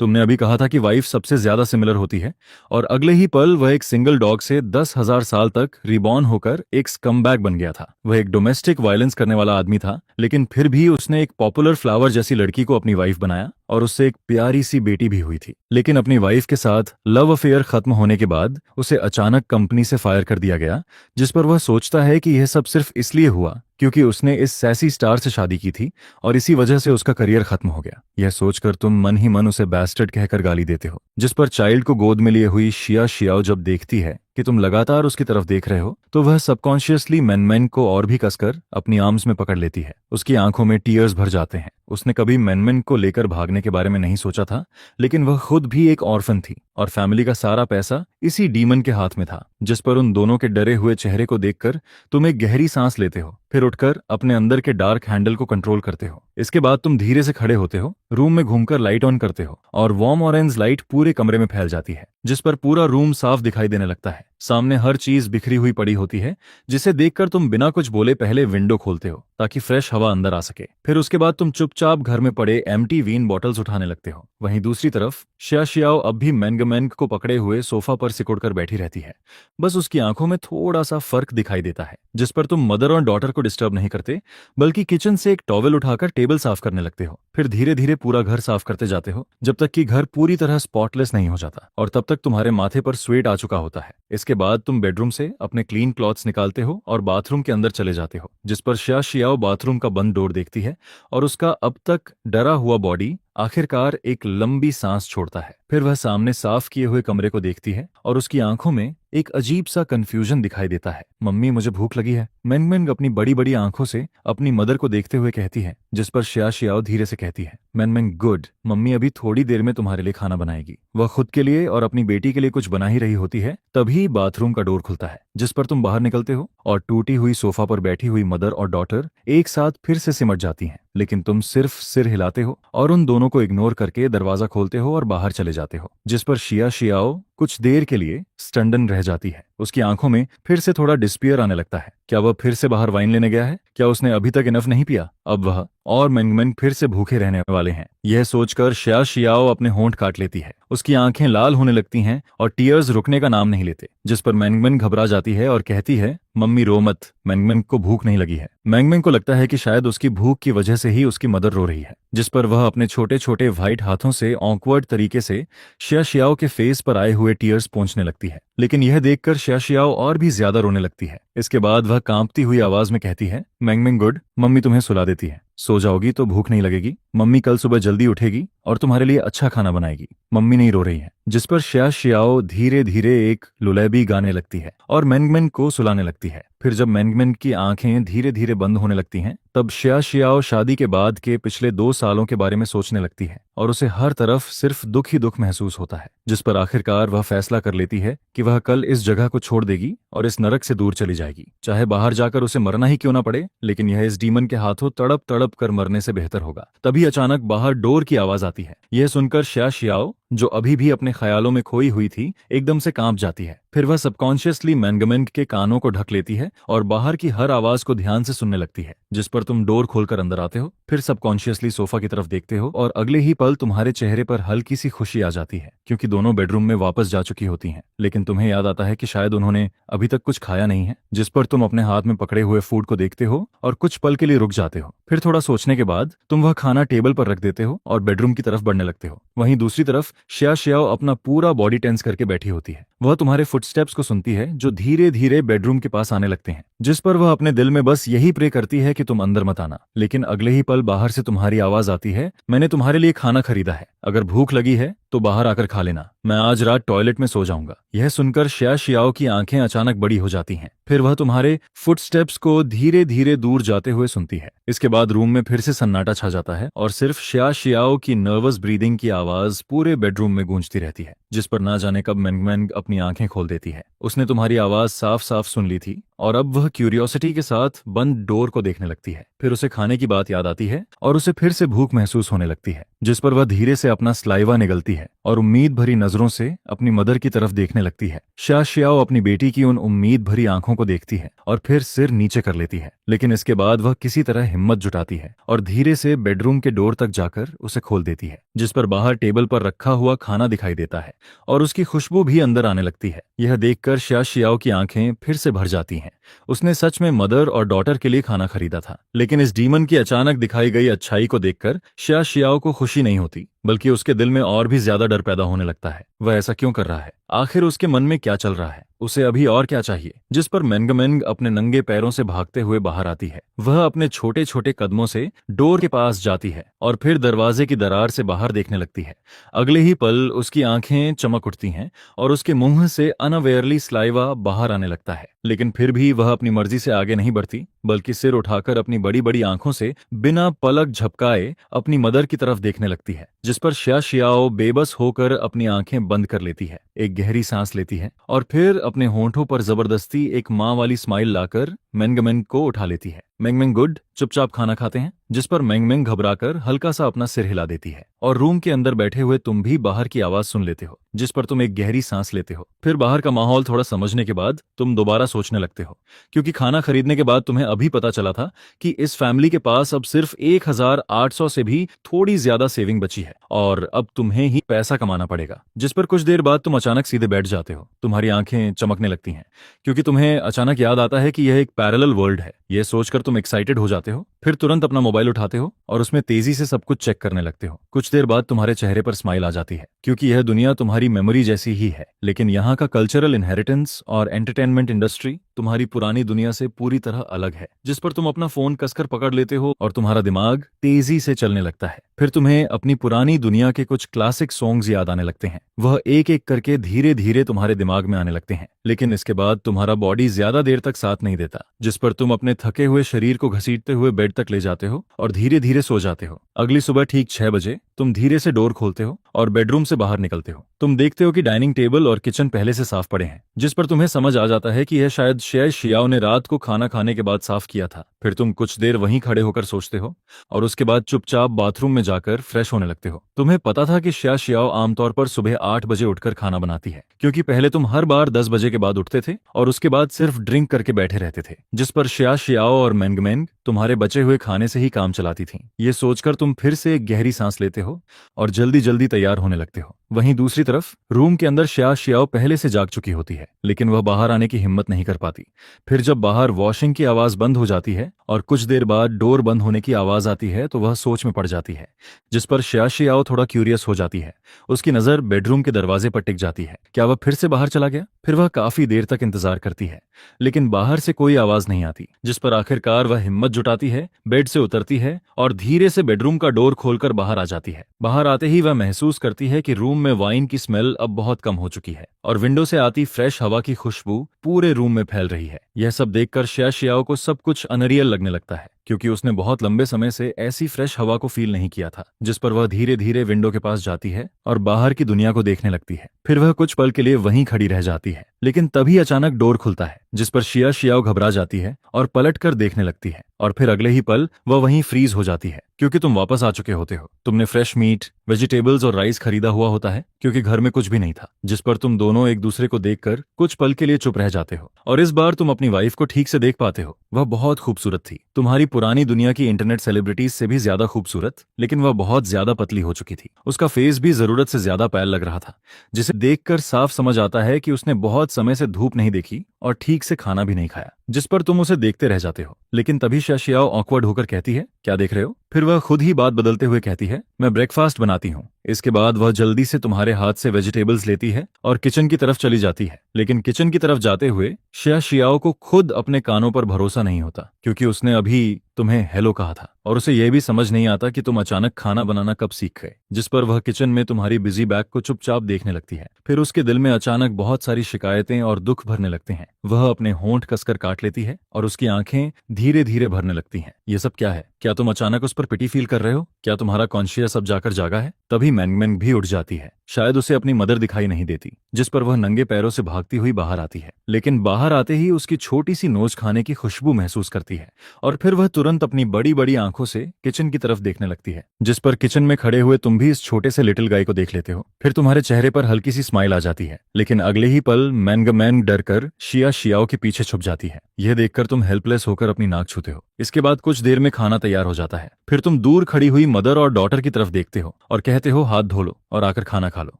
तुमने अभी कहा था कि वाइफ सबसे ज्यादा सिमिलर होती है, और अगले ही पल वह एक सिंगल डॉग से 10,000 साल तक रिबॉर्न होकर एक स्कमबैग बन गया था। वह एक डोमेस्टिक वायलेंस करने वाला आदमी था, लेकिन फिर भी उसने एक पॉपुलर फ्लावर जैसी लड़की को अपनी वाइफ बनाया और उससे एक प्यारी सी बेटी भी हुई थी। लेकिन अपनी वाइफ के साथ लव अफेयर खत्म होने के बाद उसे अचानक कंपनी से फायर कर दिया गया, जिस पर वह सोचता है कि यह सब सिर्फ इसलिए हुआ क्योंकि उसने इस सैसी स्टार से शादी की थी और इसी वजह से उसका करियर खत्म हो गया। यह सोचकर तुम मन ही मन उसे बैस्टर्ड कहकर गाली देते हो, जिस पर चाइल्ड को गोद में लिए हुई शिया शियाओ जब देखती है कि तुम लगातार उसकी तरफ देख रहे हो, तो वह सबकॉन्शियसली मेनमेन को और भी कसकर अपनी आर्म्स में पकड़ लेती है। उसकी आंखों में टीयर्स भर जाते हैं। उसने कभी मेनमेन को लेकर भागने के बारे में नहीं सोचा था, लेकिन वह खुद भी एक ऑर्फन थी और फैमिली का सारा पैसा इसी डीमन के हाथ में था, जिस पर उन दोनों के डरे हुए चेहरे को देखकर तुम एक गहरी सांस लेते हो, फिर उठकर अपने अंदर के डार्क हैंडल को कंट्रोल करते हो। इसके बाद तुम धीरे से खड़े होते हो, रूम में घूमकर लाइट ऑन करते हो और वार्म ऑरेंज लाइट पूरे कमरे में फैल जाती है, जिस पर पूरा रूम साफ दिखाई देने लगता है। सामने हर चीज बिखरी हुई पड़ी होती है, जिसे देखकर तुम बिना कुछ बोले पहले विंडो खोलते हो ताकि फ्रेश हवा अंदर आ सके। फिर उसके बाद तुम चुपचाप घर में पड़े एम्प्टी वीन बॉटल्स उठाने लगते हो। वहीं दूसरी तरफ शिया शियाओ अब भी मेंगमेंग को पकड़े हुए सोफा पर सिकुड़कर बैठी रहती है। बस उसकी आंखों में थोड़ा सा फर्क दिखाई देता है, जिस पर तुम मदर और डॉटर को डिस्टर्ब नहीं करते, बल्कि किचन से एक टॉवेल उठाकर टेबल साफ करने लगते हो। फिर धीरे धीरे पूरा घर साफ करते जाते हो जब तक कि घर पूरी तरह स्पॉटलेस नहीं हो जाता, और तब तक तुम्हारे माथे पर स्वेट आ चुका होता है। इसके बाद तुम बेडरूम से अपने क्लीन क्लॉथ्स निकालते हो और बाथरूम के अंदर चले जाते हो, जिस पर शिया शियाओ बाथरूम का बंद डोर देखती है और उसका अब तक डरा हुआ बॉडी आखिरकार एक लंबी सांस छोड़ता है। फिर वह सामने साफ किए हुए कमरे को देखती है और उसकी आंखों में एक अजीब सा कंफ्यूजन दिखाई देता है। मम्मी, मुझे भूख लगी है, मेंगमेंग अपनी बड़ी बड़ी आंखों से अपनी मदर को देखते हुए कहती है, जिस पर शिया शियाओ धीरे से कहती है, मेंगमेंग गुड, मम्मी अभी थोड़ी देर में तुम्हारे लिए खाना बनाएगी। वह खुद के लिए और अपनी बेटी के लिए कुछ बना ही रही होती है, तभी बाथरूम का डोर खुलता है, जिस पर तुम बाहर निकलते हो और टूटी हुई सोफा पर बैठी हुई मदर और डॉटर एक साथ फिर से सिमट जाती हैं। लेकिन तुम सिर्फ सिर हिलाते हो और उन दोनों को इग्नोर करके दरवाजा खोलते हो और बाहर चले जाते हो, जिस पर शिया शियाओ कुछ देर के लिए स्टंडन रह जाती है। उसकी आंखों में फिर से थोड़ा डिस्पियर आने लगता है। क्या वह फिर से बाहर वाइन लेने गया है? क्या उसने अभी तक इनफ नहीं पिया? अब वह और मेंगमेंग फिर से भूखे रहने वाले हैं। यह सोचकर शिया शियाओ अपने होंठ काट लेती है। उसकी आंखें लाल होने लगती हैं और टीयर्स रुकने का नाम नहीं लेते, जिस पर मेंगमेंग घबरा जाती है और कहती है, मम्मी रो मत, मेंगमेंग को भूख नहीं लगी है। मेंगमेंग को लगता है कि शायद उसकी भूख की वजह से ही उसकी मदर रो रही है, जिस पर वह अपने छोटे छोटे व्हाइट हाथों से ऑकवर्ड तरीके से शिया शियाओ के फेस पर आए हुए टीयर्स पोंछने लगती है। लेकिन यह देखकर शिया शियाओ और भी ज्यादा रोने लगती है। इसके बाद वह कांपती हुई आवाज में कहती है, मेंगमेंग गुड, मम्मी तुम्हें सुला देती है, सो जाओगी तो भूख नहीं लगेगी। मम्मी कल सुबह जल्दी उठेगी और तुम्हारे लिए अच्छा खाना बनाएगी। मम्मी नहीं रो रही है। जिस पर शिया शियाओ धीरे धीरे एक लुलैबी गाने लगती है और मेंगमेंग को सुलाने लगती है। फिर जब मेंगमेंग की आंखें धीरे धीरे बंद होने लगती हैं, तब शिया शियाओ शादी के बाद के पिछले 2 सालों के बारे में सोचने लगती है और उसे हर तरफ सिर्फ दुख ही दुख महसूस होता है, जिस पर आखिरकार वह फैसला कर लेती है कि वह कल इस जगह को छोड़ देगी और इस नरक से दूर चली जाएगी। चाहे बाहर जाकर उसे मरना ही क्यों ना पड़े, लेकिन यह इस डीमन के हाथों तड़प तड़प कर मरने से बेहतर होगा। तभी अचानक बाहर डोर की आवाज आती है। यह सुनकर शिया शियाओ, जो अभी भी अपने ख्यालों में खोई हुई थी, एकदम से कांप जाती है। फिर वह सबकॉन्शियसली मेंगमेंग के कानों को ढक लेती है और बाहर की हर आवाज को ध्यान से सुनने लगती है, जिस पर तुम डोर खोलकर अंदर आते हो। फिर सबकॉन्शियसली सोफा की तरफ देखते हो और अगले ही पल तुम्हारे चेहरे पर हल्की सी खुशी आ जाती है, क्योंकि दोनों बेडरूम में वापस जा चुकी होती हैं। लेकिन तुम्हें याद आता है कि शायद उन्होंने अभी तक कुछ खाया नहीं है, जिस पर तुम अपने हाथ में पकड़े हुए फूड को देखते हो और कुछ पल के लिए रुक जाते हो। फिर थोड़ा सोचने के बाद तुम वह खाना टेबल पर रख देते हो और बेडरूम की तरफ बढ़ने लगते हो। वहीं दूसरी तरफ शिया शियाओ अपना पूरा बॉडी टेंस करके बैठी होती है। वह तुम्हारे फुटस्टेप्स को सुनती है जो धीरे धीरे बेडरूम के पास आने लगते हैं, जिस पर वह अपने दिल में बस यही प्रे करती है कि तुम अंदर मत आना। लेकिन अगले ही पल बाहर से तुम्हारी आवाज आती है, मैंने तुम्हारे लिए खाना खरीदा है, अगर भूख लगी है तो बाहर आकर खा लेना, मैं आज रात टॉयलेट में सो जाऊंगा। यह सुनकर शिया शियाओ की आंखें अचानक बड़ी हो जाती हैं। फिर वह तुम्हारे फुटस्टेप्स को धीरे धीरे दूर जाते हुए सुनती है। इसके बाद रूम में फिर से सन्नाटा छा जाता है और सिर्फ शिया शियाओ की नर्वस ब्रीदिंग की आवाज पूरे बेडरूम में गूंजती रहती है, जिस पर ना जाने कब मेंगमेंग अपनी आंखें खोल देती है। उसने तुम्हारी आवाज साफ साफ सुन ली थी और अब वह क्यूरियोसिटी के साथ बंद डोर को देखने लगती है। फिर उसे खाने की बात याद आती है और उसे फिर से भूख महसूस होने लगती है, जिस पर वह धीरे से अपना स्लाइवा निगलती है और उम्मीद भरी नजरों से अपनी मदर की तरफ देखने लगती है। शा शियाओ अपनी बेटी की उन उम्मीद भरी आंखों को देखती है और फिर सिर नीचे कर लेती है, लेकिन इसके बाद वह किसी तरह हिम्मत जुटाती है और धीरे से बेडरूम के डोर तक जाकर उसे खोल देती है, जिस पर बाहर टेबल पर रखा हुआ खाना दिखाई देता है और उसकी खुशबू भी अंदर आने लगती है। यह देखकर शा शियाओ की आंखें फिर से भर जाती हैं। उसने सच में मदर और डॉटर के लिए खाना खरीदा था, लेकिन इस डीमन की अचानक दिखाई गई अच्छाई को देखकर शा शियाओ को खुशी नहीं होती, बल्कि उसके दिल में और भी ज्यादा डर पैदा होने लगता है। वह ऐसा क्यों कर रहा है? आखिर उसके मन में क्या चल रहा है? उसे अभी और क्या चाहिए? जिस पर मेंगमेंग अपने नंगे पैरों से भागते हुए बाहर आती है। वह अपने छोटे छोटे कदमों से डोर के पास जाती है और फिर दरवाजे की दरार से बाहर देखने लगती है। अगले ही पल उसकी आंखें चमक उठती हैं और उसके मुंह से अनअवेयरली स्लाइवा बाहर आने लगता है, लेकिन फिर भी वह अपनी मर्जी से आगे नहीं बढ़ती, बल्कि सिर उठाकर अपनी बड़ी बड़ी आंखों से बिना पलक झपकाए अपनी मदर की तरफ देखने लगती है, जिस पर शा शियाओ बेबस होकर अपनी आंखें बंद कर लेती है, एक गहरी सांस लेती है और फिर अपने होंठों पर जबरदस्ती एक माँ वाली स्माइल लाकर मेंगमेंग को उठा लेती है। मेंगमेंग गुड, चुपचाप खाना खाते हैं। जिस पर मेंगमेंग घबराकर हल्का सा अपना सिर हिला देती है और रूम के अंदर बैठे हुए तुम भी बाहर की आवाज सुन लेते हो, जिस पर तुम एक गहरी सांस लेते हो। फिर बाहर का माहौल थोड़ा समझने के बाद तुम दोबारा सोचने लगते हो, क्योंकि खाना खरीदने के बाद तुम्हें अभी पता चला था कि इस फैमिली के पास अब सिर्फ 1800 से भी थोड़ी ज्यादा सेविंग बची है और अब तुम्हें ही पैसा कमाना पड़ेगा। जिस पर कुछ देर बाद तुम अचानक सीधे बैठ जाते हो। तुम्हारी आंखें चमकने लगती हैं, क्योंकि तुम्हें अचानक याद आता है कि यह एक पैरेलल वर्ल्ड है। यह सोचकर तुम एक्साइटेड हो जाते हो। फिर तुरंत अपना मोबाइल उठाते हो और उसमें तेजी से सब कुछ चेक करने लगते हो। कुछ देर बाद तुम्हारे चेहरे पर स्माइल आ जाती है, क्योंकि यह दुनिया तुम्हारी मेमोरी जैसी ही है, लेकिन यहाँ का कल्चरल इनहेरिटेंस और एंटरटेनमेंट इंडस्ट्री तुम्हारी पुरानी दुनिया से पूरी तरह अलग है। जिस पर तुम अपना फोन कसकर पकड़ लेते हो और तुम्हारा दिमाग तेजी से चलने लगता है। फिर तुम्हें अपनी पुरानी दुनिया के कुछ क्लासिक सॉन्ग्स याद आने लगते हैं। वह एक एक करके धीरे धीरे तुम्हारे दिमाग में आने लगते हैं, लेकिन इसके बाद तुम्हारा बॉडी ज्यादा देर तक साथ नहीं देता, जिस पर तुम अपने थके हुए शरीर को घसीटते हुए बेड तक ले जाते हो और धीरे धीरे सो जाते हो। अगली सुबह ठीक 6 बजे तुम धीरे से डोर खोलते हो और बेडरूम से बाहर निकलते हो। तुम देखते हो कि डाइनिंग टेबल और किचन पहले से साफ पड़े हैं, जिस पर तुम्हें समझ आ जाता है कि यह शायद शे शियाओ ने रात को खाना खाने के बाद साफ किया था। फिर तुम कुछ देर वहीं खड़े होकर सोचते हो और उसके बाद चुपचाप बाथरूम में जाकर फ्रेश होने लगते हो। तुम्हें पता था कि शा शियाओ आमतौर पर सुबह 8 बजे उठकर खाना बनाती है, क्योंकि पहले तुम हर बार 10 बजे के बाद उठते थे और उसके बाद सिर्फ ड्रिंक करके बैठे रहते थे। जिस पर शा शियाओ और मेंगमेंग तुम्हारे बचे हुए खाने से ही काम चलाती थीं। ये सोचकर तुम फिर से एक गहरी सांस लेते हो और जल्दी जल्दी तैयार होने लगते हो। वहीं दूसरी तरफ रूम के अंदर शा शियाओ पहले से जाग चुकी होती है, लेकिन वह बाहर आने की हिम्मत नहीं कर पाती। फिर जब बाहर वॉशिंग की आवाज बंद हो जाती है और कुछ देर बाद डोर बंद होने की आवाज आती है, तो वह सोच में पड़ जाती है, जिस पर शा शियाओ थोड़ा क्यूरियस हो जाती है। उसकी नजर बेडरूम के दरवाजे पर टिक जाती है। क्या वह फिर से बाहर चला गया? फिर वह काफी देर तक इंतजार करती है, लेकिन बाहर से कोई आवाज नहीं आती, जिस पर आखिरकार वह हिम्मत जुटाती है, बेड से उतरती है और धीरे से बेडरूम का डोर खोलकर बाहर आ जाती है। बाहर आते ही वह महसूस करती है कि रूम में वाइन की स्मेल अब बहुत कम हो चुकी है और विंडो से आती फ्रेश हवा की खुशबू पूरे रूम में फैल रही है। यह सब देखकर शा शियाओ को सब कुछ अनरियल लगने लगता है, क्योंकि उसने बहुत लंबे समय से ऐसी फ्रेश हवा को फील नहीं किया था। जिस पर वह धीरे धीरे विंडो के पास जाती है और बाहर की दुनिया को देखने लगती है। फिर वह कुछ पल के लिए वहीं खड़ी रह जाती है, लेकिन तभी अचानक डोर खुलता है, जिस पर शा शियाओ घबरा जाती है और पलटकर देखने लगती है और फिर अगले ही पल वह वहीं फ्रीज हो जाती है, क्योंकि तुम वापस आ चुके होते हो। तुमने फ्रेश मीट, वेजिटेबल्स और राइस खरीदा हुआ होता है, क्योंकि घर में कुछ भी नहीं था। जिस पर तुम दोनों एक दूसरे को देखकर कुछ पल के लिए चुप रह जाते हो और इस बार तुम अपनी वाइफ को ठीक से देख पाते हो। वह बहुत खूबसूरत थी, तुम्हारी पुरानी दुनिया की इंटरनेट सेलिब्रिटीज से भी ज्यादा खूबसूरत, लेकिन वह बहुत ज्यादा पतली हो चुकी थी। उसका फेस भी जरूरत से ज्यादा पैल लग रहा था, जिसे देखकर साफ समझ आता है कि उसने बहुत समय से धूप नहीं देखी और ठीक से खाना भी नहीं खाया। जिस पर तुम उसे देखते रह जाते हो, लेकिन तभी शा शियाओ ऑकवर्ड होकर कहती है, क्या देख रहे हो? फिर वह खुद ही बात बदलते हुए कहती है, मैं ब्रेकफास्ट बनाती हूँ। इसके बाद वह जल्दी से तुम्हारे हाथ से वेजिटेबल्स लेती है और किचन की तरफ चली जाती है, लेकिन किचन की तरफ जाते हुए शा शियाओ को खुद अपने कानों पर भरोसा नहीं होता, क्योंकि उसने अभी तुम्हें हेलो कहा था और उसे यह भी समझ नहीं आता कि तुम अचानक खाना बनाना कब सीख गए। जिस पर वह किचन में तुम्हारी बिजी बैग को चुपचाप देखने लगती है। फिर उसके दिल में अचानक बहुत सारी शिकायतें और दुख भरने लगते हैं। वह अपने होंठ कसकर काटने काट लेती है और उसकी आंखें धीरे धीरे भरने लगती हैं। ये सब क्या है? क्या तुम अचानक उस पर पिटी फील कर रहे हो? क्या तुम्हारा कॉन्शियस अब जाकर जागा है? तभी मैंगमैंग भी उठ जाती है। शायद उसे अपनी मदर दिखाई नहीं देती, जिस पर वह नंगे पैरों से भागती हुई बाहर आती है। लेकिन बाहर आते ही उसकी छोटी सी नोच खाने की खुशबू महसूस करती है और फिर वह तुरंत अपनी बड़ी बड़ी आंखों से किचन की तरफ देखने लगती है, जिस पर किचन में खड़े हुए तुम भी इस छोटे से लिटिल गाय को देख लेते हो। फिर तुम्हारे चेहरे पर हल्की सी स्माइल आ जाती है, लेकिन अगले ही पल मैंगमैंग डर कर शिया शियाओ के पीछे छुप जाती है। यह देखकर तुम हेल्पलेस होकर अपनी नाक छूते हो। इसके बाद कुछ देर में खाना तैयार हो जाता है। फिर तुम दूर खड़ी हुई मदर और डॉटर की तरफ देखते हो और कहते हो हाथ धो लो और आकर खाना खा लो,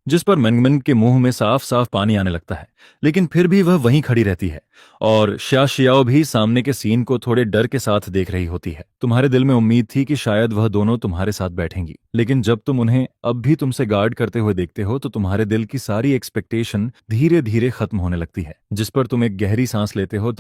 जिस पर मैंगमैंग के मुंह में साफ साफ पानी आने लगता है। लेकिन फिर भी वह वहीं खड़ी रहती है और शिया शियाओ भी सामने के सीन को थोड़े डर के साथ देख रही होती है। तुम्हारे दिल में उम्मीद थी कि शायद वह दोनों तुम्हारे साथ बैठेंगी, लेकिन जब तुम उन्हें अब भी तुमसे गार्ड करते हुए देखते हो तो तुम्हारे दिल की सारी एक्सपेक्टेशन धीरे धीरे खत्म होने लगती है, जिस पर तुम एक गहरी सांस लेते हो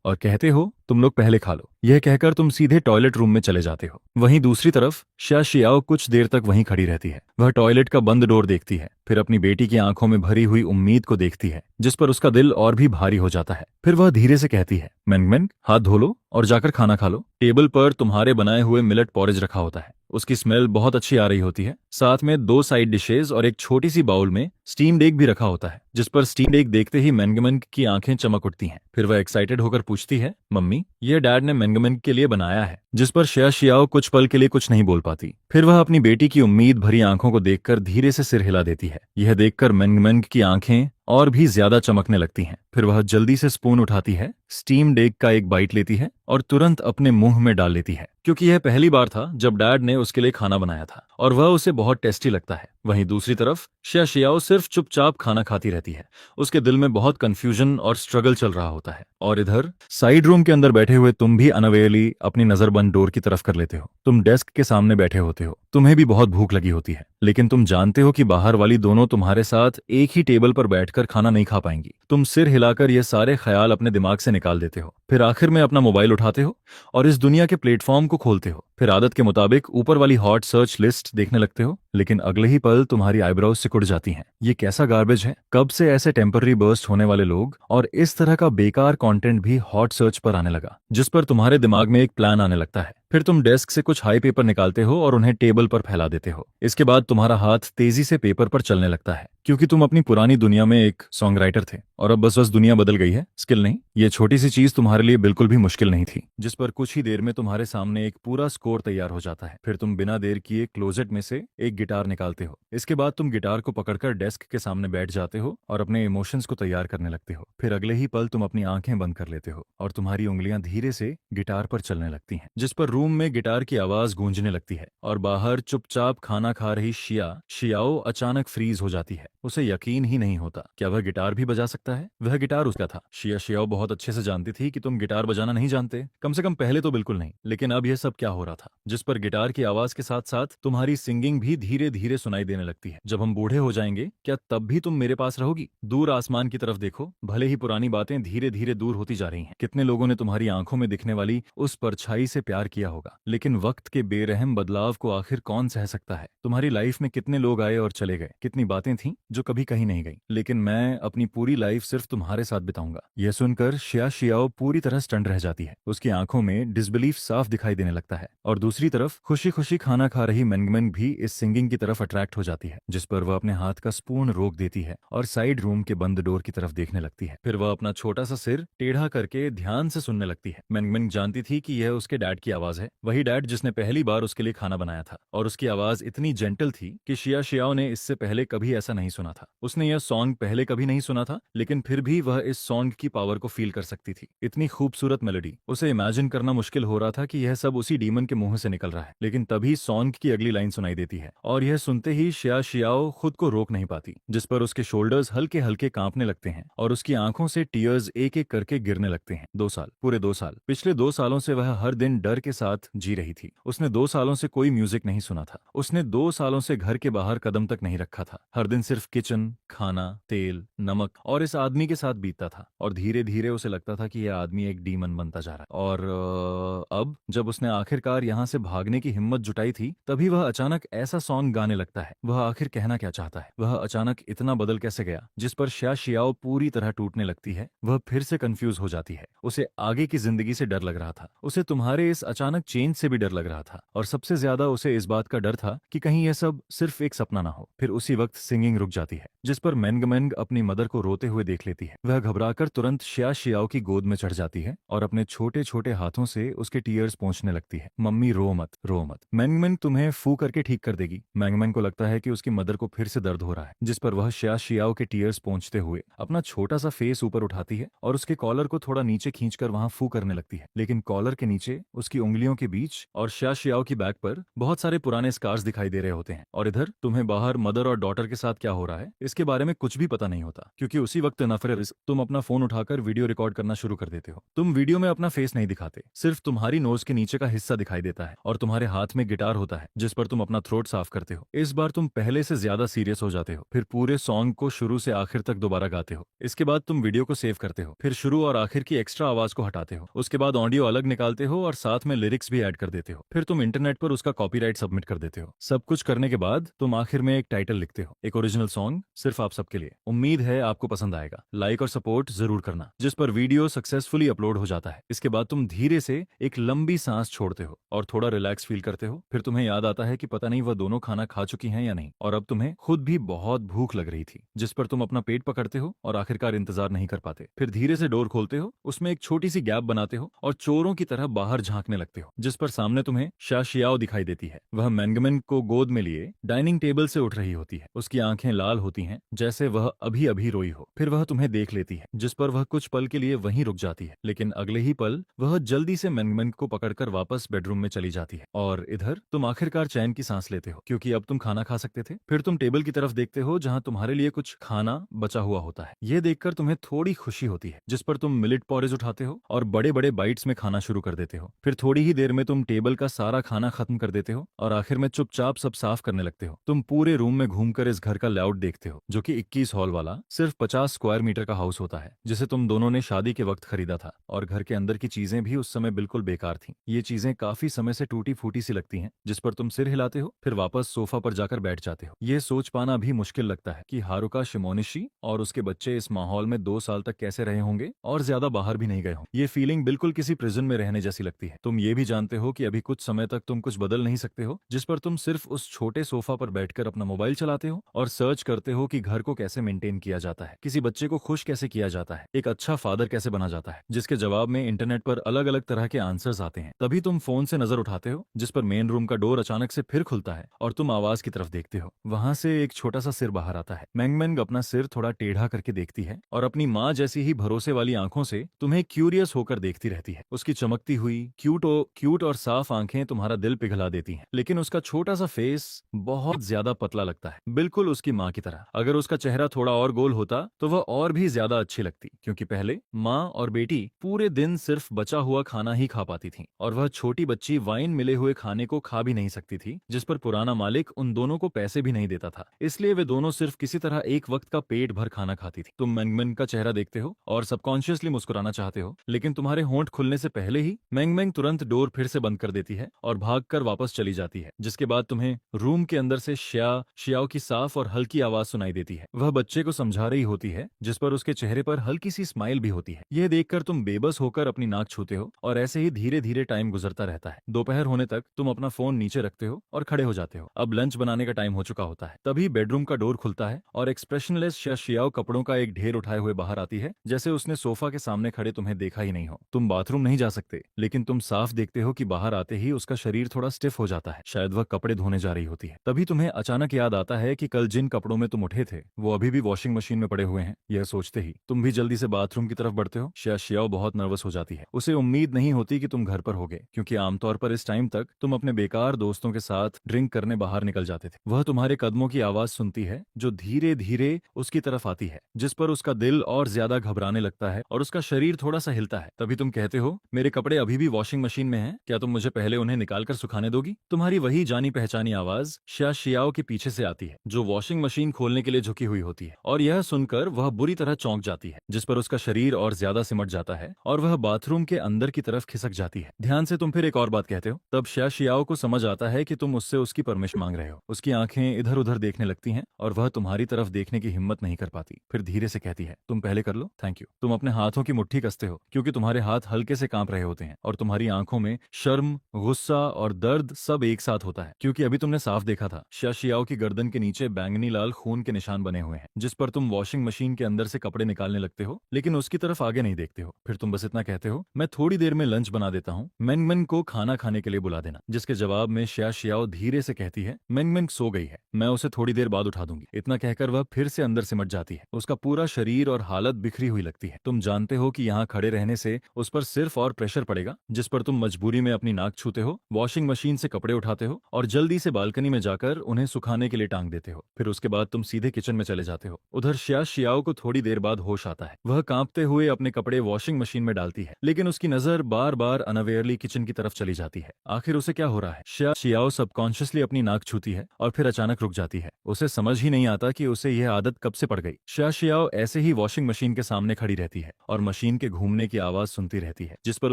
और कहते हो तुम लोग पहले खा लो। यह कहकर तुम सीधे टॉयलेट रूम में चले जाते हो। वहीं दूसरी तरफ शिया शियाओ कुछ देर तक वहीं खड़ी रहती है। वह टॉयलेट का बंद डोर देखती है, फिर अपनी बेटी की आंखों में भरी हुई उम्मीद को देखती है, जिस पर उसका दिल और भी भारी हो जाता है। फिर वह धीरे से कहती है, मैंगमैंग हाथ धो लो और जाकर खाना खा लो। टेबल पर तुम्हारे बनाए हुए मिलेट पॉरेज रखा होता है। उसकी स्मेल बहुत अच्छी आ रही होती है। साथ में 2 साइड डिशेज और एक छोटी सी बाउल में स्टीम्ड एग भी रखा होता है, जिस पर स्टीम्ड एग देखते ही मैंगमैंग की आंखें चमक उठती हैं। फिर वह एक्साइटेड होकर पूछती है, मम्मी ये डैड ने मैंगमैंग के लिए बनाया है, जिस पर शिया शियाओ कुछ पल के लिए कुछ नहीं बोल पाती। फिर वह अपनी बेटी की उम्मीद भरी आंखों को देखकर धीरे से सिर हिला देती है। यह देखकर मैंगमैंग की आंखें और भी ज्यादा चमकने लगती हैं। फिर वह जल्दी से स्पून उठाती है, स्टीम्ड एग का एक बाइट लेती है और तुरंत अपने मुंह में डाल लेती है, क्योंकि यह पहली बार था जब डैड ने उसके लिए खाना बनाया था और वह उसे बहुत टेस्टी लगता है। वहीं दूसरी तरफ शिया शियाओ सिर्फ चुपचाप खाना खाती रहती है। उसके दिल में बहुत कंफ्यूजन और स्ट्रगल चल रहा होता है। और इधर साइड रूम के अंदर बैठे हुए तुम भी अनअवेयरली अपनी नजर बंद डोर की तरफ कर लेते हो। तुम डेस्क के सामने बैठे होते हो। तुम्हें भी बहुत भूख लगी होती है, लेकिन तुम जानते हो कि बाहर वाली दोनों तुम्हारे साथ एक ही टेबल पर बैठकर खाना नहीं खा पाएंगी। तुम सिर हिलाकर ये सारे ख्याल अपने दिमाग से निकाल देते हो। फिर आखिर में अपना मोबाइल उठाते हो और इस दुनिया के प्लेटफॉर्म को खोलते हो। फिर आदत के मुताबिक ऊपर वाली हॉट सर्च लिस्ट देखने लगते हो, लेकिन अगले ही पल तुम्हारी आईब्रोज सिकुड़ जाती हैं। ये कैसा गार्बेज है? कब से ऐसे टेम्पररी बर्स्ट होने वाले लोग और इस तरह का बेकार कंटेंट भी हॉट सर्च पर आने लगा, जिस पर तुम्हारे दिमाग में एक प्लान आने लगता है। फिर तुम डेस्क से कुछ हाई पेपर निकालते हो और उन्हें टेबल पर फैला देते हो। इसके बाद तुम्हारा हाथ तेजी से पेपर पर चलने लगता है, क्योंकि तुम अपनी पुरानी दुनिया में एक सॉन्ग राइटर थे और अब बस दुनिया बदल गई है, स्किल नहीं। ये छोटी सी चीज तुम्हारे लिए बिल्कुल भी मुश्किल नहीं थी, जिस पर कुछ ही देर में तुम्हारे सामने एक पूरा स्कोर तैयार हो जाता है। फिर तुम बिना देर किए क्लोजेट में से एक गिटार निकालते हो। इसके बाद तुम गिटार को पकड़कर डेस्क के सामने बैठ जाते हो और अपने इमोशंस को तैयार करने लगते हो। फिर अगले ही पल तुम अपनी आंखें बंद कर लेते हो और तुम्हारी उंगलियां धीरे से गिटार पर चलने लगती हैं, जिस पर रूम में गिटार की आवाज गूंजने लगती है और बाहर चुपचाप खाना खा रही शिया शियाओ अचानक फ्रीज हो जाती है। उसे यकीन ही नहीं होता, क्या वह गिटार भी बजा सकता है? वह गिटार उसका था। शिया शियाओ बहुत अच्छे से जानती थी कि तुम गिटार बजाना नहीं जानते, कम से कम पहले तो बिल्कुल नहीं। लेकिन अब यह सब क्या हो रहा था, जिस पर गिटार की आवाज के साथ साथ तुम्हारी सिंगिंग भी धीरे धीरे सुनाई देने लगती है। जब हम बूढ़े हो जाएंगे, क्या तब भी तुम मेरे पास रहोगी? दूर आसमान की तरफ देखो, भले ही पुरानी बातें धीरे धीरे दूर होती जा रही हैं। कितने लोगों ने तुम्हारी आंखों में दिखने वाली उस परछाई से प्यार किया होगा, लेकिन वक्त के बेरहम बदलाव को आखिर कौन सह सकता है? तुम्हारी लाइफ में कितने लोग आए और चले गए, कितनी बातें थीं जो कभी कहीं नहीं गई, लेकिन मैं अपनी पूरी लाइफ सिर्फ तुम्हारे साथ बिताऊंगा। यह सुनकर शिया शियाओ पूरी तरह स्टंड रह जाती है। उसकी आंखों में डिसबिलीफ साफ दिखाई देने लगता है और दूसरी तरफ खुशी खुशी खाना खा रही मैंगमैंग भी इस सिंगिंग की तरफ अट्रैक्ट हो जाती है, जिस पर वह अपने हाथ का स्पून रोक देती है और साइड रूम के बंद डोर की तरफ देखने लगती है। फिर वह अपना छोटा सा सिर टेढ़ा करके ध्यान से सुनने लगती है। मैंगमैंग जानती थी कि यह उसके डैड की आवाज है, वही डैड जिसने पहली बार उसके लिए खाना बनाया था, और उसकी आवाज इतनी जेंटल थी कि शिया शियाओ ने इससे पहले कभी ऐसा नहीं सुना था। उसने यह सॉन्ग पहले कभी नहीं सुना था, लेकिन फिर भी वह इस सॉन्ग की पावर को फील कर सकती थी। इतनी खूबसूरत मेलोडी, उसे इमेजिन करना मुश्किल हो रहा था कि यह सब उसी डीमन के मुंह से निकल रहा है। लेकिन तभी सॉन्ग की अगली लाइन सुनाई देती है और यह सुनते ही शिया शियाओ खुद को रोक नहीं पाती, जिस पर उसके शोल्डर्स हल्के हल्के कांपने लगते हैं और उसकी आंखों से टीयर्स एक एक करके गिरने लगते हैं। 2 साल, पूरे 2 साल, पिछले 2 सालों से वह हर दिन डर के साथ जी रही थी। उसने 2 सालों से कोई म्यूजिक नहीं सुना था। उसने 2 सालों से घर के बाहर कदम तक नहीं रखा था। हर दिन सिर्फ किचन, खाना, तेल, नमक और इस आदमी के साथ बीतता था और धीरे धीरे उसे लगता था कि यह आदमी एक डीमन बनता जा रहा है। और अब जब उसने आखिरकार यहाँ से भागने की हिम्मत जुटाई थी, तभी वह अचानक ऐसा सॉन्ग गाने लगता है। वह आखिर कहना क्या चाहता है, वह अचानक इतना बदल कैसे गया, जिस पर शा शियाओ पूरी तरह टूटने लगती है। वह फिर से कंफ्यूज हो जाती है। उसे आगे की जिंदगी से डर लग रहा था, उसे तुम्हारे इस अचानक चेंज से भी डर लग रहा था, और सबसे ज्यादा उसे इस बात का डर था कि कहीं यह सब सिर्फ एक सपना ना हो। फिर उसी वक्त सिंगिंग रुक जाती है, जिस पर मेंगमेंग अपनी मदर को रोते हुए देख लेती है। वह घबराकर तुरंत शा शियाओ की गोद में चढ़ जाती है और अपने छोटे छोटे हाथों से उसके टीयर्स पोंछने लगती है। मम्मी रो मत, रो मत, मेंगमेंग तुम्हें फू करके ठीक कर देगी। मेंगमेंग को लगता है कि उसकी मदर को फिर से दर्द हो रहा है, जिस पर वह शा शियाओ के टीयर्स पोंछते हुए अपना छोटा सा फेस ऊपर उठाती है और उसके कॉलर को थोड़ा नीचे खींचकर वहां फू करने लगती है। लेकिन कॉलर के नीचे उसकी उंगलियों के बीच और शा शियाओ की बैक पर बहुत सारे पुराने स्कार्स दिखाई दे रहे होते हैं। और इधर तुम्हें बाहर मदर और डॉटर के साथ क्या हो रहा है इसके बारे में कुछ भी पता नहीं होता, क्योंकि उसी वक्त नफरत तुम अपना फोन उठाकर वीडियो रिकॉर्ड करना शुरू कर देते हो। तुम वीडियो में अपना फेस नहीं दिखाते, सिर्फ तुम्हारी नोज के नीचे का हिस्सा दिखाई देता है और तुम्हारे हाथ में गिटार होता है जिस पर तुम अपना थ्रोट साफ करते हो। इस बार तुम पहले से ज्यादा सीरियस हो जाते हो। फिर पूरे सॉन्ग को शुरू से आखिर तक दोबारा गाते हो। इसके बाद तुम वीडियो को सेव करते हो, फिर शुरू और आखिर की एक्स्ट्रा आवाज को हटाते हो। उसके बाद ऑडियो अलग निकालते हो और साथ में लिरिक्स भी ऐड कर देते हो। फिर तुम इंटरनेट पर उसका कॉपीराइट सबमिट कर देते हो। सब कुछ करने के बाद तुम आखिर में एक टाइटल लिखते हो, एक ओरिजिनल सॉन्ग सिर्फ आप सबके लिए। उम्मीद है आपको पसंद आएगा, लाइक और सपोर्ट जरूर करना। जिस पर वीडियो सक्सेसफुली अपलोड हो जाता है। इसके बाद तुम धीरे से एक लंबी सांस छोड़ते हो और थोड़ा रिलैक्स फील करते हो। फिर तुम्हें याद आता है कि पता नहीं वह दोनों खाना खा चुकी हैं या नहीं, और अब तुम्हें खुद भी बहुत भूख लग रही थी, जिस पर तुम अपना पेट पकड़ते हो और आखिरकार इंतजार नहीं कर पाते। फिर धीरे से डोर खोलते हो, उसमें एक छोटी सी गैप बनाते हो और चोरों की तरह बाहर झांकने लगते हो, जिस पर सामने तुम्हें शा शियाओ दिखाई देती है। वह मेंगमेंग को गोद में लिए डाइनिंग टेबल से उठ रही होती है। उसकी आंखें लाल होती हैं जैसे वह अभी अभी रोई हो। फिर वह तुम्हें देख लेती है, जिस पर वह कुछ पल के लिए वहीं रुक जाती है, लेकिन अगले ही पल वह जल्दी से मेंगमेंग को पकड़कर वापस बेडरूम में चली जाती है। और इधर तुम आखिरकार चैन की सांस लेते हो, क्योंकि अब तुम खाना खा सकते थे। फिर तुम टेबल की तरफ देखते हो जहां तुम्हारे लिए कुछ खाना बचा हुआ होता है। ये देखकर तुम्हें थोड़ी खुशी होती है, जिस पर तुम मिलेट पॉरेज उठाते हो और बड़े बड़े बाइट्स में खाना शुरू कर देते हो। फिर थोड़ी ही देर में तुम टेबल का सारा खाना खत्म कर देते हो और आखिर में चुपचाप सब साफ करने लगते हो। तुम पूरे रूम में घूमकर इस घर का लेआउट देखते हो, जो कि 21 हॉल वाला सिर्फ 50 स्क्वायर मीटर का हाउस होता है, जिसे तुम दोनों ने शादी के वक्त खरीदा था। और घर के अंदर की चीजें भी उस समय बिल्कुल बेकार थीं। ये चीजें काफी समय से टूटी फूटी सी लगती हैं, जिस पर तुम सिर हिलाते हो, फिर वापस सोफा पर जाकर बैठ जाते हो। ये सोच पाना भी मुश्किल लगता है कि हारुका शिमोनिशी और उसके बच्चे इस माहौल में 2 साल तक कैसे रहे होंगे और ज्यादा बाहर भी नहीं गए हों। ये फीलिंग बिल्कुल किसी प्रिजन में रहने जैसी लगती है। तुम ये भी जानते हो कि अभी कुछ समय तक तुम कुछ बदल नहीं सकते हो, जिस पर तुम सिर्फ उस छोटे सोफा पर बैठकर अपना मोबाइल चलाते हो और सर्च करते हो कि घर को कैसे मेंटेन किया जाता है, किसी बच्चे को खुश कैसे किया जाता है, एक अच्छा फादर कैसे बना जाता है, जिसके जवाब में इंटरनेट पर अलग अलग तरह के आंसर्स आते हैं। तभी तुम फोन से नजर उठाते हो, जिस पर मेन रूम का डोर अचानक से फिर खुलता है और तुम आवाज की तरफ देखते हो। वहां से एक छोटा सा सिर बाहर आता है। मेंगमेंग अपना सिर थोड़ा टेढ़ा करके देखती है और अपनी माँ जैसी ही भरोसे वाली आंखों से तुम्हें क्यूरियस होकर देखती रहती है। उसकी चमकती हुई क्यूट और साफ आंखें तुम्हारा दिल पिघला देती हैं, लेकिन उसका छोटा सा फेस बहुत ज्यादा पतला लगता है, बिल्कुल उसकी माँ की तरह। अगर उसका चेहरा थोड़ा और गोल होता तो वह और भी ज्यादा अच्छी लगती, क्योंकि पहले माँ और बेटी पूरे दिन सिर्फ बचा हुआ खाना ही खा पाती थी और वह छोटी बच्ची वाइन मिले हुए खाने को खा भी नहीं सकती थी, जिस पर पुराना मालिक उन दोनों को पैसे भी नहीं देता था। इसलिए वे दोनों सिर्फ किसी तरह एक वक्त का पेट भर खाना खाती थी। तुम मेंगमेंग का चेहरा देखते हो और सबकॉन्शियसली मुस्कुराना चाहते हो, लेकिन तुम्हारे होंठ खुलने से पहले ही मेंगमेंग तुरंत डोर फिर से बंद कर देती है और भागकर वापस चली जाती है। जिसके बाद तुम्हें रूम के अंदर से शियाओ की साफ और हल्की आवाज सुनाई देती है। वह बच्चे को समझा रही होती है, जिस पर उसके चेहरे पर हल्की सी स्माइल भी होती है। यह देखकर तुम बेबस होकर अपनी नाक छूते हो और ऐसे ही धीरे धीरे टाइम गुजरता रहता है। दोपहर होने तक तुम अपना फोन नीचे रखते हो और खड़े हो जाते हो। अब लंच बनाने का टाइम हो चुका होता है। तभी बेडरूम का डोर खुलता है और एक्सप्रेशनलेस शियाओ कपड़ों का एक ढेर उठाए हुए बाहर आती है, जैसे उसने सोफा के सामने खड़े तुम्हें देखा ही नहीं हो। तुम बाथरूम नहीं जा सकते, लेकिन तुम साफ देखते हो कि बाहर आते ही उसका शरीर थोड़ा स्टिफ हो जाता है, शायद वह कपड़े धोने जा रही होती है। तभी तुम्हें अचानक याद आता है कि कल जिन कपड़ों में तुम उठे थे वो अभी भी वॉशिंग मशीन में पड़े हुए हैं। यह सोचते ही तुम भी जल्दी से बाथरूम की तरफ बढ़ते हो। शियाओ बहुत नर्वस हो जाती है। उसे उम्मीद नहीं होती कि तुम घर पर होगे, क्योंकि आमतौर पर इस टाइम तक तुम अपने बेकार दोस्तों के साथ ड्रिंक करने बाहर निकल जाते थे। वह तुम्हारे कदमों की आवाज सुनती है जो धीरे धीरे उसकी तरफ आती है, जिस पर उसका दिल और ज्यादा घबराने लगता है और उसका शरीर थोड़ा सा हिलता है। तभी तुम कहते हो, मेरे कपड़े अभी भी वॉशिंग मशीन में हैं, क्या तुम मुझे पहले उन्हें निकाल कर सुखाने दोगी? तुम्हारी वही जानी पहचानी आवाज शियाओ के पीछे से आती है, जो वॉशिंग मशीन खोलने के लिए झुकी हुई होती है। और यह सुनकर वह बुरी तरह चौंक जाती है, जिस पर उसका शरीर और ज्यादा सिमट जाता है और वह बाथरूम के अंदर की तरफ खिसक जाती है। ध्यान से तुम फिर एक और और बात कहते हो। तब शिया शियाओ को समझ आता है कि तुम उससे उसकी परमिशन मांग रहे हो। उसकी आंखें इधर उधर देखने लगती हैं और वह तुम्हारी तरफ देखने की हिम्मत नहीं कर पाती। फिर धीरे से कहती है, तुम पहले कर लो, थैंक यू। तुम अपने हाथों की मुट्ठी कसते हो क्योंकि तुम्हारे हाथ हल्के से कांप रहे होते हैं और तुम्हारी आंखों में शर्म, गुस्सा और दर्द सब एक साथ होता है क्योंकि अभी तुमने साफ देखा था शिया शियाओ की गर्दन के नीचे बैंगनी लाल खून के निशान बने हुए हैं, जिस पर तुम वॉशिंग मशीन के अंदर से कपड़े निकालने लगते हो लेकिन उसकी तरफ आगे नहीं देखते हो। फिर तुम बस इतना कहते हो, मैं थोड़ी देर में लंच बना देता हूँ, मेंगमेंग को खाना खाने के लिए बुला देना। जिसके जवाब में शिया शियाओ धीरे से कहती है, मेंगमेंग सो गई है, मैं उसे थोड़ी देर बाद उठा दूंगी। इतना कहकर वह फिर से अंदर सिमट जाती है। उसका पूरा शरीर और हालत बिखरी हुई लगती है। तुम जानते हो कि यहाँ खड़े रहने से उस पर सिर्फ और प्रेशर पड़ेगा, जिस पर तुम मजबूरी में अपनी नाक छूते हो, वॉशिंग मशीन से कपड़े उठाते हो और जल्दी से बालकनी में जाकर उन्हें सुखाने के लिए टांग देते हो। फिर उसके बाद तुम सीधे किचन में चले जाते हो। उधर शिया शियाओ को थोड़ी देर बाद होश आता है। वह कांपते हुए अपने कपड़े वॉशिंग मशीन में डालती है लेकिन उसकी नजर बार बार अनअवेयरली किचन की तरफ चली जाती है। आखिर उसे क्या हो रहा है? शिया शियाओ सबकॉन्शियसली अपनी नाक छूती है और फिर अचानक रुक जाती है। उसे समझ ही नहीं आता कि उसे यह आदत कब से पड़ गई। शिया शियाओ ऐसे ही वॉशिंग मशीन के सामने खड़ी रहती है और मशीन के घूमने की आवाज सुनती रहती है, जिस पर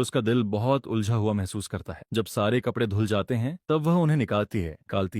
उसका दिल बहुत उलझा हुआ महसूस करता है। जब सारे कपड़े धुल जाते हैं तब वह उन्हें निकालती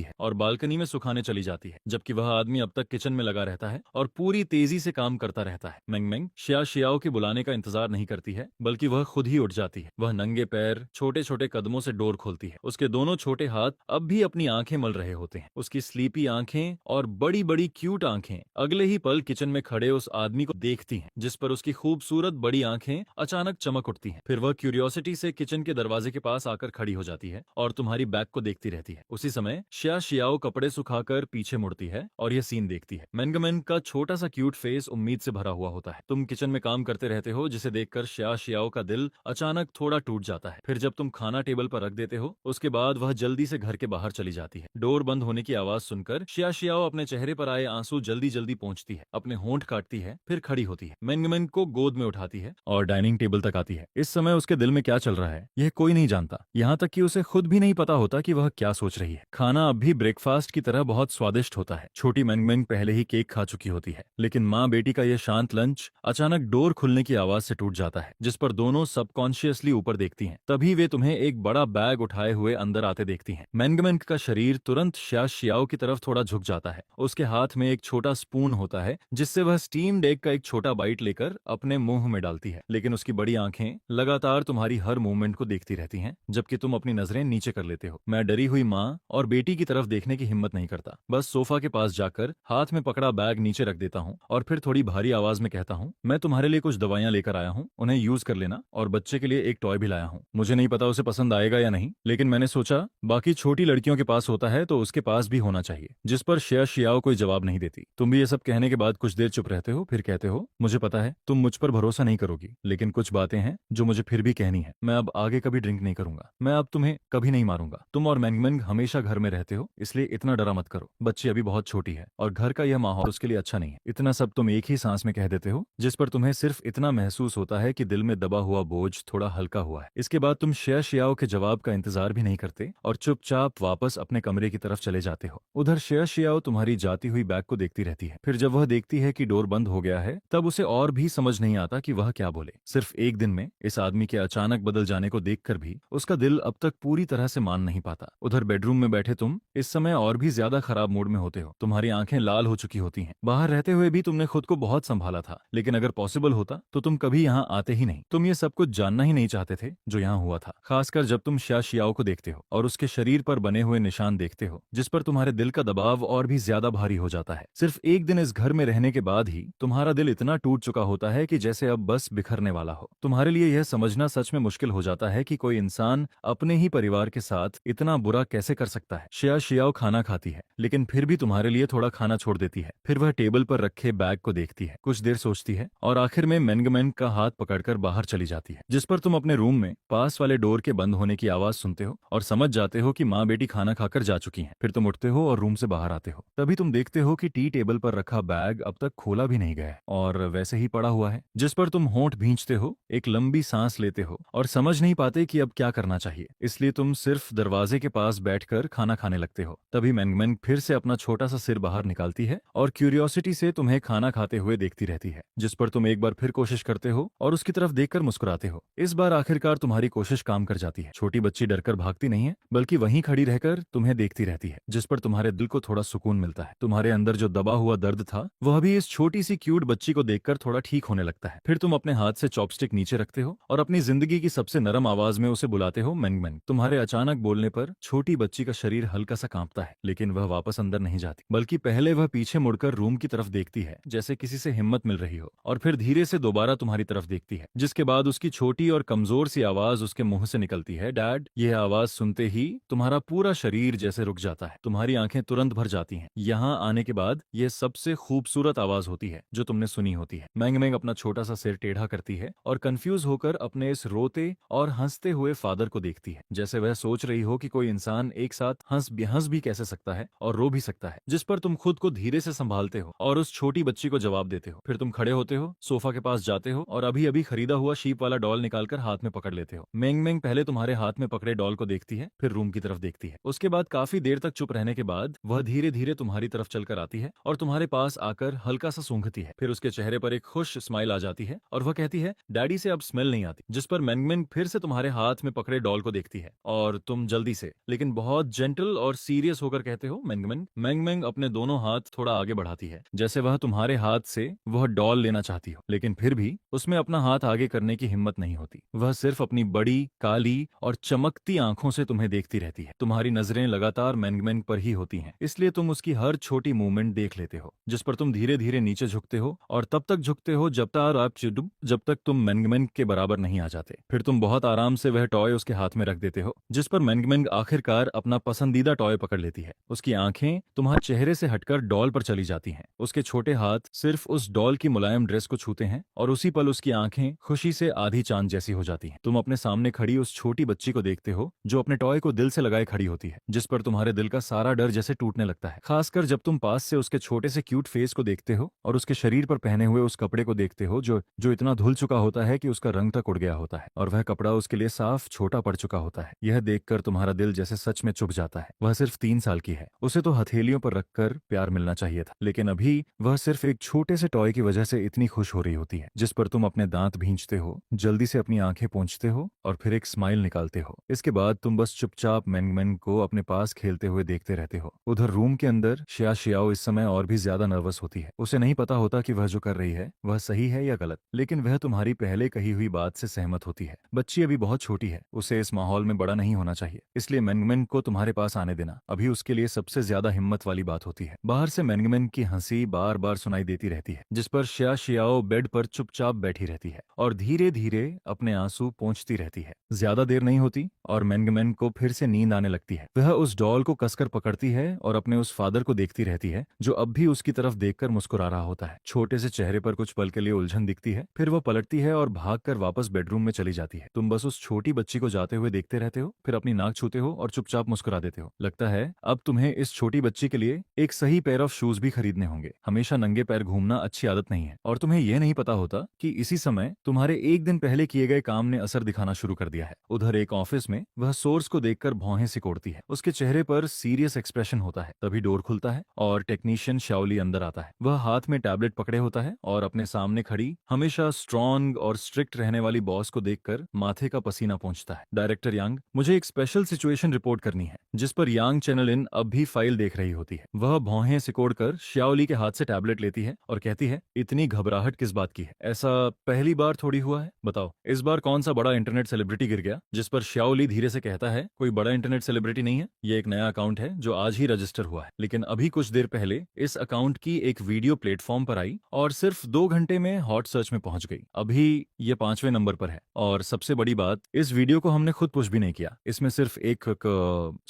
है और बालकनी में सुखाने चली जाती है, जबकि वह आदमी अब तक किचन में लगा रहता है और पूरी तेजी से काम करता रहता है। मेंगमेंग शिया शियाओ के बुलाने का इंतजार नहीं करती है, बल्कि वह खुद ही उठ जाती है। वह नंगे पैर छोटे छोटे कदमों से डोर खोलती है। उसके दोनों छोटे हाथ अब भी अपनी आंखें मल रहे होते हैं। उसकी स्लीपी आंखें और बड़ी बड़ी क्यूट आंखें अगले ही पल किचन में खड़े उस आदमी को देखती हैं, जिस पर उसकी खूबसूरत बड़ी आंखें अचानक चमक उठती हैं। फिर वह क्यूरियोसिटी से किचन के दरवाजे के पास आकर खड़ी हो जाती है और तुम्हारी बैग को देखती रहती है। उसी समय शिया शियाओ कपड़े सुखाकर पीछे मुड़ती है और यह सीन देखती है। मेंगमेंग का छोटा सा क्यूट फेस उम्मीद से भरा हुआ होता है। तुम किचन में काम करते रहते हो, जिसे देखकर शिया शियाओ का दिल अचानक थोड़ा टूट जाता है। फिर जब तुम खाना टेबल पर रख देते हो, उसके बाद वह जल्दी से घर के बाहर चली जाती है। डोर बंद होने की आवाज सुनकर शिया शियाओ अपने चेहरे पर आए आंसू जल्दी जल्दी पोंछती है, अपने होंठ काटती है, फिर खड़ी होती है, मेंगमेंग को गोद में उठाती है और डाइनिंग टेबल तक आती है। इस समय उसके दिल में क्या चल रहा है यह कोई नहीं जानता, यहाँ तक कि उसे खुद भी नहीं पता होता कि वह क्या सोच रही है। खाना अब भी ब्रेकफास्ट की तरह बहुत स्वादिष्ट होता है। छोटी मेंगमेंग पहले ही केक खा चुकी होती है, लेकिन माँ बेटी का यह शांत लंच अचानक डोर खुलने की आवाज से टूट जाता है, जिस पर दोनों सबकॉन्शियसली ऊपर देखती हैं। तभी वे तुम्हें एक बड़ा बैग उठाए हुए अंदर आते देखती हैं। मेंगमेंग का शरीर तुरंत शिया शियाओ की तरफ थोड़ा झुक जाता है। उसके हाथ में एक छोटा स्पून होता है, जिससे वह स्टीम्ड एग का एक छोटा बाइट लेकर अपने मुंह में डालती है, लेकिन उसकी बड़ी आंखें लगातार तुम्हारी हर मूवमेंट को देखती रहती हैं, जबकि तुम अपनी नजरें नीचे कर लेते हो। मैं डरी हुई माँ और बेटी की तरफ देखने की हिम्मत नहीं करता, बस सोफा के पास जाकर हाथ में पकड़ा बैग नीचे रख देता हूँ और फिर थोड़ी भारी आवाज में कहता हूँ, मैं तुम्हारे लिए कुछ दवाइयां लेकर आया हूँ, उन्हें यूज कर लेना, और बच्चे के लिए एक टॉय भी लाया हूँ। मुझे नहीं पता उसे पसंद आएगा या नहीं, लेकिन मैंने सोचा बाकी छोटी लड़कियों के पास होता है तो उसके पास भी होना चाहिए। जिस पर शिया शियाओ कोई जवाब नहीं देती। तुम भी ये सब कहने के बाद कुछ देर चुप रहते हो, फिर कहते हो, मुझे पता है तुम मुझ पर भरोसा नहीं करोगी, लेकिन कुछ बातें हैं जो मुझे फिर भी कहनी है। मैं अब आगे कभी ड्रिंक नहीं करूंगा, मैं अब तुम्हें कभी नहीं मारूंगा। तुम और मेंगमेंग हमेशा घर में रहते हो, इसलिए इतना डरा मत करो। बच्ची अभी बहुत छोटी है और घर का यह माहौल उसके लिए अच्छा नहीं है। इतना सब तुम एक ही सांस में कह देते हो, जिस पर तुम्हें सिर्फ इतना महसूस होता है कि दिल में दबा हुआ बोझ थोड़ा हल्का हुआ है। इसके बाद तुम शिया शियाओ के जवाब का इंतजार भी नहीं करते और चुपचाप वापस अपने कमरे की तरफ चले जाते हो। उधर शिया शियाओ तुम्हारी जाती हुई बैग को देखती रहती है। फिर जब वह देखती है कि डोर बंद हो गया है, तब उसे और भी समझ नहीं आता कि वह क्या बोले। सिर्फ एक दिन में इस आदमी के अचानक बदल जाने को देखकर भी उसका दिल अब तक पूरी तरह से मान नहीं पाता। उधर बेडरूम में बैठे तुम इस समय और भी ज्यादा खराब मूड में होते हो। तुम्हारी आंखें लाल हो चुकी होती हैं। बाहर रहते हुए भी तुमने खुद को बहुत संभाला था, लेकिन अगर पॉसिबल होता तो तुम कभी यहाँ आते ही नहीं। तुम ये सब कुछ जानना ही नहीं चाहते थे जो यहाँ हुआ था, खासकर जब तुम शिया शियाओ को देखते हो और उसके शरीर पर बने हुए निशान देखते हो, जिस पर तुम्हारे दिल का दबाव और भी ज्यादा भारी हो जाता है। सिर्फ एक दिन इस घर में रहने के बाद ही तुम्हारा दिल इतना टूट चुका होता है कि जैसे अब बस बिखरने वाला हो। तुम्हारे लिए यह समझना सच में मुश्किल हो जाता है कि कोई इंसान अपने ही परिवार के साथ इतना बुरा कैसे कर सकता है। शिया शियाओ खाना खाती है, लेकिन फिर भी तुम्हारे लिए थोड़ा खाना छोड़ देती है। फिर वह टेबल पर रखे बैग को देखती है, कुछ देर सोचती है और आखिर में मेंगमेंग का हाथ पकड़कर बाहर चली जाती है, जिस पर तुम अपने रूम में पास वाले डोर के बंद होने की आवाज सुनते हो और समझ जाते हो कि माँ बेटी खाना खाकर जा चुकी हैं। फिर तुम उठते हो और रूम से बाहर आते हो। तभी तुम देखते हो कि टी टेबल पर रखा बैग अब तक खोला भी नहीं गया है और वैसे ही पड़ा हुआ है, जिस पर तुम होंठ भींचते हो, एक लंबी सांस लेते हो और समझ नहीं पाते कि अब क्या करना चाहिए। इसलिए तुम सिर्फ दरवाजे के पास बैठकर खाना खाने लगते हो। तभी मेंगमेंग फिर से अपना छोटा सा सिर बाहर निकालती है और क्यूरियोसिटी से तुम्हें खाना खाते हुए देखती रहती है, जिस पर तुम एक बार फिर कोशिश करते हो और उसकी तरफ देखकर मुस्कुराते हो। इस बार आखिरकार तुम्हारी कोशिश काम कर जाती है। है। छोटी बच्ची डरकर भागती नहीं है, बल्कि वहीं खड़ी रहकर तुम्हें देखती रहती है, जिस पर तुम्हारे दिल को थोड़ा सुकून मिलता है। तुम्हारे अंदर जो दबा हुआ दर्द था वह भी इस छोटी सी क्यूट बच्ची को देखकर थोड़ा ठीक होने लगता है। फिर तुम अपने हाथ से चॉपस्टिक नीचे रखते हो और अपनी जिंदगी की सबसे नरम आवाज में उसे बुलाते हो, मैंग मैंग। तुम्हारे अचानक बोलने पर छोटी बच्ची का शरीर हल्का सा कांपता है, लेकिन वह वापस अंदर नहीं जाती, बल्कि पहले वह पीछे मुड़कर रूम की तरफ देखती है, जैसे किसी से हिम्मत मिल रही हो, और फिर धीरे से दोबारा तुम्हारी तरफ देखती है। जिसके बाद उसकी छोटी और कमजोर सी आवाज उसके मुंह से निकलती है, डैड। यह आवाज सुनते ही तुम्हारा पूरा शरीर जैसे रुक जाता है, तुम्हारी आंखें तुरंत भर जाती हैं। यहाँ आने के बाद यह सबसे खूबसूरत आवाज होती है जो तुमने सुनी होती है। मैंग मैंग अपना छोटा सा सिर टेढ़ा करती है और कंफ्यूज होकर अपने इस रोते और हंसते हुए फादर को देखती है, जैसे वह सोच रही हो कि कोई इंसान एक साथ हंस भी कैसे सकता है और रो भी सकता है। जिस पर तुम खुद को धीरे से संभालते हो और उस छोटी बच्ची को जवाब देते हो। फिर तुम खड़े होते हो, सोफा के पास जाते हो और अभी अभी खरीदा हुआ शीप वाला डॉल निकालकर हाथ में पकड़ लेते हो। मैंग मैंग पहले तुम्हारे हाथ में पकड़े डॉल को देखती है, फिर रूम की तरफ देखती है। उसके बाद काफी देर तक चुप रहने के बाद वह धीरे धीरे तुम्हारी तरफ चलकर आती है और तुम्हारे पास आकर हल्का सा सूंघती है। फिर उसके चेहरे पर एक खुश स्माइल आ जाती है और वह कहती है, डैडी से अब स्मेल नहीं आती। जिस पर मैंग मैंग फिर से तुम्हारे हाथ में पकड़े डॉल को देखती है और तुम जल्दी से लेकिन बहुत जेंटल और सीरियस होकर कहते हो, मैंग मैंग। मैंग मैंग अपने दोनों हाथ थोड़ा आगे बढ़ाती है, जैसे वह तुम्हारे हाथ से वह डॉल लेना चाहती हो, लेकिन फिर भी उसमें अपना हाथ आगे करने की हिम्मत नहीं होती। वह सिर्फ अपनी बड़ी काली और चमकती आंखों से तुम्हें देखती रहती है। तुम्हारी नजरें लगातार मैंग मैंग पर ही होती हैं, इसलिए तुम उसकी हर छोटी मूवमेंट देख लेते हो। जिस पर तुम धीरे धीरे नीचे झुकते हो और तब तक झुकते हो जब तक तुम मैंग मैंग के बराबर नहीं आ जाते। फिर तुम बहुत आराम से वह टॉय उसके हाथ में रख देते हो, जिस पर मैंग मैंग आखिरकार अपना पसंदीदा टॉय पकड़ लेती है। उसकी आंखें तुम्हारे चेहरे से हटकर डॉल पर चली जाती हैं। उसके छोटे हाथ सिर्फ उस डॉल की मुलायम ड्रेस को छूते हैं और उसी पल उसकी आंखें खुशी से आधी चांद जैसी हो जाती हैं। तुम अपने सामने खड़ी उस छोटी बच्ची को देखते हो जो अपने टॉय को दिल से लगाए खड़ी होती है, जिस पर तुम्हारे दिल का सारा डर जैसे टूटने लगता है। खासकर जब तुम पास से उसके छोटे से क्यूट फेस को देखते हो और उसके शरीर पर पहने हुए उस कपड़े को देखते हो जो इतना धुल चुका होता है कि उसका रंग तक उड़ गया होता है और वह कपड़ा उसके लिए साफ छोटा पड़ चुका होता है। यह देखकर तुम्हारा दिल जैसे सच में चुभ जाता है। वह सिर्फ 3 साल की है, उसे तो हथेलियों पर रखकर प्यार मिलना चाहिए था, लेकिन अभी वह सिर्फ एक छोटे से टॉय की वजह से इतनी खुश हो रही होती है। जिस पर तुम अपने दांत भींचते हो, जल्दी से अपनी आंखें पोंछते हो और फिर एक स्माइल निकालते हो। इसके बाद तुम बस चुपचाप मैंग मैंग को अपने पास खेलते हुए देखते रहते हो। उधर रूम के अंदर शिया शियाओ इस समय और भी ज्यादा नर्वस होती है। उसे नहीं पता होता कि वह जो कर रही है वह सही है या गलत, लेकिन वह तुम्हारी पहले कही हुई बात से सहमत होती है। बच्ची अभी बहुत छोटी है, उसे इस माहौल में बड़ा नहीं होना चाहिए, इसलिए मैंग मैंग को तुम्हारे पास आने देना अभी उसके लिए सबसे ज्यादा हिम्मत वाली बात होती है। बाहर से मैंग मैंग की हंसी बार बार सुनाई देती रहती है, जिस पर शिया शियाओ बेड पर चुपचाप बैठी रहती है और धीरे धीरे अपने आंसू पोंछती रहती है। ज्यादा देर नहीं होती और मैंग मैंग को फिर से नींद आने लगती है। वह उस डॉल को कसकर पकड़ती है और अपने उस फादर को देखती रहती है जो अब भी उसकी तरफ देखकर मुस्कुरा रहा होता है। छोटे से चेहरे पर कुछ पल के लिए उलझन दिखती है, फिर वह पलटती है और भागकर वापस बेडरूम में चली जाती है। तुम बस उस छोटी बच्ची को जाते हुए देखते रहते हो, फिर अपनी नाक छूते हो और चुपचाप मुस्कुरा देते हो। लगता है अब तुम्हें इस छोटी बच्ची के लिए एक सही पेयर ऑफ शूज भी खरीदने होंगे। हमेशा नंगे पैर घूमना अच्छी आदत नहीं है और तुम्हें यह नहीं पता होता कि इसी समय तुम्हारे एक दिन पहले किए गए काम ने असर दिखाना शुरू कर दिया है। उधर एक ऑफिस में वह सोर्स को देखकर भौहें सिकोड़ती है। उसके चेहरे पर सीरियस एक्सप्रेशन होता है। तभी डोर खुलता है और टेक्नीशियन शाओली अंदर आता है। वह हाथ में टैबलेट पकड़े होता है और अपने सामने खड़ी हमेशा स्ट्रॉन्ग और स्ट्रिक्ट रहने वाली बॉस को देखकर माथे का पसीना पहुंचता है। डायरेक्टर यांग, मुझे एक स्पेशल सिचुएशन रिपोर्ट करनी है। जिस पर यांग चैनल इन अब भी फाइल देख रही होती है। वह भौहें सिकोड़कर श्याओली के हाथ से टैबलेट लेती है और कहती है, इतनी घबराहट किस बात की है? ऐसा पहली बार थोड़ी हुआ है। बताओ इस बार कौन सा बड़ा इंटरनेट सेलिब्रिटी गिर गया? जिस पर श्याओली धीरे से कहता है, कोई बड़ा इंटरनेट सेलिब्रिटी नहीं है, ये एक नया अकाउंट है जो आज ही रजिस्टर हुआ है, लेकिन अभी कुछ देर पहले इस अकाउंट की एक वीडियो प्लेटफॉर्म पर आई और सिर्फ 2 घंटे में हॉट सर्च में पहुंच गई। अभी ये 5वें नंबर पर है और सबसे बड़ी बात, इस वीडियो को हमने खुद पुश भी नहीं किया, इसमें सिर्फ एक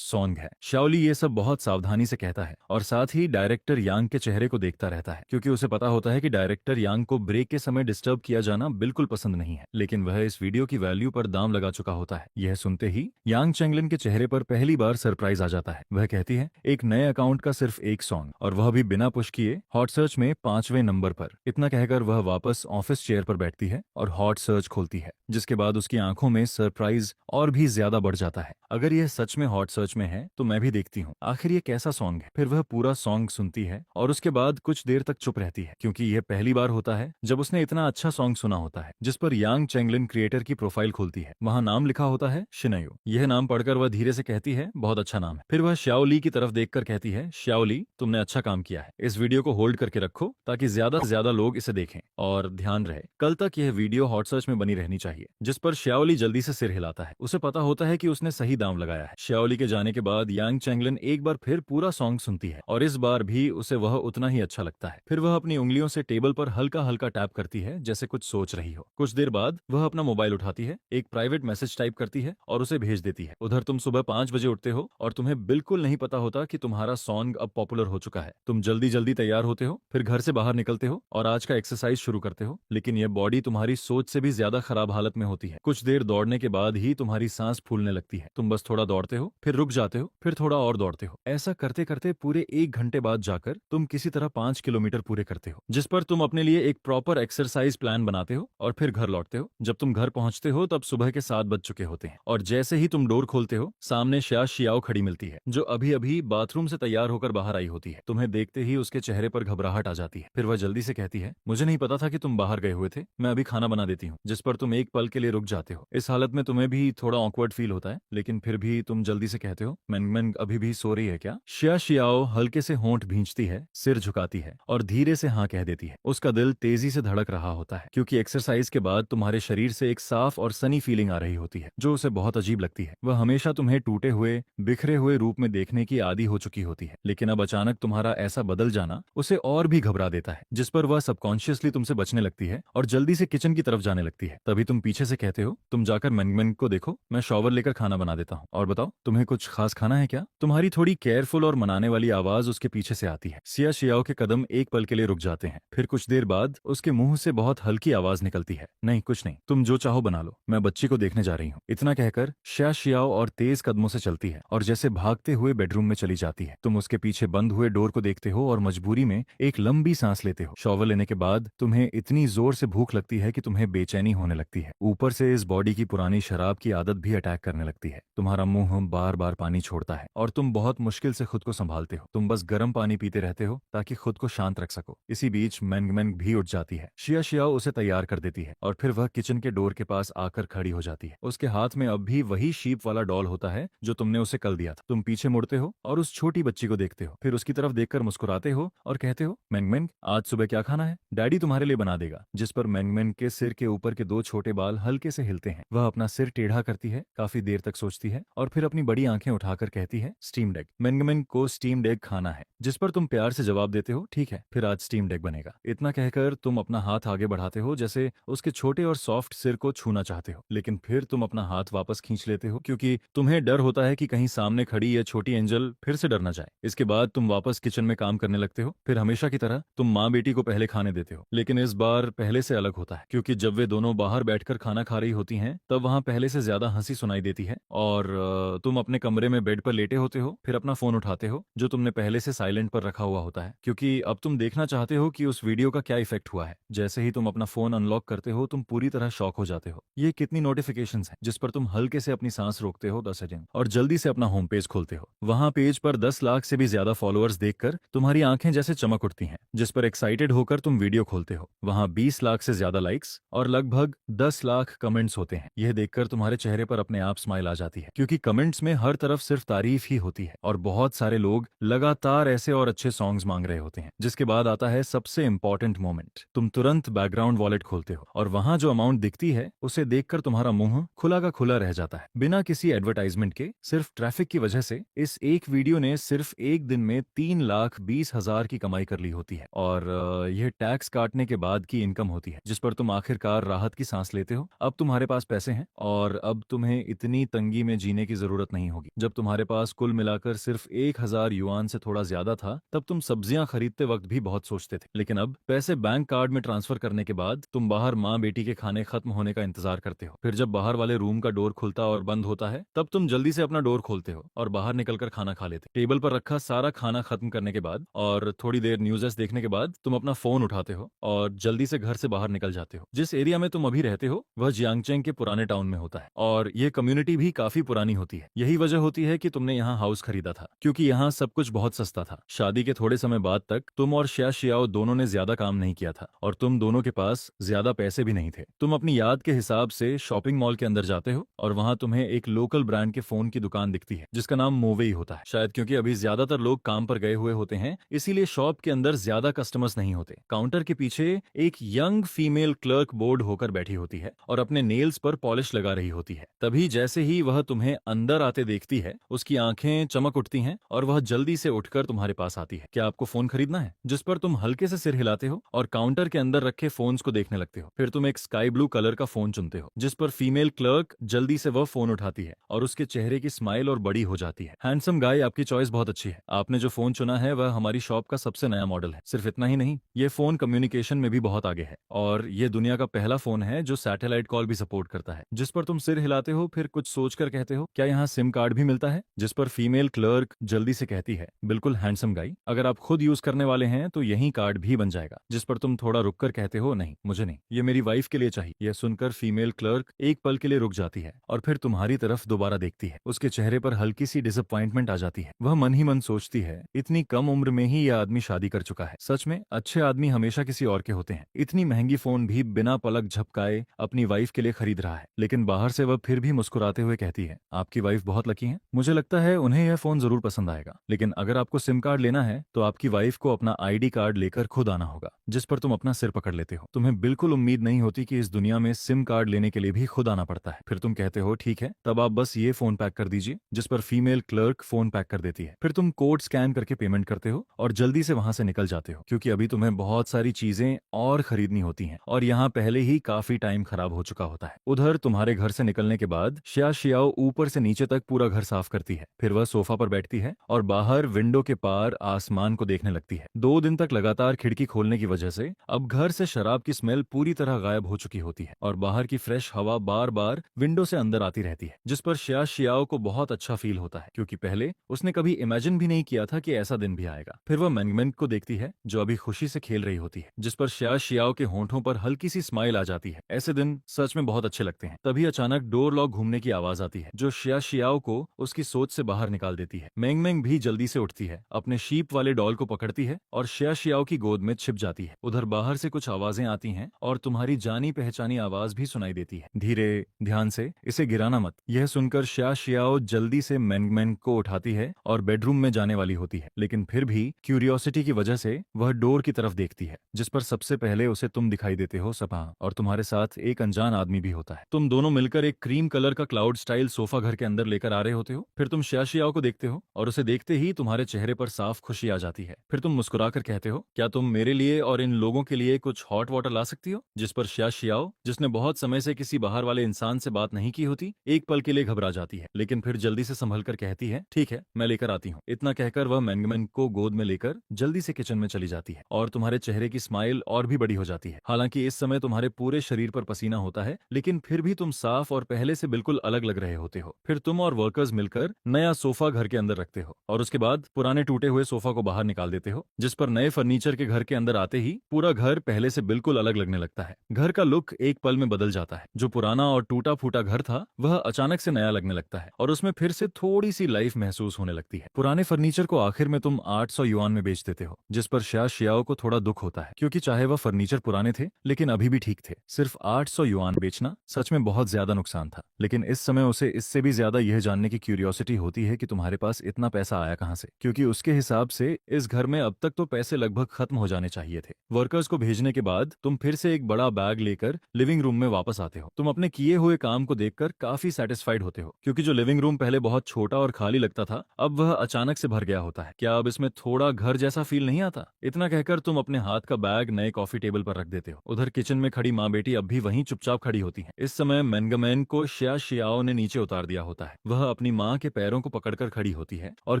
सॉन्ग है। शाओली ये सब बहुत सावधानी से कहता है और साथ ही डायरेक्टर यांग के चेहरे को देखता रहता है, क्योंकि उसे पता होता है कि डायरेक्टर यांग को ब्रेक के समय डिस्टर्ब किया जाना बिल्कुल पसंद नहीं है, लेकिन वह इस वीडियो की वैल्यू पर दाम लगा चुका होता है। यह सुनते ही यांग चेंगलिन के चेहरे पर पहली बार सरप्राइज आ जाता है। वह कहती है, एक नए अकाउंट का सिर्फ एक सॉन्ग और वह भी बिना पुश किए हॉट सर्च में 5वें नंबर पर। इतना कहकर वह वापस ऑफिस चेयर पर बैठती है और हॉट सर्च खोलती है, जिसके बाद उसकी आंखों में सरप्राइज और भी ज्यादा बढ़ जाता है। अगर यह सच में हॉट सर्च में है तो मैं भी देखती हूँ, आखिर ये कैसा सॉन्ग है। फिर वह पूरा सॉन्ग सुनती है और उसके बाद कुछ देर तक चुप रहती है, क्योंकि यह पहली बार होता है जब उसने इतना अच्छा सॉन्ग सुना होता है। जिस पर यांग चेंगलिन क्रिएटर की प्रोफाइल खुलती है। वहां नाम लिखा होता है शिनयू। यह नाम पढ़कर वह धीरे से कहती है, बहुत अच्छा नाम है। फिर वह श्याओली की तरफ देखकर कहती है, श्याओली तुमने अच्छा काम किया है। इस वीडियो को होल्ड करके रखो ताकि ज्यादा से ज्यादा लोग इसे देखें। और ध्यान रहे, कल तक यह वीडियो हॉट सर्च में बनी रहनी चाहिए। जिस पर श्याओली जल्दी से सिर हिलाता है। उसे पता होता है कि उसने सही दांव लगाया है। श्याओली के जाने के बाद यांग चैंगलिन एक बार फिर पूरा सॉन्ग सुनती है और इस बार भी उसे वह उतना ही अच्छा लगता है। फिर वह अपनी उंगलियों से टेबल पर हल्का हल्का टैप करती है जैसे कुछ सोच रही हो। कुछ देर बाद वह अपना मोबाइल उठाती है, एक प्राइवेट मैसेज टाइप करती है और उसे भेज देती है। उधर तुम सुबह 5 बजे उठते हो और तुम्हें बिल्कुल नहीं पता होता कि तुम्हारा सॉन्ग अब पॉपुलर हो चुका है। तुम जल्दी जल्दी तैयार होते हो, फिर घर से बाहर निकलते हो और आज का एक्सरसाइज शुरू करते हो। लेकिन यह बॉडी तुम्हारी सोच से भी ज्यादा खराब हालत में होती है। कुछ देर दौड़ने के बाद ही तुम्हारी सांस फूलने लगती है। तुम बस थोड़ा दौड़ते हो, फिर रुक जाते हो, फिर थोड़ा और दौड़ते हो। ऐसा करते करते पूरे 1 घंटे बाद जाकर तुम किसी तरह 5 किलोमीटर पूरे करते हो, जिस पर तुम अपने लिए एक प्रॉपर एक्सरसाइज प्लान बनाते हो और फिर घर लौटते हो। जब तुम घर पहुंचते हो तब सुबह के 7 बज चुके होते हैं और जैसे ही तुम डोर खोलते हो सामने श्या शियाओ खड़ी मिलती है, जो अभी अभी बाथरूम से तैयार होकर बाहर आई होती है। तुम्हें देखते ही उसके चेहरे पर घबराहट आ जाती है। फिर वह जल्दी से कहती है, मुझे नहीं पता था कि तुम बाहर गए हुए थे, मैं अभी खाना बना देती हूँ। जिस पर तुम एक पल के लिए रुक जाते हो। इस हालत में तुम्हें भी थोड़ा ऑकवर्ड फील होता है, लेकिन फिर भी तुम जल्दी से कहते हो, मैंगमैन अभी भी सो रही है क्या? श्या शियाओ हल्के से होंठ भींचती है, सिर झुकाती है और धीरे से हाँ कह देती है। उसका दिल तेजी से धड़क रहा होता है क्योंकि एक्सरसाइज के बाद तुम्हारे शरीर से एक साफ और सनी फीलिंग आ रही होती है जो उसे बहुत अजीब लगती है। वह हमेशा तुम्हें टूटे हुए बिखरे हुए रूप में देखने की आदी हो चुकी होती है, लेकिन अब अचानक तुम्हारा ऐसा बदल जाना उसे और भी घबरा देता है, जिस पर वह सबकॉन्शियसली तुमसे बचने लगती है और जल्दी से किचन की तरफ जाने लगती है। तभी तुम पीछे से कहते हो, तुम जाकर मैंगमैन को देखो, मैं शॉवर लेकर खाना बना देता हूँ। और बताओ, तुम्हें कुछ खास खाना है क्या? तुम्हारी थोड़ी केयरफुल और मनाने वाली आवाज उसके पीछे से आती है। श्या शियाओ के कदम एक पल के लिए रुक जाते हैं। फिर कुछ देर बाद उसके मुंह से बहुत हल्की आवाज निकलती है, नहीं कुछ नहीं, तुम जो चाहो बना लो, मैं बच्ची को देखने जा रही हूँ। इतना कहकर श्या शियाओ और तेज कदमों से चलती है और जैसे भागते हुए बेडरूम में चली जाती है। तुम उसके पीछे बंद हुए डोर को देखते हो और मजबूरी में एक लंबी सांस लेते हो। शॉवर लेने के बाद तुम्हें इतनी जोर से भूख लगती है कि तुम्हें बेचैनी होने लगती है। ऊपर से इस बॉडी की पुरानी शराब की आदत भी अटैक करने लगती है। तुम्हारा मुंह बार बार पानी छोड़ता है और तुम बहुत मुश्किल से खुद को संभालते हो। तुम बस गर्म पानी पीते रहते हो ताकि खुद को शांत रख सको। इसी बीच मैंगमैन भी उठ जाती है। श्या शियाओ उसे तैयार कर देती है और फिर वह किचन के डोर के पास आकर खड़ी हो जाती है। उसके हाथ में अब भी वही शीप वाला डॉल होता है जो तुमने उसे कल दिया था। तुम पीछे मुड़ते हो और उस छोटी बच्ची को देखते हो, फिर उसकी तरफ देखकर मुस्कुराते हो और कहते हो, मैंगमैन आज सुबह क्या खाना है? डैडी तुम्हारे लिए बना देगा। जिस पर मैंगमैन के सिर के ऊपर के 2 छोटे बाल हल्के से हिलते हैं। वह अपना सिर टेढ़ा करती है, काफी देर तक सोचती है और फिर अपनी बड़ी आंखें उठाकर कहती है, स्टीम्ड एग। मैंगमैन को स्टीम्ड एग खाना है। जिस पर तुम प्यार से जवाब देते हो, ठीक है, फिर आज स्टीम्ड एग बनेगा। इतना कहकर तुम अपना हाथ आगे बढ़ाते हो जैसे उसके छोटे और सॉफ्ट सिर को छूना चाहते हो, लेकिन फिर तुम अपना हाथ वापस खींच लेते हो क्योंकि तुम्हें डर होता है कि कहीं सामने खड़ी यह छोटी एंजल फिर से डर ना जाए। इसके बाद तुम वापस किचन में काम करने लगते हो। फिर हमेशा की तरह तुम माँ बेटी को पहले खाने देते हो, लेकिन इस बार पहले से अलग होता है क्योंकि जब वे दोनों बाहर बैठकर खाना खा रही होती हैं तब वहां पहले से ज्यादा हंसी सुनाई देती है और तुम अपने कमरे में बेड पर लेटे होते हो। फिर अपना फोन उठाते हो जो तुमने पहले से साइलेंट पर रखा हुआ होता है क्योंकि अब तुम देखना चाहते हो कि उस वीडियो का क्या इफेक्ट हुआ है। जैसे ही तुम अपना फोन अनलॉक करते हो तुम पूरी तरह शॉक हो जाते हो। ये कितनी नोटिफिकेशंस हैं, जिस पर तुम हल्के से अपनी सांस रोकते हो 10 सेकंड और जल्दी से अपना होम पेज खोलते हो। वहां पेज पर 10 लाख से भी ज्यादा फॉलोअर्स देखकर तुम्हारी आंखें जैसे चमक उठती हैं, जिस पर एक्साइटेड होकर तुम वीडियो खोलते हो। वहां 20 लाख से ज्यादा लाइक्स और लगभग 10 लाख कमेंट्स होते हैं। यह देखकर तुम्हारे चेहरे पर अपने आप स्माइल आ जाती है क्योंकि कमेंट्स में हर तरफ सिर्फ तारीफ ही होती है और बहुत सारे लोग लगातार ऐसे और अच्छे सॉन्ग्स मांग रहे होते हैं। जिसके बाद आता है सबसे इंपॉर्टेंट मोमेंट। तुम तुरंत बैकग्राउंड वॉलेट खोलते हो और वहां जो अमाउंट दिखती है उसे देखकर तुम्हारा मुंह खुला का खुला रह जाता है। बिना किसी एडवर्टाइजमेंट के, सिर्फ ट्रैफिक की वजह से इस एक वीडियो ने सिर्फ एक दिन में 3,20,000 की कमाई कर ली होती है और यह टैक्स काटने के बाद की इनकम होती है, जिस पर तुम आखिरकार राहत की सांस लेते हो। अब तुम्हारे पास पैसे हैं और अब तुम्हें इतनी तंगी में जीने की जरूरत नहीं होगी। जब तुम्हारे पास कुल मिलाकर सिर्फ 1,000 युआन से थोड़ा ज्यादा था तब तुम सब्जियां खरीदते वक्त भी बहुत सोचते थे, लेकिन अब पैसे बैंक कार्ड में ट्रांसफर करने के बाद तुम बाहर माँ बेटी के खाने खत्म होने का इंतजार करते हो। फिर जब बाहर वाले रूम का डोर खुलता और बंद होता है तब तुम जल्दी से अपना डोर खोलते हो और बाहर निकलकर खाना खा लेते। टेबल पर रखा सारा खाना खत्म करने के बाद और थोड़ी देर न्यूज़ देखने के बाद तुम अपना फोन उठाते हो और जल्दी से घर से बाहर निकल जाते हो। जिस एरिया में तुम अभी रहते हो वह जियांगचेंग के पुराने टाउन में होता है और ये कम्युनिटी भी काफी पुरानी होती है। यही वजह होती है कि तुमने यहाँ हाउस खरीदा था क्योंकि यहाँ सब कुछ बहुत सस्ता था। शादी के थोड़े समय बाद तक तुम और श्या शियाओ दोनों ने ज्यादा काम नहीं किया था और तुम दोनों के पास ज्यादा पैसे भी नहीं थे। तुम अपनी याद के हिसाब से शॉपिंग मॉल के अंदर जाते हो और वहां तुम्हें एक लोकल ब्रांड के फोन की दुकान दिखती है जिसका नाम मोवे ही होता है। शायद क्योंकि अभी ज्यादातर लोग काम पर गए हुए होते हैं, इसीलिए शॉप के अंदर ज्यादा कस्टमर्स नहीं होते। काउंटर के पीछे एक यंग फीमेल क्लर्क बोर्ड होकर बैठी होती है और अपने नेल्स पर पॉलिश लगा रही होती है। तभी जैसे ही वह तुम्हें अंदर आते देखती है, उसकी आंखें चमक उठती हैं और वह जल्दी से उठकर तुम्हारे पास आती है। क्या आपको फोन खरीदना है? जिस पर तुम हल्के से सिर हिलाते हो और काउंटर के अंदर रखे फोन्स को देखने लगते हो। फिर तुम एक स्काई ब्लू कलर का फोन चुनते हो, जिस पर फीमेल क्लर्क जल्दी से वह फोन उठाती है और उसके चेहरे की स्माइल और बड़ी हो जाती है। हैंडसम गाय, आपकी चॉइस बहुत अच्छी है। आपने जो फोन चुना है वह हमारी शॉप का सबसे नया मॉडल है। सिर्फ इतना ही नहीं, ये फोन कम्युनिकेशन में भी बहुत आगे है और ये दुनिया का पहला फोन है जो सैटेलाइट कॉल भी सपोर्ट करता है। जिस पर तुम सिर हिलाते हो, फिर कुछ सोचकर कहते हो, क्या यहाँ सिम कार्ड भी मिलता है? जिस पर फीमेल क्लर्क जल्दी से कहती है, बिल्कुल हैंडसम गाय, अगर आप खुद यूज करने वाले हैं तो यही कार्ड भी बन जाएगा। जिस पर तुम थोड़ा रुककर कहते हो, नहीं मुझे नहीं, ये मेरी वाइफ के लिए चाहिए। यह सुनकर फीमेल क्लर्क एक पल के लिए रुक जाती है और फिर तुम्हारी तरफ दोबारा देखती है। उसके चेहरे पर हल्की सी डिसअपॉइंटमेंट आ जाती है। वह मन ही मन सोचती है, इतनी कम उम्र में ही यह आदमी शादी कर चुका है। सच में अच्छे आदमी हमेशा किसी और के होते हैं। इतनी महंगी फोन भी बिना पलक झपकाए अपनी वाइफ के लिए खरीद रहा है। लेकिन बाहर से वह फिर भी मुस्कुराते हुए कहती है, आपकी वाइफ बहुत लकी है। मुझे लगता है उन्हें यह फोन जरूर पसंद आएगा, लेकिन अगर आपको सिम कार्ड लेना है तो आपकी वाइफ को अपना आईडी कार्ड लेकर खुद आना होगा। जिस पर तुम अपना सिर पकड़ लेते हो। तुम्हें बिल्कुल उम्मीद नहीं होती कि इस दुनिया में सिम कार्ड लेने के लिए भी खुद आना पड़ता है। फिर तुम कहते हो, ठीक है, तब आप बस ये फोन पैक कर दीजिए। जिस पर फीमेल क्लर्क फोन पैक कर देती है। फिर तुम कोड स्कैन करके पेमेंट करते हो और जल्दी से वहां से निकल जाते हो, क्योंकि अभी तुम्हें बहुत सारी चीजें और खरीदनी होती हैं और यहाँ पहले ही काफी टाइम खराब हो चुका होता है। उधर तुम्हारे घर से निकलने के बाद शिया शियाओ ऊपर से नीचे तक पूरा घर साफ करती है। फिर वह सोफा पर बैठती है और बाहर विंडो के पार आसमान को देखने लगती है। 2 दिन तक लगातार खिड़की खोलने की वजह से अब घर से शराब की स्मेल पूरी तरह गायब हो चुकी होती है और बाहर की फ्रेश हवा बार बार विंडो से अंदर आती रहती है। जिस पर शिया शियाओ को बहुत अच्छा फील होता है, क्योंकि पहले उसने कभी इमेजिन भी नहीं किया था कि ऐसा दिन भी आएगा। फिर वह मैंगमेंट को देखती है जो अभी खुशी से खेल रही होती है, जिस पर शिया शियाओ के होंठों पर हल्की सी स्माइल आ जाती है। ऐसे दिन सच में बहुत अच्छे लगते हैं। तभी अचानक डोर लॉक घूमने की आवाज आती है जो शिया शियाओ को उसकी सोच से बाहर निकाल देती है। मैंग मैंग भी जल्दी से उठती है, अपने शीप वाले डॉल को पकड़ती है और शिया शियाओ की गोद में छिप जाती है। उधर बाहर से कुछ आवाजें आती हैं और तुम्हारी जानी पहचानी आवाज भी सुनाई देती है, धीरे, ध्यान से, इसे गिराना मत। यह सुनकर शिया शियाओ जल्दी से मैंग मैंग को उठाती है और बेडरूम में जाने वाली होती है, लेकिन फिर भी क्यूरियोसिटी की वजह से वह डोर की तरफ देखती है, जिस पर सबसे पहले उसे तुम दिखाई देते हो, सपा, और तुम्हारे साथ एक अनजान आदमी भी होता है। तुम दोनों मिलकर एक क्रीम कलर का क्लाउड स्टाइल सोफा घर के अंदर लेकर आ रहे होते हो। फिर तुम शिया शियाओ को देखते हो और उसे देखते ही तुम्हारे चेहरे पर साफ खुशी आ जाती है। फिर तुम मुस्कुराकर कहते हो, क्या तुम मेरे लिए और इन लोगों के लिए कुछ हॉट वाटर ला सकती हो? जिस पर शिया शियाओ, जिसने बहुत समय से किसी बाहर वाले इंसान से बात नहीं की होती, एक पल के लिए घबरा जाती है, लेकिन फिर जल्दी से संभल कर कहती है, ठीक है, मैं लेकर आती हूँ। इतना कहकर वह मैंगमैन को गोद में लेकर जल्दी से किचन में चली जाती है और तुम्हारे चेहरे की स्माइल और भी बड़ी हो जाती है। हालांकि इस समय तुम्हारे पूरे शरीर पर पसीना होता है, लेकिन फिर भी तुम साफ और पहले से बिल्कुल अलग लग रहे होते हो। फिर तुम और वर्कर्स मिलकर नया सोफा घर के अंदर रखते हो और उसके बाद पुराने टूटे हुए सोफा को बाहर निकाल देते हो, जिस पर नए फर्नीचर के घर के अंदर आते ही पूरा घर पहले से बिल्कुल अलग लगने लगता है। घर का लुक एक पल में बदल जाता है। जो पुराना और टूटा फूटा घर था वह अचानक से नया लगने लगता है और उसमें फिर से थोड़ी सी लाइफ महसूस होने लगती है। पुराने फर्नीचर को आखिर में तुम 800 युआन में बेच देते हो, जिस पर शिया शियाओ को थोड़ा दुख होता है, क्योंकि चाहे वह फर्नीचर पुराने थे लेकिन अभी भी ठीक थे। सिर्फ 800 युआन बेचना सच में बहुत ज्यादा नुकसान था, लेकिन इस समय उसे इससे भी ज्यादा यह जानने की क्यूरियोसिटी होती है कि तुम्हारे पास इतना पैसा आया कहां से, क्योंकि उसके हिसाब से इस घर में अब तक तो पैसे लगभग खत्म हो जाने चाहिए थे। वर्कर्स को भेजने के बाद तुम फिर से एक बड़ा बैग लेकर लिविंग रूम में वापस आते हो। तुम अपने किए हुए काम को देखकर काफी सेटिस्फाइड होते हो, क्योंकि जो लिविंग रूम पहले बहुत छोटा और खाली लगता था अब वह अचानक से भर गया होता है। क्या अब इसमें थोड़ा घर जैसा फील नहीं आता? इतना कहकर तुम अपने हाथ का बैग नए कॉफी टेबल पर रख देते हो। उधर किचन में खड़ी माँ बेटी अब भी वहीं चुपचाप खड़ी होती हैं। इस समय मैंगमैन को शिया शियाओ ने नीचे उतार दिया होता है। वह अपनी माँ के पैरों को पकड़कर खड़ी होती है और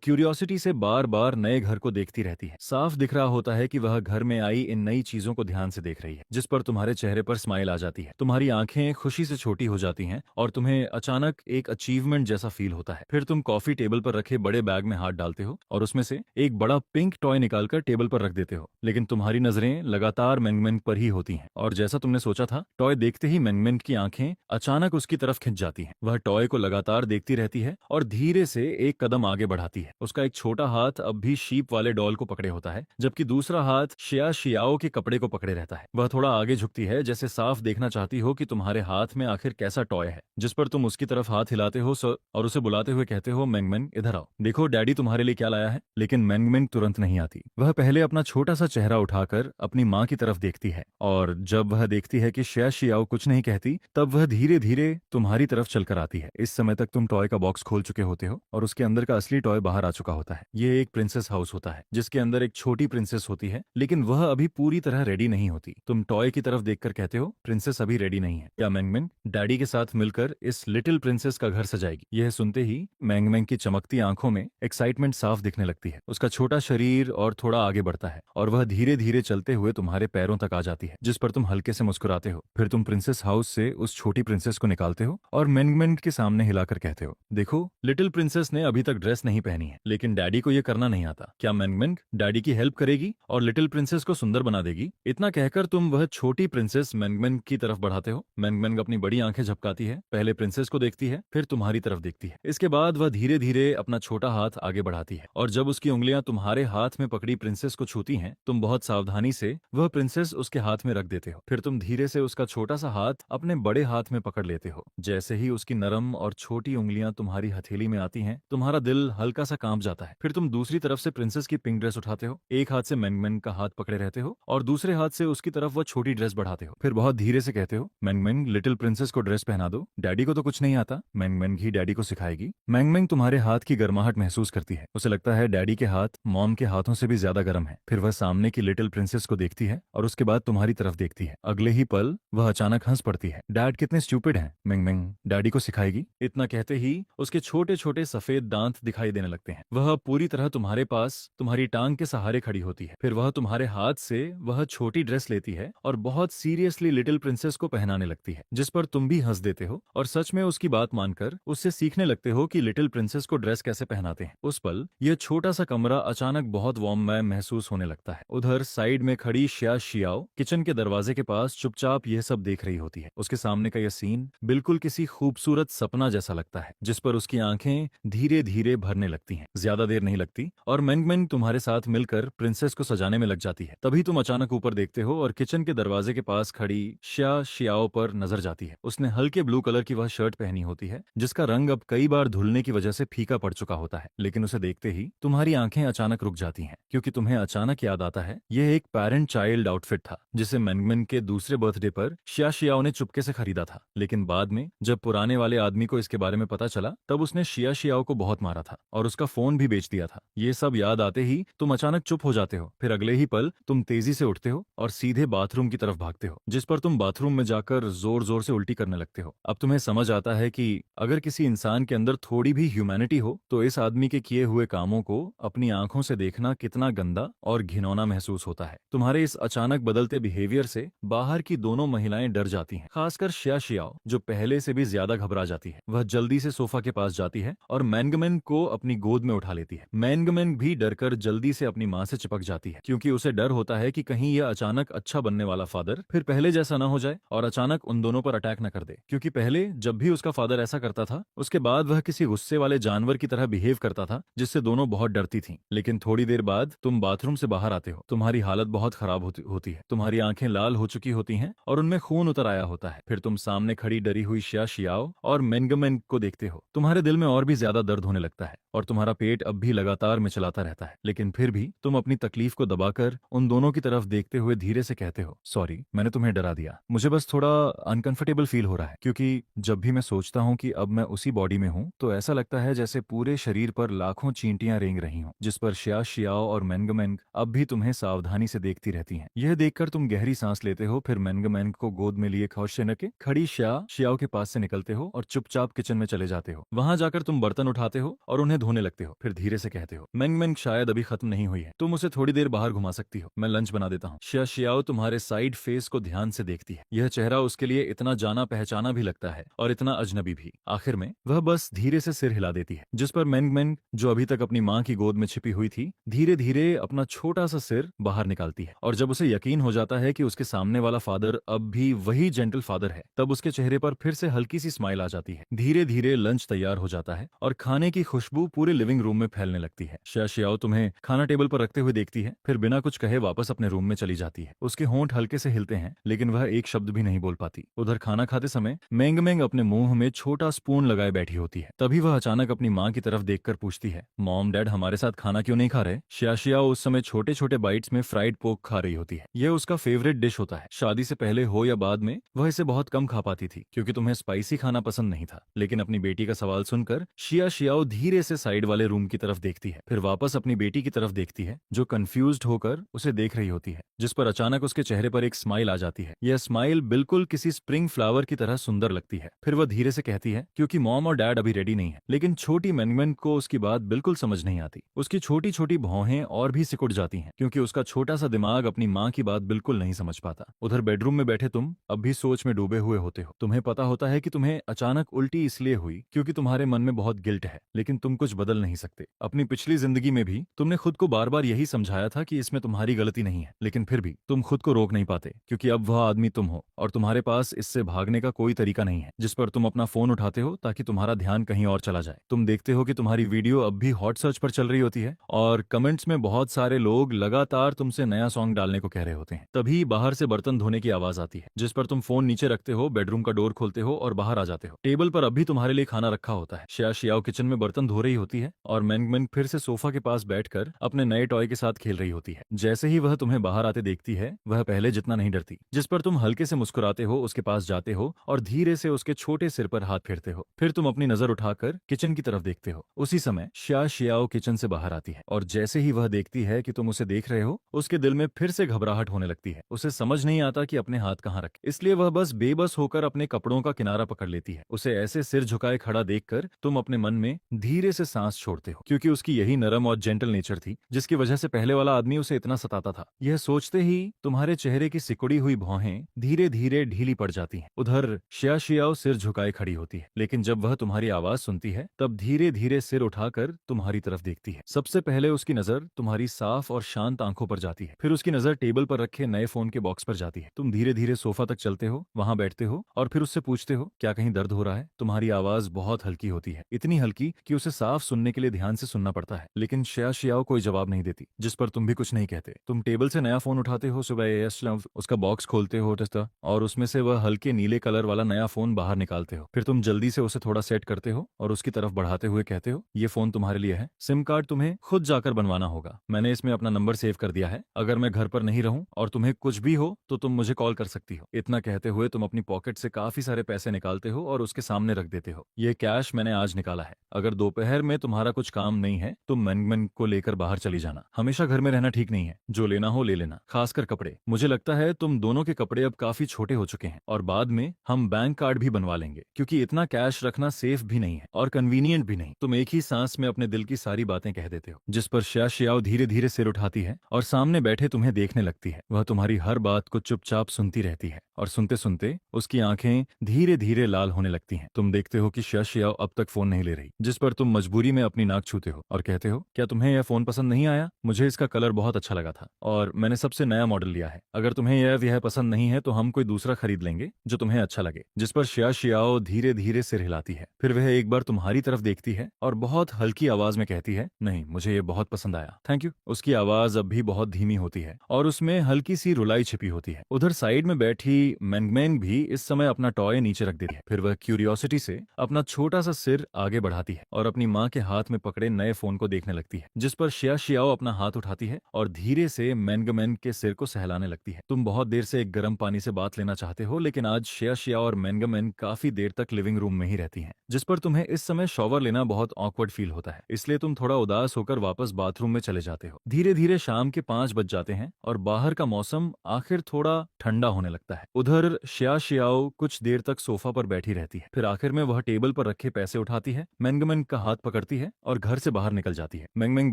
क्यूरियोसिटी से बार बार नए घर को देखती रहती है। साफ दिख रहा होता है कि वह घर में आई इन नई चीजों को ध्यान से देख रही है, जिस पर तुम्हारे चेहरे पर स्माइल आ जाती है। तुम्हारी आंखें खुशी से छोटी हो जाती हैं और तुम्हें अचानक एक अचीवमेंट जैसा फील होता है। फिर तुम कॉफी टेबल पर रखे बड़े बैग में हाथ डालते हो और उसमें से एक बड़ा पिंक टॉय निकालकर टेबल पर रख देते हो, लेकिन तुम्हारी नजरें लगातार मैंगमैन पर ही होती हैं और जैसा तुमने सोचा था, टॉय देखते ही मैंगमैन की आंखें अचानक उसकी तरफ खिंच जाती हैं। वह टॉय को लगातार देखती रहती है और धीरे से एक कदम आगे बढ़ाती है। उसका एक छोटा हाथ अब भी शीप वाले डॉल को पकड़े होता है, जबकि दूसरा हाथ शिया शियाओ के कपड़े को पकड़े रहता है। वह थोड़ा आगे झुकती है, जैसे साफ देखना चाहती हो कि तुम्हारे हाथ में आखिर कैसा सा टॉय है जिस पर तुम उसकी तरफ हाथ हिलाते हो और उसे बुलाते हुए कहते हो, मैंगमैंग इधर आओ, देखो डैडी तुम्हारे लिए क्या लाया है। लेकिन मैंगमैंग तुरंत नहीं आती। वह पहले अपना छोटा सा चेहरा उठाकर अपनी माँ की तरफ देखती है, और जब वह देखती है कि शिया शियाओ कुछ नहीं कहती, तब वह धीरे धीरे तुम्हारी तरफ चलकर आती है। इस समय तक तुम टॉय का बॉक्स खोल चुके होते हो और उसके अंदर का असली टॉय बाहर आ चुका होता है। ये एक प्रिंसेस हाउस होता है जिसके अंदर एक छोटी प्रिंसेस होती है, लेकिन वह अभी पूरी तरह रेडी नहीं होती। तुम टॉय की तरफ देखकर कहते हो, प्रिंसेस अभी रेडी नहीं है, क्या मैंगमैंग डैडी के साथ मिलकर इस लिटिल प्रिंसेस का घर सजाएगी। यह सुनते ही मैंगमैंग की चमकती आंखों में एक्साइटमेंट साफ दिखने लगती है। उसका छोटा शरीर और थोड़ा आगे बढ़ता है और वह धीरे धीरे चलते हुए तुम्हारे पैरों तक आ जाती है, जिस पर तुम हल्के से मुस्कुराते हो। फिर तुम प्रिंसेस हाउस से उस छोटी प्रिंसेस को निकालते हो और मैंगमैंग के सामने हिलाकर कहते हो, देखो लिटिल प्रिंसेस ने अभी तक ड्रेस नहीं पहनी है, लेकिन डैडी को यह करना नहीं आता। क्या मैंगमैंग डैडी की हेल्प करेगी और लिटिल प्रिंसेस को सुंदर बना देगी। इतना कहकर तुम वह छोटी प्रिंसेस मैंगमैंग की तरफ बढ़ाते हो। मैंगमैंग अपनी बड़ी आंखें झपकाती है, पहले प्रिंसेस को देखती है, फिर तुम्हारी तरफ देखती है। इसके बाद वह धीरे धीरे अपना छोटा हाथ आगे बढ़ाती है, और जब उसकी उंगलियां तुम्हारे हाथ में पकड़ी प्रिंसेस को छूती हैं, तुम बहुत सावधानी से वह प्रिंसेस उसके हाथ में रख देते हो। फिर तुम धीरे से उसका छोटा सा हाथ अपने बड़े हाथ में पकड़ लेते हो। जैसे ही उसकी नरम और छोटी उंगलियां तुम्हारी हथेली में आती हैं, तुम्हारा दिल हल्का सा कांप जाता है। फिर तुम दूसरी तरफ से प्रिंसेस की पिंक ड्रेस उठाते हो, एक हाथ से मैंगमैंग का हाथ पकड़े रहते हो और दूसरे हाथ से उसकी तरफ वह छोटी ड्रेस बढ़ाते हो। फिर बहुत धीरे से कहते हो, मैंगमैंग लिटिल प्रिंसेस को ड्रेस पहना दो, डैडी को तो कुछ नहीं आता, मैंगमैंग ही डैडी को सिखाएगी। मैंगमैंग तुम्हारे हाथ की गर्माहट महसूस करती है। उसे लगता है डैडी के हाथ मॉम के हाथों से भी ज्यादा गर्म है। फिर वह सामने की लिटिल प्रिंसेस को देखती है और उसके बाद तुम्हारी तरफ देखती है। अगले ही पल वह अचानक हंस पड़ती है। डैड कितने स्टूपिड हैं, मैंगमैंग डैडी को सिखाएगी। इतना कहते ही उसके छोटे छोटे सफेद दांत दिखाई देने लगते हैं। वह पूरी तरह तुम्हारे पास तुम्हारी टांग के सहारे खड़ी होती है। फिर वह तुम्हारे हाथ से वह छोटी ड्रेस लेती है और बहुत सीरियसली लिटिल प्रिंसेस को पहनाने लगती है, जिस पर तुम भी हंस देते हो और सच में उसकी बात मानकर उससे सीखने लगते हो कि लिटिल प्रिंसेस को ड्रेस कैसे पहनाते हैं। उस पल यह छोटा सा कमरा अचानक बहुत वार्ममय महसूस होने लगता है। उधर साइड में खड़ी शिया शियाओ किचन के दरवाजे के पास चुपचाप यह सब देख रही होती है। उसके सामने का यह सीन बिल्कुल किसी खूबसूरत सपना जैसा लगता है, जिस पर उसकी आंखें धीरे धीरे भरने लगती हैं। ज्यादा देर नहीं लगती और मैंगमैंग तुम्हारे साथ मिलकर प्रिंसेस को सजाने में लग जाती है। तभी तुम अचानक ऊपर देखते हो और किचन के दरवाजे के पास खड़ी शिया शियाओ पर नजर जाती है। उसने हल्के ब्लू कलर की वह शर्ट पहनी होती है जिसका रंग अब कई बार धुलने की वजह से फीका पड़ चुका होता है, लेकिन उसे देखते ही तुम्हारी आंखें अचानक रुक जाती हैं, क्योंकि तुम्हें अचानक याद आता है यह एक पेरेंट चाइल्ड आउटफिट था जिसे मैंगमैंग के दूसरे बर्थडे पर शिया शियाओ ने चुपके से खरीदा था। लेकिन बाद में जब पुराने वाले आदमी को इसके बारे में पता चला, तब उसने शिया शियाओ को बहुत मारा था और उसका फोन भी बेच दिया था। ये सब याद आते ही तुम अचानक चुप हो जाते हो। फिर अगले ही पल तुम तेजी से उठते हो और सीधे बाथरूम की तरफ भागते हो, जिस पर तुम बाथरूम में जाकर जोर जोर से उल्टी करने लगते हो। अब तुम्हें समझ आता है कि अगर किसी इंसान के अंदर थोड़ी भी ह्यूमैनिटी हो तो इस आदमी के किए हुए कामों को अपनी आंखों से देखना कितना गंदा और घिनौना महसूस होता है। तुम्हारे इस अचानक बदलते बिहेवियर से बाहर की दोनों महिलाएं डर जाती हैं, खासकर शिया शियाओ जो पहले से भी ज्यादा घबरा जाती है। वह जल्दी से सोफा के पास जाती है और मैंगमैंग को अपनी गोद में उठा लेती है। मैंगमैंग भी डरकर जल्दी से अपनी माँ से चिपक जाती है, क्योंकि उसे डर होता है कि कहीं यह अचानक अच्छा बनने वाला फादर फिर पहले जैसा न हो जाए और अचानक उन दोनों पर अटैक न कर दे। क्योंकि पहले जब भी उसका फादर ऐसा करता था, उसके बाद वह किसी गुस्से वाले जानवर की तरह बिहेव करता था, जिससे दोनों बहुत डरती थीं। लेकिन थोड़ी देर बाद तुम बाथरूम से बाहर आते हो। तुम्हारी हालत बहुत खराब होती है। तुम्हारी आंखें लाल हो चुकी होती हैं और उनमें खून उतर आया होता है। फिर तुम सामने खड़ी डरी हुई शिया शियाओ और मैंगमैंग को देखते हो। तुम्हारे दिल में और भी ज्यादा दर्द होने लगता है और तुम्हारा पेट अब भी लगातार मिचलाता रहता है, लेकिन फिर भी तुम अपनी तकलीफ को दबाकर उन दोनों की तरफ देखते हुए धीरे से कहते हो, सॉरी मैंने तुम्हें डरा दिया। मुझे बस थोड़ा अनकंफर्टेबल फील हो रहा है, क्योंकि जब भी मैं सोचता हूँ कि अब मैं उसी बॉडी में हूँ तो ऐसा लगता है जैसे पूरे शरीर पर लाखों चींटियां रेंग रही हों, जिस पर शिया शियाओ और मैंगमैंग अब भी तुम्हें सावधानी से देखती रहती हैं। यह देखकर तुम गहरी सांस लेते हो। फिर मैंगमैंग को गोद में लिए खौश से के खड़ी शिया शियाओ के पास से निकलते हो और चुपचाप किचन में चले जाते हो। वहां जाकर तुम बर्तन उठाते हो और उन्हें धोने लगते हो। फिर धीरे से कहते हो, मैंगमैंग शायद अभी खत्म नहीं हुई है, तुम उसे थोड़ी देर बाहर घुमा सकती हो, मैं लंच बना देता हूँ। शिया शियाओ तुम्हारे साइड फेस को ध्यान से देखती है। यह चेहरा उसके लिए इतना जाना पहचाना भी लगता है और इतना अजनबी भी। आखिर में वह बस धीरे से सिर हिला देती है, जिस पर मैंगमैंग जो अभी तक अपनी माँ की गोद में छिपी हुई थी, धीरे धीरे अपना छोटा सा सिर बाहर निकालती है। और जब उसे यकीन हो जाता है कि उसके सामने वाला फादर अब भी वही जेंटल फादर है, तब उसके चेहरे पर फिर से हल्की सी स्माइल आ जाती है। धीरे धीरे लंच तैयार हो जाता है और खाने की खुशबू पूरे लिविंग रूम में फैलने लगती है। शिया शियाओ तुम्हें खाना टेबल पर रखते हुए देखती है, फिर बिना कुछ कहे वापस अपने रूम में चली जाती है। उसके होंठ हल्के से हिलते हैं, लेकिन वह एक शब्द भी नहीं बोल पाती। उधर खाना खाते समय समय मेंग मेंग अपने मुंह में छोटा स्पून लगाए बैठी होती है। तभी वह अचानक अपनी माँ की तरफ देखकर पूछती है, मॉम डैड हमारे साथ खाना क्यों नहीं खा रहे? शियाशियाओ उस समय छोटे छोटे बाइट्स में फ्राइड पोक खा रही होती है। यह उसका फेवरेट डिश होता है। शादी से पहले हो या बाद में वह इसे बहुत कम खा पाती थी क्योंकि तुम्हें स्पाइसी खाना पसंद नहीं था। लेकिन अपनी बेटी का सवाल सुनकर शियाशियाओ धीरे से साइड वाले रूम की तरफ देखती है, फिर वापस अपनी बेटी की तरफ देखती है जो कंफ्यूज्ड होकर उसे देख रही होती है, जिस पर अचानक उसके चेहरे पर एक स्माइल आ जाती है। यह स्माइल बिल्कुल किसी स्प्रिंग फ्लावर की तरह सुंदर लगती है। फिर वह धीरे से कहती है, क्योंकि मॉम और डैड अभी रेडी नहीं है। लेकिन छोटी मैनमेन को उसकी बात बिल्कुल समझ नहीं आती। उसकी छोटी छोटी भौहें और भी सिकुड़ जाती हैं क्योंकि उसका छोटा सा दिमाग अपनी माँ की बात बिल्कुल नहीं समझ पाता। उधर बेडरूम में बैठे तुम अब भी सोच में डूबे हुए होते हो। तुम्हें पता होता है कि तुम्हें अचानक उल्टी इसलिए हुई क्योंकि तुम्हारे मन में बहुत गिल्ट है, लेकिन तुम कुछ बदल नहीं सकते। अपनी पिछली जिंदगी में भी तुमने खुद को बार बार यही समझाया था कि इसमें तुम्हारी गलती नहीं है, लेकिन फिर भी तुम खुद को रोक नहीं पाते क्योंकि अब वह आदमी तुम हो और तुम्हारे पास इससे भागने का कोई तरीका नहीं है। जिस पर तुम अपना फोन उठाते हो ताकि तुम्हारा ध्यान कहीं और चला जाए। तुम देखते हो कि तुम्हारी वीडियो अब भी हॉट सर्च पर चल रही होती है और कमेंट्स में बहुत सारे लोग लगातार तुमसे नया सॉन्ग डालने को कह रहे होते हैं। तभी बाहर से बर्तन धोने की आवाज आती है, जिस पर तुम फोन नीचे रखते हो, बेडरूम का डोर खोलते हो और बाहर आ जाते हो। टेबल पर अब भी तुम्हारे लिए खाना रखा होता है। शियाशियाओ किचन में बर्तन धो रही होती है और मेंगमेंग फिर से सोफा के पास बैठकर अपने नए टॉय के साथ खेल रही होती है। जैसे ही वह तुम्हें बाहर आते देखती है, वह पहले जितना नहीं डरती। जिस पर तुम हल्के से मुस्कुराते हो, उसके पास जाते हो और धीरे से उसके छोटे सिर पर हाथ फेरते हो। फिर तुम अपनी नजर उठाकर किचन की तरफ देखते हो। उसी समय शियाशियाओ किचन से बाहर आती है और जैसे ही वह देखती है कि तुम उसे देख रहे हो, उसके दिल में फिर से घबराहट होने लगती है। उसे समझ नहीं आता कि अपने हाथ कहाँ रखे, इसलिए वह बस बेबस होकर अपने कपड़ों का किनारा पकड़ लेती है। उसे ऐसे सिर झुकाए खड़ा देखकर तुम अपने मन में धीरे से सांस छोड़ते हो, क्योंकि उसकी यही नरम और जेंटल नेचर थी जिसकी वजह से पहले वाला आदमी उसे इतना सताता था। यह सोचते ही तुम्हारे चेहरे की सिकुड़ी हुई भौहें धीरे धीरे ढीली पड़ जाती हैं। उधर शियाशियाओ सिर झुकाए खड़ी होती है, लेकिन जब वह तुम्हारी आवाज सुनती है तब धीरे धीरे सिर उठाकर तुम्हारी तरफ देखती है। सबसे पहले उसकी नजर तुम्हारी साफ और शांत आंखों पर जाती है, फिर उसकी नजर टेबल पर रखे नए फोन के बॉक्स पर जाती है। तुम धीरे धीरे सोफा तक चलते हो, वहां बैठते हो और फिर उससे पूछते हो, क्या कहीं दर्द हो रहा है? तुम्हारी आवाज बहुत हल्की होती है, इतनी हल्की कि उसे साफ सुनने के लिए ध्यान से सुनना पड़ता है। लेकिन शियाशियाओ कोई जवाब नहीं देती, जिस पर तुम भी कुछ नहीं कहते। तुम टेबल से नया फोन उठाते हो, सुबह उसका बॉक्स खोलते हो और उसमें से वह हल्के नीले कलर वाला नया फोन बाहर निकालते हो। फिर तुम जल्दी से उसे थोड़ा सेट करते हो और उसकी तरफ बढ़ाते हुए कहते हो, ये फोन तुम्हारे लिए है, सिम कार्ड तुम्हें खुद जाकर बनवाना होगा, मैंने इसमें अपना नंबर सेव कर दिया है, अगर मैं घर पर नहीं रहूं और तुम्हें कुछ भी हो तो तुम मुझे कॉल कर सकती हो। इतना कहते हुए तुम अपनी पॉकेट से काफी सारे पैसे निकालते हो और उसके सामने रख देते हो। ये कैश मैंने आज निकाला है, अगर दोपहर में तुम्हारा कुछ काम नहीं है तो मेंगमेंग को लेकर बाहर चली जाना। हमेशा घर में रहना ठीक नहीं है, जो लेना हो ले लेना, खासकर कपड़े। मुझे लगता है तुम दोनों के कपड़े अब काफी छोटे हो चुके हैं और बाद में हम बैंक कार्ड भी बनवा लेंगे, क्योंकि इतना कैश रखना सेफ भी नहीं है और कन्वीनियंट भी नहीं। तुम एक ही सांस में अपने दिल की सारी बातें कह देते हो। जिस पर शियाशियाओ धीरे धीरे सिर उठाती है और सामने बैठे तुम्हें देखने लगती है। वह तुम्हारी हर बात को चुपचाप सुनती रहती है और सुनते सुनते उसकी आंखें धीरे धीरे लाल होने लगती हैं। तुम देखते हो कि शियाशियाओ अब तक फोन नहीं ले रही, जिस पर तुम मजबूरी में अपनी नाक छूते हो और कहते हो, क्या तुम्हें यह फोन पसंद नहीं आया? मुझे इसका कलर बहुत अच्छा लगा था और मैंने सबसे नया मॉडल लिया है, अगर तुम्हें यह पसंद नहीं है तो हम कोई दूसरा खरीद लेंगे जो तुम्हें अच्छा लगे। जिस पर शियाशियाओ धीरे धीरे सिर हिलाती है, फिर वह एक बार तुम्हारी तरफ देखती है और बहुत हल्की आवाज में कहती है, नहीं मुझे ये बहुत पसंद आया, थैंक यू। उसकी आवाज अब भी बहुत धीमी होती है और उसमें हल्की सी रुलाई छिपी होती है। उधर साइड में बैठी मेंगमेंग भी इस समय अपना टॉय नीचे रख देती है। फिर वह क्यूरियोसिटी से अपना छोटा सा सिर आगे बढ़ाती है और अपनी माँ के हाथ में पकड़े नए फोन को देखने लगती है। जिस पर शियाशियाओ अपना हाथ उठाती है और धीरे से मेंगमेंग के सिर को सहलाने लगती है। तुम बहुत देर से एक गर्म पानी से बात लेना चाहते हो, लेकिन आज शियाशियाओ और मेंगमेंग काफी देर तक लिविंग रूम में ही रहती हैं, जिस पर तुम्हें इस समय शॉवर लेना बहुत ऑकवर्ड फील होता है, इसलिए तुम थोड़ा उदास होकर वापस बाथरूम में चले जाते हो। धीरे धीरे शाम के 5 बज जाते हैं और बाहर का मौसम आखिर थोड़ा ठंडा होने लगता है। उधर शियाशियाओ कुछ देर तक सोफा पर बैठी रहती है, फिर आखिर में वह टेबल पर रखे पैसे उठाती है, मेंगमेंग का हाथ पकड़ती है और घर से बाहर निकल जाती है। मेंगमेंग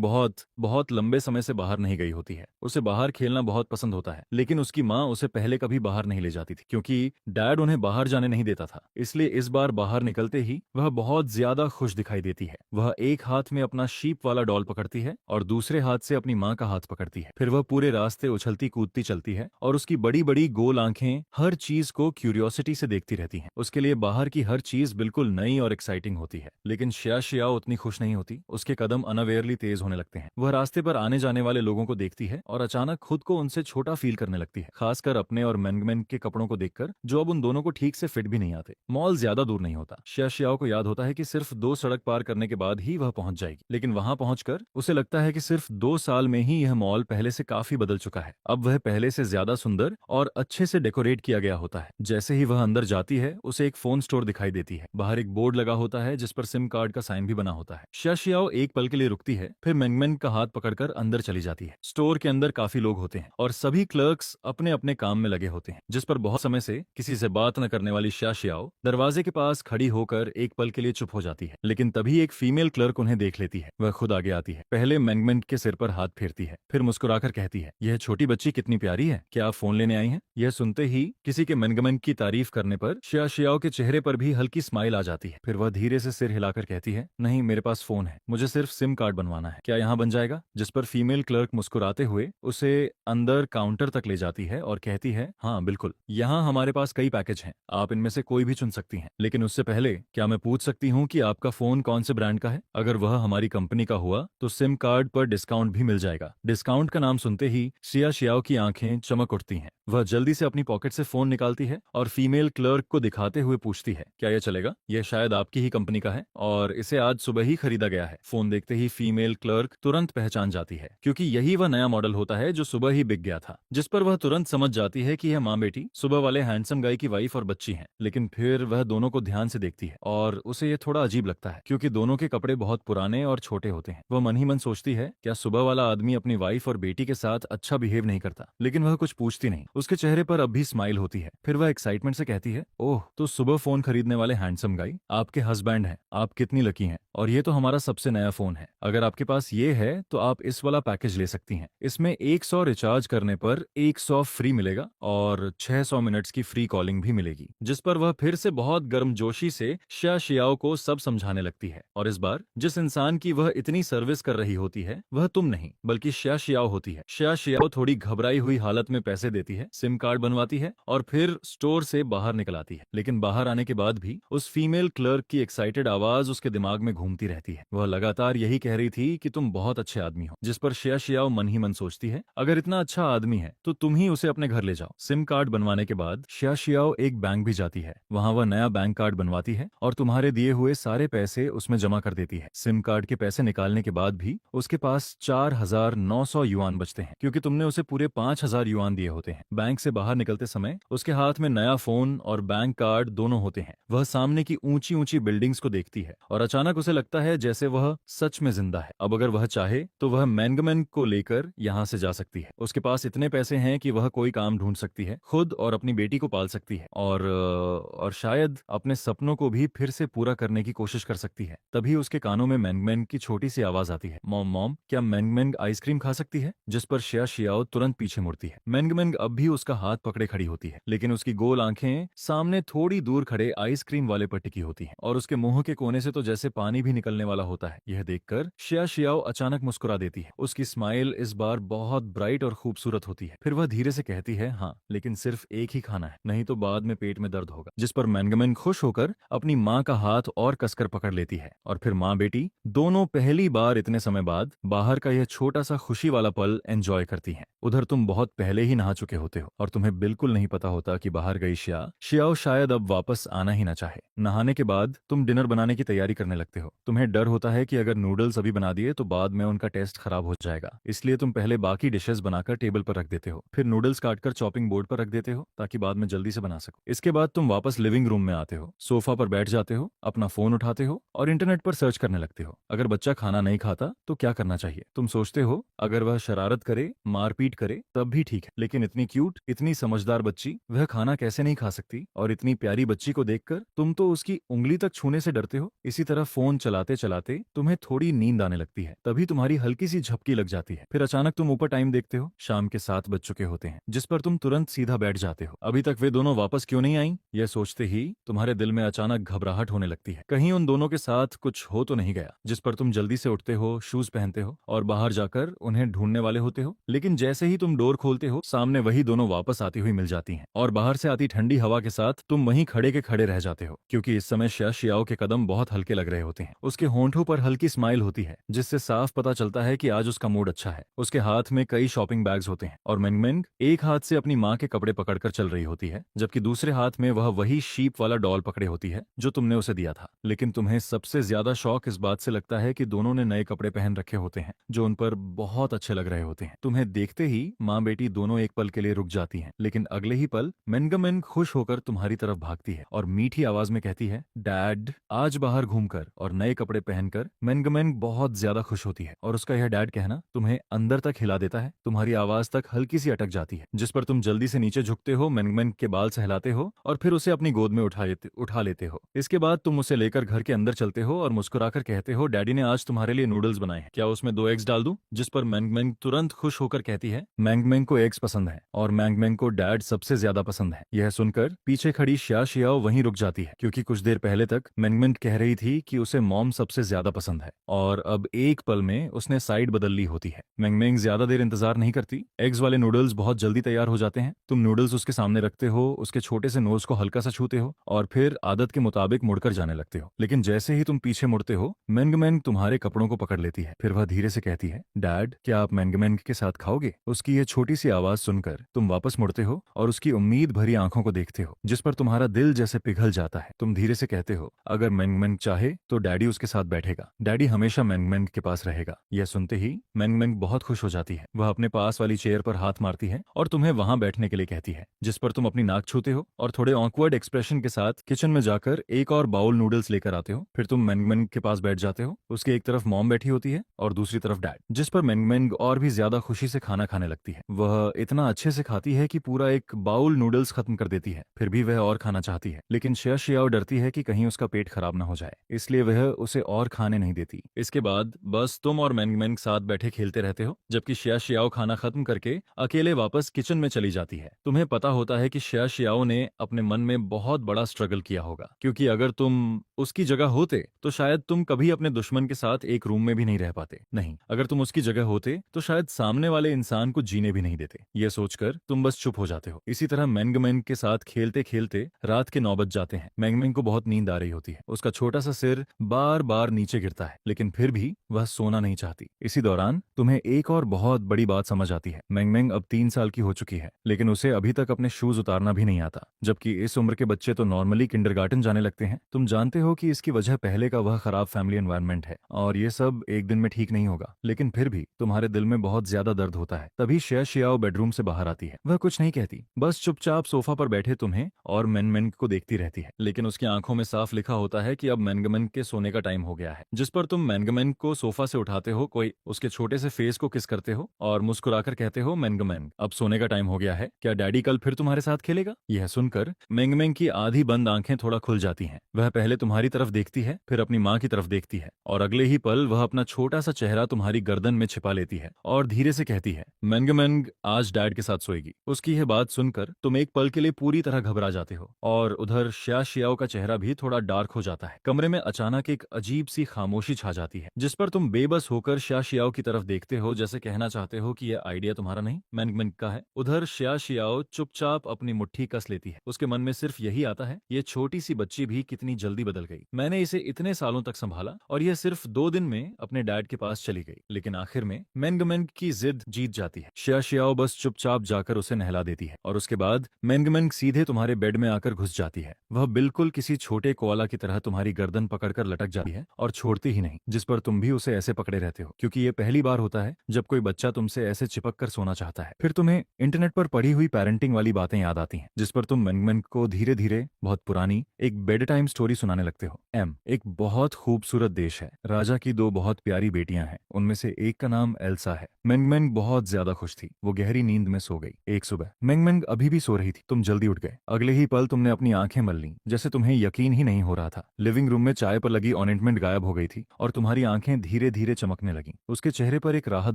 बहुत लंबे समय से बाहर नहीं गई होती है। उसे बाहर खेलना बहुत पसंद होता है, लेकिन उसकी माँ उसे पहले कभी बाहर नहीं ले जाती थी क्योंकि डैड उन्हें बाहर जाने नहीं देता था। इसलिए इस बार बाहर निकलते ही वह बहुत ज्यादा खुश दिखाई देती है। वह एक हाथ में अपना शीप वाला डॉल पकड़ती है और दूसरे हाथ से अपनी माँ का हाथ पकड़ती है। फिर वह पूरे रास्ते उछलती कूदती चलती है और उसकी बड़ी बड़ी गोल आंखें हर चीज को क्यूरियोसिटी से देखती रहती हैं। उसके लिए बाहर की हर चीज बिल्कुल नई और एक्साइटिंग होती है। लेकिन शियाशियाओ उतनी खुश नहीं होती। उसके कदम अनअवेयरली तेज होने लगते हैं। वह रास्ते पर आने जाने वाले लोगों को देखती है और अचानक खुद को उनसे छोटा फील करने लगती है, खासकर अपने और मेंगमेंग के कपड़ों को देखकर जो अब उन दोनों को ठीक से फिट भी नहीं आते। मॉल ज्यादा दूर नहीं होता। शियाशियाओ को याद होता है कि सिर्फ 2 सड़क पार करने के बाद ही वह पहुंच जाएगी, लेकिन वहां पहुंचकर उसे लगता है कि सिर्फ 2 साल में ही यह मॉल पहले से काफी बदल चुका है। अब वह पहले से ज्यादा सुंदर और अच्छे से डेकोरेट किया गया होता है। जैसे ही वह अंदर जाती है उसे एक फोन स्टोर दिखाई देती है। बाहर एक बोर्ड लगा होता है जिस पर सिम कार्ड का साइन भी बना होता है। शियाशियाओ एक पल के लिए रुकती है, फिर मेंगमेंग का हाथ पकड़कर अंदर चली जाती है। स्टोर के अंदर काफी लोग होते हैं और सभी क्लर्क्स अपने अपने काम में लगे होते हैं, जिस पर बहुत समय से किसी से बात न करने वाली शियाशियाओ दरवाजे के पास खड़ी होकर एक पल के लिए चुप हो जाती है। लेकिन तभी एक फीमेल क्लर्क उन्हें देख लेती है। वह खुद आगे आती है, पहले मेंगमेंग के सिर पर हाथ फेरती है, फिर मुस्कुराकर कहती है, यह छोटी बच्ची कितनी प्यारी है, क्या आप फोन लेने आई हैं? यह सुनते ही किसी के मेंगमेंग की तारीफ करने पर शियाशियाओ के चेहरे पर भी हल्की स्माइल आ जाती है। फिर वह धीरे से सिर हिलाकर कहती है, नहीं, मेरे पास फोन है, मुझे सिर्फ सिम कार्ड बनवाना है, क्या यहाँ बन जाएगा? जिस पर फीमेल क्लर्क मुस्कुराते हुए उसे अंदर काउंटर तक ले जाती है और कहती है, हाँ बिल्कुल, यहाँ हमारे पास कई पैकेज हैं, आप इनमें से कोई भी चुन सकती हैं। लेकिन उससे पहले क्या मैं पूछ सकती हूँ कि आपका फोन कौन से ब्रांड का है? अगर वह हमारी कंपनी का हुआ तो सिम कार्ड पर डिस्काउंट भी मिल जाएगा। डिस्काउंट का नाम सुनते ही शियाशियाओ की आंखें चमक उठती हैं। वह जल्दी से अपनी पॉकेट से फोन निकालती है और फीमेल क्लर्क को दिखाते हुए पूछती है, क्या यह चलेगा? यह शायद आपकी ही कंपनी का है और इसे आज सुबह ही खरीदा गया है। फोन देखते ही फीमेल क्लर्क तुरंत पहचान जाती है, क्योंकि यही वह नया मॉडल होता है जो सुबह ही बिक गया था। जिस पर वह तुरंत समझ जाती है कि यह माँ बेटी सुबह वाले हैंडसम गाय की वाइफ और बच्ची हैं। लेकिन फिर वह दोनों को ध्यान से देखती है और उसे यह थोड़ा अजीब लगता है, क्योंकि दोनों के कपड़े बहुत पुराने और छोटे होते हैं। वह मन ही मन सोचती है, क्या सुबह वाला आदमी अपनी वाइफ और बेटी के साथ अच्छा बिहेव नहीं करता? लेकिन वह कुछ पूछती नहीं। उसके चेहरे पर अब भी स्माइल होती है। फिर वह एक्साइटमेंट से कहती है, ओह, तो सुबह फोन खरीदने वाले हैंडसम गाय आपके हस्बैंड हैं, आप कितनी लकी हैं, और ये तो हमारा सबसे नया फोन है। अगर आपके पास ये है तो आप इस वाला पैकेज ले सकती हैं। इसमें 100 रिचार्ज करने पर 100 फ्री मिलेगा और 600 मिनट्स की फ्री कॉलिंग भी मिलेगी। जिस पर वह फिर से बहुत गर्मजोशी से शियाशियाओ को सब समझाने लगती है। और इस बार जिस इंसान की वह इतनी सर्विस कर रही होती है वह तुम नहीं बल्कि शियाशियाओ होती है। शियाशियाओ थोड़ी घबराई हुई हालत में पैसे देती है, सिम कार्ड बनवाती है और फिर स्टोर से बाहर निकल आती है। लेकिन बाहर आने के बाद भी उस फीमेल क्लर्क की एक्साइटेड आवाज उसके दिमाग में घूमती रहती है। वह लगातार यही कह रही थी कि तुम बहुत अच्छे आदमी हो। जिस पर शियाशियाओ मन ही मन सोचती है, अगर इतना अच्छा आदमी है तो तुम ही उसे अपने घर ले जाओ। सिम कार्ड बनवाने के बाद शियाशियाओ एक बैंक भी जाती है। वहां वह नया बैंक कार्ड बनवाती है और तुम्हारे दिए हुए सारे पैसे उसमें जमा कर देती है। सिम कार्ड के पैसे निकालने के बाद भी उसके पास 4,900 युआन बचते हैं, क्योंकि तुमने उसे पूरे 5,000 युआन दिए होते हैं। बैंक से बाहर निकलते समय उसके हाथ में नया फोन और बैंक कार्ड दोनों होते हैं। वह सामने की ऊंची ऊंची बिल्डिंग्स को देखती है और अचानक उसे लगता है जैसे वह सच में जिंदा है। अब अगर वह चाहे तो वह मेंगमेंग को लेकर यहाँ से जा सकती है। उसके पास इतने पैसे हैं कि वह कोई काम ढूंढ सकती है, खुद और अपनी बेटी को पाल सकती है और शायद अपने सपनों को भी फिर से पूरा करने की कोशिश कर सकती है। तभी उसके कानों में मेंगमेंग की छोटी सी आवाज आती है, मॉम मॉम, क्या मेंगमेंग आइसक्रीम खा सकती है? जिस पर शियाशियाओ तुरंत पीछे मुड़ती है। मेंगमेंग अब भी उसका हाथ पकड़े खड़ी होती है, लेकिन उसकी गोल आंखें सामने थोड़ी दूर खड़े आइसक्रीम वाले पर टिकी होती हैं और उसके मुंह के कोने से तो जैसे पानी भी निकलने वाला होता है। यह देखकर शियाशियाओ अचानक मुस्कुरा देती है। उसकी स्माइल इस बार बहुत ब्राइट और खूबसूरत होती है। फिर वह धीरे से कहती है, हाँ, लेकिन सिर्फ एक ही खाना है, नहीं तो बाद में पेट में दर्द होगा। जिस पर मेंगमेंग खुश होकर अपनी माँ का हाथ और कसकर पकड़ लेती है और फिर माँ बेटी दोनों पहली बार इतने समय बाद बाहर का यह छोटा सा खुशी वाला पल एंजॉय करती हैं। उधर तुम बहुत पहले ही नहा चुके होते हो और तुम्हें बिल्कुल नहीं पता होता कि बाहर गई शियाओ शायद अब वापस आना ही ना चाहे। नहाने के बाद तुम डिनर बनाने की तैयारी करने लगते हो। तुम्हें डर होता है कि अगर नूडल्स अभी बना दिए तो बाद में उनका टेस्ट खराब हो जाएगा, इसलिए तुम पहले बाकी डिशेस बनाकर टेबल पर रख देते हो, फिर नूडल्स काटकर चॉपिंग बोर्ड पर रख देते हो ताकि बाद में जल्दी से बना सको। इसके बाद तुम वापस लिविंग रूम में आते हो, सोफा पर बैठ जाते हो, अपना फोन उठाते हो और इंटरनेट पर सर्च करने लगते हो। अगर बच्चा खाना नहीं खाता तो क्या करना चाहिए? तुम सोचते हो अगर वह शरारत करे, मारपीट करे तब भी ठीक है, लेकिन इतनी क्यूट, इतनी समझदार बच्ची वह खाना कैसे नहीं खा सकती? और इतनी प्यारी बच्ची को देखकर तुम तो उसकी उंगली तक छूने से डरते हो। इसी तरह फोन चलाते चलाते तुम्हें थोड़ी नींद आने लगती है। तभी तुम्हारी हल्की सी झपकी लग जाती है। फिर अचानक तुम ऊपर टाइम देखते हो, शाम के 7 बज चुके होते हैं, जिस पर तुम तुरंत सीधा बैठ जाते हो। अभी तक वे दोनों वापस क्यों नहीं आई? यह सोचते ही तुम्हारे दिल में अचानक घबराहट होने लगती है, कहीं उन दोनों के साथ कुछ हो तो नहीं गया। जिस पर तुम जल्दी से उठते हो, शूज पहनते हो और बाहर जाकर उन्हें ढूंढने वाले होते हो। लेकिन जैसे ही तुम डोर खोलते हो, सामने वही दोनों वापस आती हुई मिल जाती हैं और बाहर से आती ठंडी हवा के साथ तुम वहीं खड़े के खड़े रह जाते हो, क्योंकि इस समय शियाओ के कदम बहुत हल्के लग रहे होते हैं। उसके होंठों पर हल्की स्माइल होती है, जिससे साफ पता चलता है कि आज उसका मूड अच्छा है। उसके हाथ में कई शॉपिंग बैग्स होते हैं और मेंगमेंग एक हाथ से अपनी माँ के कपड़े पकड़कर चल रही होती है, जबकि दूसरे दूसरे हाथ में वह वही शीप वाला डॉल पकड़े होती है जो तुमने उसे दिया था। लेकिन तुम्हें सबसे ज्यादा शौक इस बात से लगता है कि दोनों ने नए कपड़े पहन रखे होते हैं जो उन पर बहुत अच्छे लग रहे होते हैं। तुम्हें देखते ही माँ बेटी दोनों एक पल के लिए रुक जाती हैं, लेकिन अगले ही पल मेंगमेंग खुश होकर तुम्हारी तरफ भागती है और मीठी आवाज में कहती है, डैड। आज बाहर घूमकर और नए कपड़े पहनकर मेंगमेंग बहुत ज्यादा खुश होती है और उसका यह डैड कहना तुम्हें अंदर तक हिला देता है। तुम्हारी आवाज तक हल्की सी अटक जाती है, जिस पर तुम जल्दी से नीचे झुकते हो, मेंगमेंग के बाल सहलाते हो और फिर उसे अपनी गोद में उठा लेते हो। इसके बाद तुम उसे लेकर घर के अंदर चलते हो और मुस्कुराकर कहते हो, डैडी ने आज तुम्हारे लिए नूडल्स बनाए हैं, क्या उसमें 2 एग्स डाल दूं? जिस पर मैंगमेंग तुरंत खुश होकर कहती है, मैंगमेंग को एग्स पसंद है और मैंगमेंग को डैड सबसे ज्यादा पसंद है। यह सुनकर पीछे खड़ी शिया शियाओ वहीं रुक जाती है, क्योंकि कुछ देर पहले तक मैंगमेंग कह रही थी कि उसे मॉम सबसे ज्यादा पसंद है और अब एक पल में उसने साइड बदल ली होती है। मैंगमेंग ज्यादा देर इंतजार नहीं करती। एग्स वाले नूडल्स बहुत जल्दी तैयार हो जाते हैं। तुम नूडल्स उसके सामने रखते हो, उसके छोटे से नोज को हल्का सा छूते हो और फिर आदत के मुताबिक मुड़कर जाने लगते हो। लेकिन जैसे ही तुम पीछे मुड़ते हो, मैंगमेंग तुम्हारे कपड़ों को पकड़ लेती है। फिर वह धीरे से कहती है, डैड क्या आप मैंगमेंग के साथ खाओगे? उसकी ये छोटी सी आवाज सुनकर तुम वापस मुड़ते हो और उसकी उम्मीद भरी आंखों को देखते हो, जिस पर तुम्हारा दिल जैसे पिघल जाता है। तुम धीरे से कहते हो, अगर मैंगमेंग चाहे तो डैडी उसके साथ बैठेगा, डैडी हमेशा मैंगमेंग के पास रहेगा। यह सुनते ही मैंगमेंग बहुत खुश हो जाती है। वह अपने पास वाली चेयर पर हाथ मारती है और तुम्हें वहां बैठने के लिए कहती है, जिस पर तुम अपनी नाक छूते हो और थोड़े ऑकवर्ड एक्सप्रेशन के साथ किचन में जाकर एक और बाउल नूडल्स लेकर आते हो। फिर तुम मैंगमेंग के पास बैठ जाते हो। उसके एक तरफ मॉम बैठी होती है और दूसरी तरफ डैड, जिस पर मैंगमेंग और भी ज्यादा खुशी से खाना खाने लगती है। वह इतना अच्छे से खाती है कि पूरा एक बाउल नूडल्स खत्म कर देती है। फिर भी वह और खाना चाहती है, लेकिन शिया शियाओ डरती है कि कहीं उसका पेट खराब ना हो जाए, इसलिए वह उसे और खाने नहीं देती। इसके बाद बस तुम और मैंगमेंग साथ बैठे खेलते रहते हो, जबकि शिया शियाओ खाना खत्म करके अकेले वापस किचन में चली जाती है। तुम्हें पता होता है कि शिया शियाओ ने अपने मन में बहुत बड़ा स्ट्रगल किया होगा, क्योंकि अगर तुम उसकी जगह होते तो शायद तुम कभी अपने दुश्मन के साथ एक रूम में भी नहीं रह पाते। नहीं, अगर तुम उसकी जगह होते तो शायद सामने वाले इंसान को जीने भी नहीं देते। यह सोचकर तुम बस चुप हो जाते हो। इसी तरह मैंगमेंग के साथ खेलते खेलते रात के 9 बज जाते हैं। मैंगमेंग को बहुत नींद आ रही होती है। उसका छोटा सा सिर बार बार नीचे गिरता है, लेकिन फिर भी वह सोना नहीं चाहती। इसी दौरान तुम्हें एक और बहुत बड़ी बात समझ आती है। मैंगमेंग अब 3 साल की हो चुकी है, लेकिन उसे अभी तक अपने शूज उतारना भी नहीं आता, जबकि इस उम्र के बच्चे तो नॉर्मली किंडरगार्टन जाने लगते हैं। तुम जानते हो कि इसकी वजह पहले का वह खराब फैमिली एनवायरनमेंट है और ये सब एक दिन में ठीक नहीं होगा, लेकिन फिर भी तुम्हारे दिल में बहुत ज्यादा दर्द होता है। तभी शिया शियाओ बेडरूम से बाहर आती है। वह कुछ नहीं कहती, बस चुपचाप सोफा पर बैठे तुम्हें और मैंगमेंग को देखती रहती है। लेकिन उसकी आंखों में साफ लिखा होता है कि अब मैंगमेंग के सोने का टाइम हो गया है। जिस पर तुम मैंगमेंग को सोफा से उठाते हो, कोई उसके छोटे से फेस को किस करते हो और मुस्कुराकर कहते हो, मैंगमेंग अब सोने का टाइम हो गया है, क्या डैडी कल फिर तुम्हारे साथ खेलेगा? यह सुनकर मैंगमेंग की आधी बंद आंखें थोड़ा खुल जाती हैं। वह पहले तुम्हारी तरफ देखती है, फिर अपनी माँ की तरफ देखती है और अगले ही पल वह अपना छोटा सा चेहरा तुम्हारी गर्दन में छिपा लेती है और धीरे से कहती है, मैंगमेंग आज डैड के साथ सोएगी। उसकी यह बात सुनकर तुम एक पल के लिए पूरी तरह घबरा जाते हो और उधर शिया शियाओ का चेहरा भी थोड़ा डार्क हो जाता है। कमरे में अचानक एक अजीब सी खामोशी छा जाती है, जिस पर तुम बेबस होकर शिया शियाओ की तरफ देखते हो, जैसे कहना चाहते हो कि यह आइडिया तुम्हारा नहीं, मैंगमेंग का है। उधर शिया शियाओ चुपचाप अपनी मुट्ठी कस लेती है। उसके मन में सिर्फ यही आता है, ये छोटी सी बच्ची भी कितनी जल्दी बदल गई। मैंने इसे इतने सालों तक संभाला और यह सिर्फ 2 दिन में अपने डैड के पास चली गई। लेकिन आखिर में मैंगमेंग की जिद जीत जाती है। शिया शियाओ बस चुपचाप जाकर उसे नहला देती है और उसके बाद मैंगमेंग सीधे तुम्हारे बेड में आकर घुस जाती है। वह बिल्कुल किसी छोटे कोआला की तरह तुम्हारी गर्दन पकड़कर लटक जाती है और छोड़ती ही नहीं, जिस पर तुम भी उसे ऐसे पकड़े रहते हो, क्योंकि ये पहली बार होता है जब कोई बच्चा तुमसे ऐसे चिपक कर सोना चाहता है। फिर तुम्हें इंटरनेट पर पढ़ी हुई पेरेंटिंग वाली बातें याद आती हैं, जिस पर तुम मैंगमेंग को धीरे धीरे बहुत पुरानी एक बेड टाइम स्टोरी सुनाने लगते हो। एक बहुत खूबसूरत देश है। राजा की 2 बहुत प्यारी बेटियां हैं। उनमें से एक का नाम एल्सा है। मैंगमेंग बहुत ज्यादा खुश थी। वो गहरी नींद में सो गई। एक सुबह मैंगमेंग अभी भी सो रही थी। तुम जल्दी उठ गए। अगले ही पल तुमने अपनी आंखें मल लीं, जैसे तुम्हें यकीन ही नहीं हो रहा था। लिविंग रूम में चाय पर लगी ऑइंटमेंट गायब हो गई थी और तुम्हारी आंखें धीरे धीरे चमकने लगी। उसके चेहरे पर एक राहत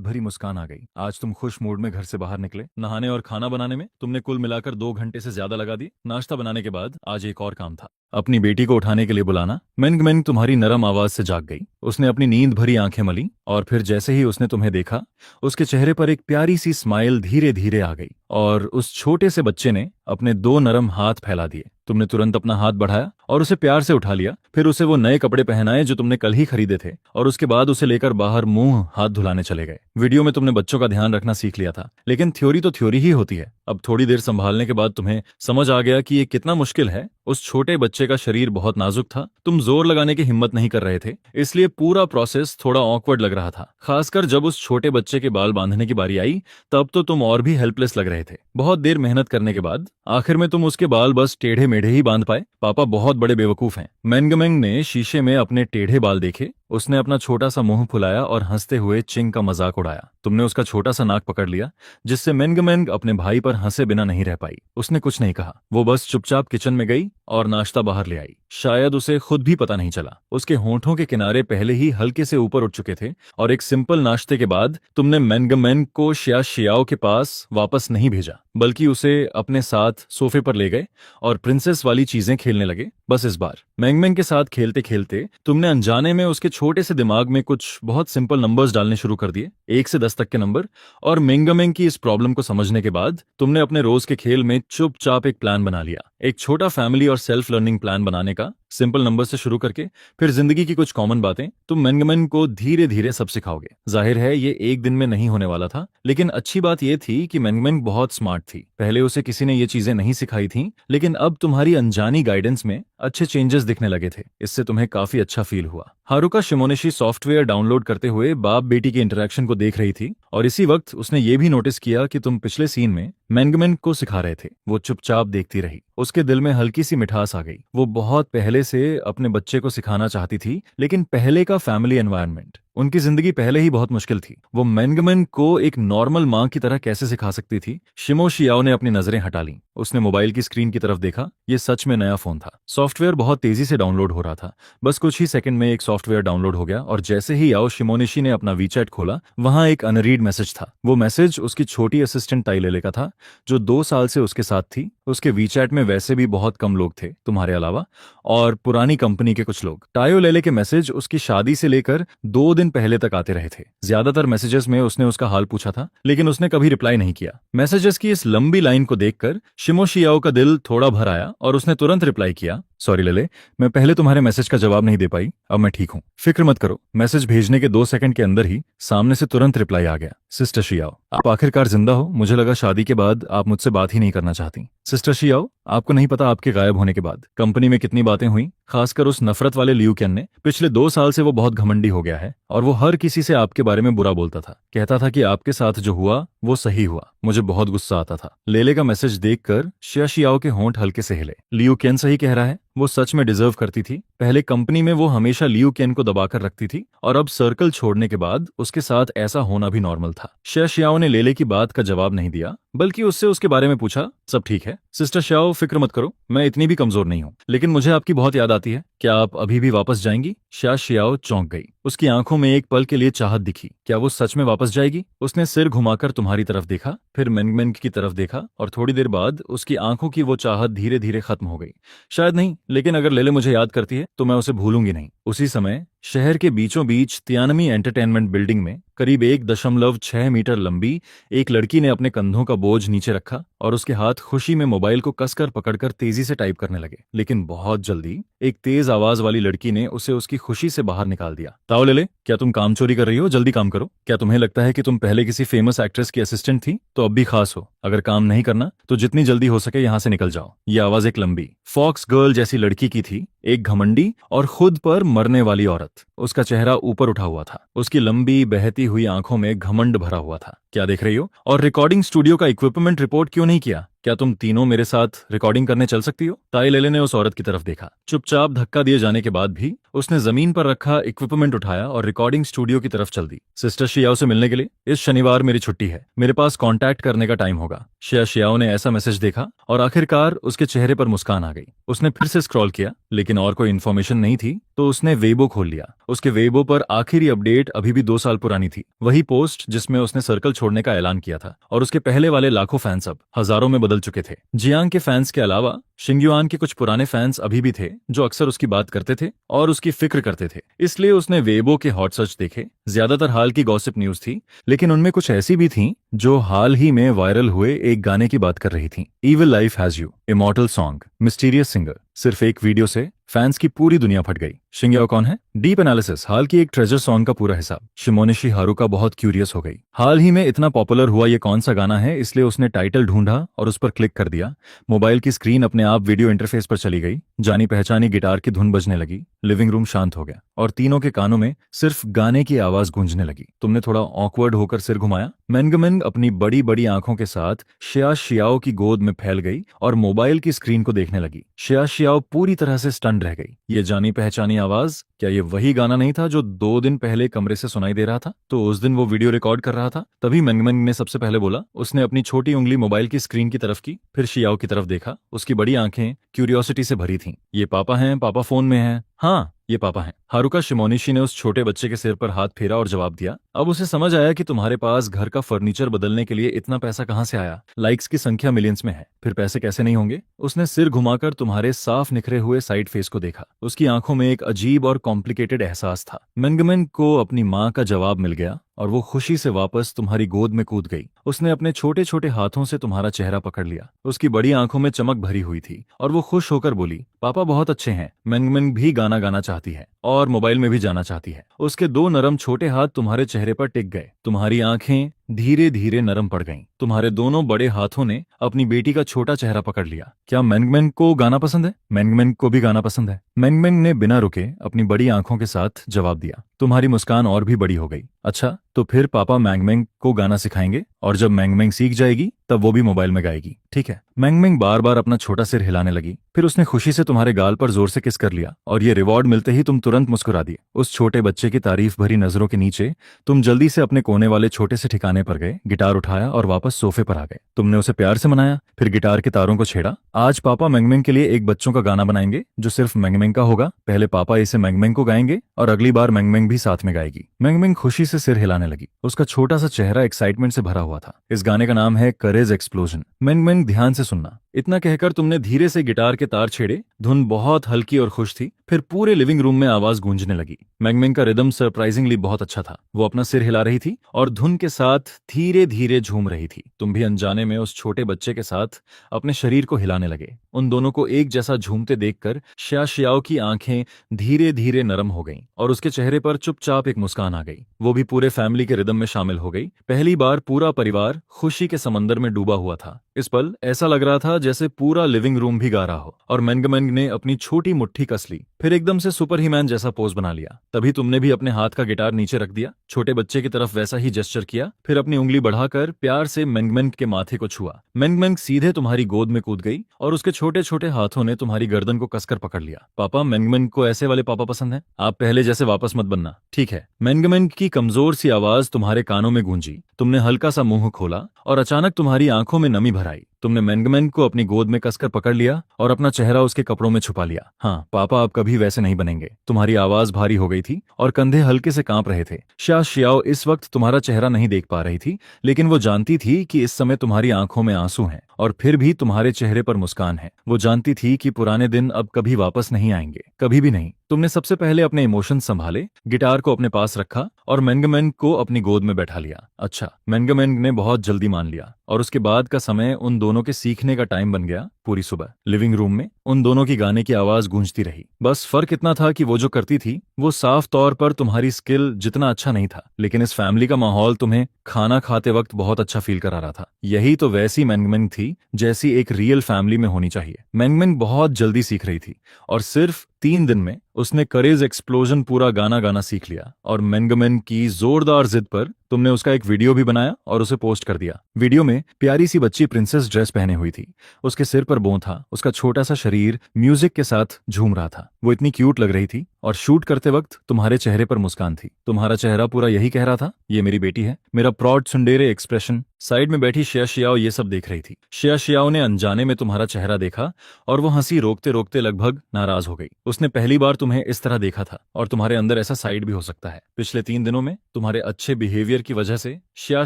भरी मुस्कान आ गई। आज तुम खुश मूड में घर से बाहर निकले। नहाने और खाना बनाने में तुमने कुल मिलाकर 2 घंटे से ज्यादा लगा दिए। नाश्ता बनाने के बाद आज एक और काम था, अपनी बेटी को उठाने के लिए बुलाना। मैंगमेंग तुम्हारी नरम आवाज से जाग गई। उसने अपनी नींद भरी आंखें मली और फिर जैसे ही उसने तुम्हें देखा, उसके चेहरे पर एक प्यारी सी स्माइल धीरे धीरे आ गई और उस छोटे से बच्चे ने अपने 2 नरम हाथ फैला दिए। तुमने तुरंत अपना हाथ बढ़ाया और उसे प्यार से उठा लिया। फिर उसे वो नए कपड़े पहनाए जो तुमने कल ही खरीदे थे, और उसके बाद उसे लेकर बाहर मुंह हाथ धुलाने चले गए। वीडियो में तुमने बच्चों का ध्यान रखना सीख लिया था, लेकिन थ्योरी तो थ्योरी ही होती है। अब थोड़ी देर संभालने के बाद तुम्हें समझ आ गया कि ये कितना मुश्किल है। उस छोटे बच्चे का शरीर बहुत नाजुक था, तुम जोर लगाने की हिम्मत नहीं कर रहे थे, इसलिए पूरा प्रोसेस थोड़ा ऑकवर्ड लग रहा था। खासकर जब उस छोटे बच्चे के बाल बांधने की बारी आई, तब तो तुम और भी हेल्पलेस लग रहे थे। बहुत देर मेहनत करने के बाद आखिर में तुम उसके बाल बस टेढ़े मेढ़े ही बांध पाए। पापा बहुत बड़े बेवकूफ हैं। मेंगमेंग ने शीशे में अपने टेढ़े बाल देखे, उसने अपना छोटा सा मुंह फुलाया और हंसते हुए चिंग का मजाक उड़ाया। तुमने उसका छोटा सा नाक पकड़ लिया, जिससे मेंगमेंग अपने भाई पर हंसे बिना नहीं रह पाई। उसने कुछ नहीं कहा, वो बस चुपचाप किचन में गई और नाश्ता बाहर ले आई। शायद उसे खुद भी पता नहीं चला, उसके होंठों के किनारे पहले ही हल्के से ऊपर उठ चुके थे। और एक सिंपल नाश्ते के बाद तुमने मेंगमेंग को शिया शियाओ के पास वापस नहीं भेजा, बल्कि उसे अपने साथ सोफे पर ले गए और प्रिंसेस वाली चीजें खेलने लगे। बस इस बार मेंगमेंग के साथ खेलते खेलते तुमने अनजाने में उसके छोटे से दिमाग में कुछ बहुत सिंपल नंबर्स डालने शुरू कर दिए, 1 से 10 तक के नंबर। और मेंगमेंग की इस प्रॉब्लम को समझने के बाद तुमने अपने रोज के खेल में चुपचाप एक प्लान बना लिया, एक छोटा फैमिली और सेल्फ लर्निंग प्लान बनाने का, सिंपल नंबर से शुरू करके फिर जिंदगी की कुछ कॉमन बातें। तुम मेंगमेंग को धीरे धीरे सब सिखाओगे। जाहिर है ये एक दिन में नहीं होने वाला था, लेकिन अच्छी बात यह थी कि मेंगमेंग बहुत स्मार्ट थी। पहले उसे किसी ने ये चीजें नहीं सिखाई थीं, लेकिन अब तुम्हारी अनजानी गाइडेंस में अच्छे चेंजेस दिखने लगे थे। इससे तुम्हें काफी अच्छा फील हुआ। हारुका शिमोनेशी सॉफ्टवेयर डाउनलोड करते हुए बाप बेटी की इंटरेक्शन को देख रही थी, और इसी वक्त उसने ये भी नोटिस किया कि तुम पिछले सीन में मेंगमेंग को सिखा रहे थे। वो चुपचाप देखती रही। उसके दिल में हल्की सी मिठास आ गई। वो बहुत पहले से अपने बच्चे को सिखाना चाहती थी, लेकिन पहले का फैमिली एनवायरनमेंट, उनकी जिंदगी पहले ही बहुत मुश्किल थी। वो मेंगमेंग को एक नॉर्मल मां की तरह कैसे सिखा सकती थी? शिमो शियाओ ने अपनी नजरें हटा लीं। उसने मोबाइल की स्क्रीन की तरफ देखा। ये सच में नया फोन था। सॉफ्टवेयर बहुत तेजी से डाउनलोड हो रहा था। बस कुछ ही सेकंड में एक सॉफ्टवेयर डाउनलोड हो गया, और जैसे ही याओ शिमोनेशी ने अपना वीचैट खोला, वहां एक अनरीड मैसेज था। वो मैसेज उसकी छोटी असिस्टेंट ताइलेले का था, जो 2 साल से उसके साथ थी। उसके वीचैट में वैसे भी बहुत कम लोग थे तुम्हारे अलावा, और पुरानी कंपनी के कुछ लोग। टायो लेले के मैसेज उसकी शादी से लेकर 2 दिन पहले तक आते रहे थे। ज्यादातर मैसेजेस में उसने उसका हाल पूछा था, लेकिन उसने कभी रिप्लाई नहीं किया। मैसेजेस की इस लंबी लाइन को देखकर शिमो शियाओ का दिल थोड़ा भर आया, और उसने तुरंत रिप्लाई किया, सॉरी लेले, मैं पहले तुम्हारे मैसेज का जवाब नहीं दे पाई, अब मैं ठीक हूँ, फिक्र मत करो। मैसेज भेजने के 2 सेकंड के अंदर ही सामने से तुरंत रिप्लाई आ गया, सिस्टर शियाओ, आप आखिरकार जिंदा हो। मुझे लगा शादी के बाद आप मुझसे बात ही नहीं करना चाहती। सिस्टर शियाओ, आपको नहीं पता आपके गायब होने के बाद कंपनी में कितनी बातें हुई, खासकर उस नफरत वाले लियू केन ने। पिछले 2 साल से वो बहुत घमंडी हो गया है, और वो हर किसी से आपके बारे में बुरा बोलता था। कहता था कि आपके साथ जो हुआ वो सही हुआ। मुझे बहुत गुस्सा आता था। लेले का मैसेज देखकर शिया शियाओ के होंठ हल्के से हिले। लियू केन सही कह रहा है, वो सच में डिजर्व करती थी। पहले कंपनी में वो हमेशा लियू केन को दबाकर रखती थी, और अब सर्कल छोड़ने के बाद उसके साथ ऐसा होना भी नॉर्मल था। शिया शियाओ ने लेले की बात का जवाब नहीं दिया, बल्कि उससे उसके बारे में पूछा, सब ठीक है सिस्टर शियाओ, फिक्र मत करो, मैं इतनी भी कमजोर नहीं हूँ, लेकिन मुझे आपकी बहुत याद आती है। क्या आप अभी भी वापस जाएंगी? शिया शियाओ चौंक गई। उसकी आंखों में एक पल के लिए चाहत दिखी। क्या वो सच में वापस जाएगी? उसने सिर घुमाकर तुम्हारी तरफ देखा, फिर मेंगमेंग की तरफ देखा, और थोड़ी देर बाद उसकी आंखों की वो चाहत धीरे धीरे खत्म हो गई। शायद नहीं, लेकिन अगर लेले मुझे याद करती है तो मैं उसे भूलूंगी नहीं। उसी समय शहर के बीचों बीच तियानमी एंटरटेनमेंट बिल्डिंग में करीब 1.6 मीटर लंबी एक लड़की ने अपने कंधों का बोझ नीचे रखा, और उसके हाथ खुशी में मोबाइल को कसकर पकड़कर तेजी से टाइप करने लगे। लेकिन बहुत जल्दी एक तेज आवाज वाली लड़की ने उसे उसकी खुशी से बाहर निकाल दिया। ताओ लेले, क्या तुम काम चोरी कर रही हो? जल्दी काम करो। क्या तुम्हें लगता है कि तुम पहले किसी फेमस एक्ट्रेस की असिस्टेंट थी तो अब भी खास हो? अगर काम नहीं करना तो जितनी जल्दी हो सके यहाँ से निकल जाओ। ये आवाज एक लंबी फॉक्स गर्ल जैसी लड़की की थी, एक घमंडी और खुद पर मरने वाली औरत। उसका चेहरा ऊपर उठा हुआ था, उसकी लंबी बहती हुई आंखों में घमंड भरा हुआ था। क्या देख रही हो? और रिकॉर्डिंग स्टूडियो का इक्विपमेंट रिपोर्ट क्यों नहीं किया? क्या तुम तीनों मेरे साथ रिकॉर्डिंग करने चल सकती हो? ताई लेले ने उस औरत की तरफ देखा। चुपचाप धक्का दिए जाने के बाद भी उसने जमीन पर रखा इक्विपमेंट उठाया और रिकॉर्डिंग स्टूडियो की तरफ चल दी। सिस्टर शियाओ से मिलने के लिए इस शनिवार मेरी छुट्टी है, मेरे पास कांटेक्ट करने का टाइम होगा। शिया शियाओ ने ऐसा मैसेज देखा, और आखिरकार उसके चेहरे पर मुस्कान आ गई। उसने फिर से स्क्रॉल किया, लेकिन और कोई इन्फॉर्मेशन नहीं थी, तो उसने वेबो खोल लिया। उसके वेबो पर आखिरी अपडेट अभी भी 2 साल पुरानी थी। वही पोस्ट जिसमें उसने सर्कल छोड़ने का ऐलान किया था, और उसके पहले वाले लाखों फैंस अब हजारों में बदल चुके थे। जियांग के फैंस के अलावा शिंगयुआन के कुछ पुराने फैंस अभी भी थे, जो अक्सर उसकी बात करते थे और उसकी फिक्र करते थे। इसलिए उसने वेबो के हॉट सर्च देखे। ज्यादातर हाल की गॉसिप न्यूज थी, लेकिन उनमें कुछ ऐसी भी थी जो हाल ही में वायरल हुए एक गाने की बात कर रही थी, evil life has you, immortal song, mysterious singer. सिर्फ एक वीडियो से फैंस की पूरी दुनिया फट गई। शिंगयाओ कौन है? डीप एनालिसिस, हाल की एक ट्रेजर सॉन्ग का पूरा हिसाब। शिमोनिशी हारुका बहुत क्यूरियस हो गई। हाल ही में इतना पॉपुलर हुआ ये कौन सा गाना है, इसलिए उसने टाइटल ढूंढा और उस पर क्लिक कर दिया। मोबाइल की स्क्रीन अपने आप वीडियो इंटरफेस पर चली गई। जानी पहचानी गिटार की धुन बजने लगी। लिविंग रूम शांत हो गया और तीनों के कानों में सिर्फ गाने की आवाज गूंजने लगी। तुमने थोड़ा ऑकवर्ड होकर सिर घुमाया। मेंगमेंग अपनी बड़ी बड़ी आंखों के साथ शिया शियाओ की गोद में फैल गई और मोबाइल की स्क्रीन को देखने लगी। शिया शियाओ पूरी तरह से स्टन रह गई। ये जानी पहचानी आवाज, क्या ये वही गाना नहीं था जो 2 दिन पहले कमरे से सुनाई दे रहा था? तो उस दिन वो वीडियो रिकॉर्ड कर रहा था। तभी मेंगमेंग ने सबसे पहले बोला। उसने अपनी छोटी उंगली मोबाइल की स्क्रीन की तरफ की, फिर शियाओ की तरफ देखा। उसकी बड़ी आंखें क्यूरियोसिटी से भरी थीं। ये पापा हैं? पापा फोन में हैं? हाँ, ये पापा हैं। हारुका शिमोनिशी ने उस छोटे बच्चे के सिर पर हाथ फेरा और जवाब दिया। अब उसे समझ आया कि तुम्हारे पास घर का फर्नीचर बदलने के लिए इतना पैसा कहां से आया। लाइक्स की संख्या मिलियंस में है, फिर पैसे कैसे नहीं होंगे? उसने सिर घुमाकर तुम्हारे साफ निखरे हुए साइड फेस को देखा। उसकी आंखों में एक अजीब और कॉम्प्लिकेटेड एहसास था। मेंगमेंग को अपनी माँ का जवाब मिल गया और वो खुशी से वापस तुम्हारी गोद में कूद गई। उसने अपने छोटे छोटे हाथों से तुम्हारा चेहरा पकड़ लिया। उसकी बड़ी आंखों में चमक भरी हुई थी और वो खुश होकर बोली, पापा बहुत अच्छे हैं। मेंगमेंग भी गाना गाना चाहती है और मोबाइल में भी जाना चाहती है। उसके 2 नरम छोटे हाथ तुम्हारे चेहरे पर टिक गए। तुम्हारी आंखें धीरे धीरे नरम पड़ गईं। तुम्हारे दोनों बड़े हाथों ने अपनी बेटी का छोटा चेहरा पकड़ लिया। क्या मेंगमेंग को गाना पसंद है? मेंगमेंग को भी गाना पसंद है। मेंगमेंग ने बिना रुके अपनी बड़ी आंखों के साथ जवाब दिया। तुम्हारी मुस्कान और भी बड़ी हो गई। अच्छा, तो फिर पापा मेंगमेंग को गाना सिखाएंगे और जब मेंगमेंग सीख जाएगी तब वो भी मोबाइल में गाएगी, ठीक है? मेंगमेंग बार बार अपना छोटा सिर हिलाने लगी। फिर उसने खुशी से तुम्हारे गाल पर जोर से किस कर लिया और ये रिवॉर्ड मिलते ही तुम तुरंत मुस्कुरा दिए। उस छोटे बच्चे की तारीफ भरी नजरों के नीचे तुम जल्दी से अपने कोने वाले छोटे से ठिकाने पर गए, गिटार उठाया और वापस सोफे पर आ गए। तुमने उसे प्यार से मनाया, फिर गिटार के तारों को छेड़ा। आज पापा मेंगमेंग के लिए एक बच्चों का गाना बनाएंगे जो सिर्फ मेंगमेंग का होगा। पहले पापा इसे मेंगमेंग को गाएंगे और अगली बार मेंगमेंग भी साथ में गाएगी। मेंगमेंग खुशी से सिर हिलाने लगी। उसका छोटा सा चेहरा एक्साइटमेंट से भरा हुआ था। इस गाने का नाम है करेज एक्सप्लोजन। मेंगमेंग ध्यान से सुनना। इतना कहकर तुमने धीरे से गिटार के तार छेड़े। धुन बहुत हल्की और खुश थी। फिर पूरे लिविंग रूम में आवाज गूंजने लगी। मेंगमेंग का रिदम सरप्राइजिंगली बहुत अच्छा था। वो अपना सिर हिला रही थी और धुन के साथ धीरे धीरे झूम रही थी। तुम भी अनजाने में उस छोटे बच्चे के साथ अपने शरीर को हिलाने लगे। उन दोनों को एक जैसा झूमते देखकर शिया शियाओ की आंखें धीरे धीरे नरम हो गईं और उसके चेहरे पर चुपचाप एक मुस्कान आ गई। वो भी पूरे फैमिली के रिदम में शामिल हो गई। पहली बार पूरा परिवार खुशी के समंदर में डूबा हुआ था। इस पल ऐसा लग रहा था जैसे पूरा लिविंग रूम भी गा रहा हो। और मेंगमेंग ने अपनी छोटी मुट्ठी कस ली, फिर एकदम से सुपर ही मैन जैसा पोज बना लिया। तभी तुमने भी अपने हाथ का गिटार नीचे रख दिया, छोटे बच्चे की तरफ वैसा ही जेस्चर किया, फिर अपनी उंगली बढ़ाकर प्यार से मेंगमेंग के माथे को छुआ। मेंगमेंग सीधे तुम्हारी गोद में कूद गई और उसके छोटे छोटे हाथों ने तुम्हारी गर्दन को कसकर पकड़ लिया। पापा, मेंगमेंग को ऐसे वाले पापा पसंद है। आप पहले जैसे वापस मत बनना, ठीक है? मेंगमेंग की कमजोर सी आवाज तुम्हारे कानों में गूंजी। तुमने हल्का सा मुंह खोला और अचानक तुम्हारी आंखों में नमी भर आई। तुमने मेंगमेंग को अपनी गोद में कसकर पकड़ लिया और अपना चेहरा उसके कपड़ों में छुपा लिया। हाँ, पापा अब कभी वैसे नहीं बनेंगे। तुम्हारी आवाज भारी हो गई थी और कंधे हल्के से कांप रहे थे। शिया शियाओ इस वक्त तुम्हारा चेहरा नहीं देख पा रही थी, लेकिन वो जानती थी कि इस समय तुम्हारी आंखों में आंसू हैं और फिर भी तुम्हारे चेहरे पर मुस्कान है। वो जानती थी कि पुराने दिन अब कभी वापस नहीं आएंगे, कभी भी नहीं। तुमने सबसे पहले अपने इमोशन संभाले, गिटार को अपने पास रखा और मेंगमेंग को अपनी गोद में बैठा लिया। अच्छा, मेंगमेंग ने बहुत जल्दी मान लिया और उसके बाद का समय उन दोनों के सीखने का टाइम बन गया। पूरी सुबह लिविंग रूम में उन दोनों की गाने की आवाज गूंजती रही। बस फर्क इतना था कि वो जो करती थी वो साफ तौर पर तुम्हारी स्किल जितना अच्छा नहीं था, लेकिन इस फैमिली का माहौल तुम्हें खाना खाते वक्त बहुत अच्छा फील करा रहा था। यही तो वैसी मेंगमेंग थी जैसी एक रियल फैमिली में होनी चाहिए। मेंगमेंग बहुत जल्दी सीख रही थी और सिर्फ 3 दिन में उसने करेज एक्सप्लोजन पूरा गाना गाना सीख लिया। और मेंगमेंग की जोरदार जिद पर तुमने उसका एक वीडियो भी बनाया और उसे पोस्ट कर दिया। वीडियो में प्यारी सी बच्ची प्रिंसेस ड्रेस पहने हुई थी। उसके सिर पर बो था। उसका छोटा सा शरीर म्यूजिक के साथ झूम रहा था। वो इतनी क्यूट लग रही थी और शूट करते वक्त तुम्हारे चेहरे पर मुस्कान थी। तुम्हारा चेहरा पूरा यही कह रहा था, ये मेरी बेटी है। मेरा प्रॉड सुंडेरे एक्सप्रेशन। साइड में बैठी शिया शियाओ ये सब देख रही थी। शिया शियाओ ने अनजाने में तुम्हारा चेहरा देखा और वो हंसी रोकते रोकते लगभग नाराज हो गई। उसने पहली बार तुम्हें इस तरह देखा था और तुम्हारे अंदर ऐसा साइड भी हो सकता है। पिछले 3 दिनों में तुम्हारे अच्छे बिहेवियर की वजह से शिया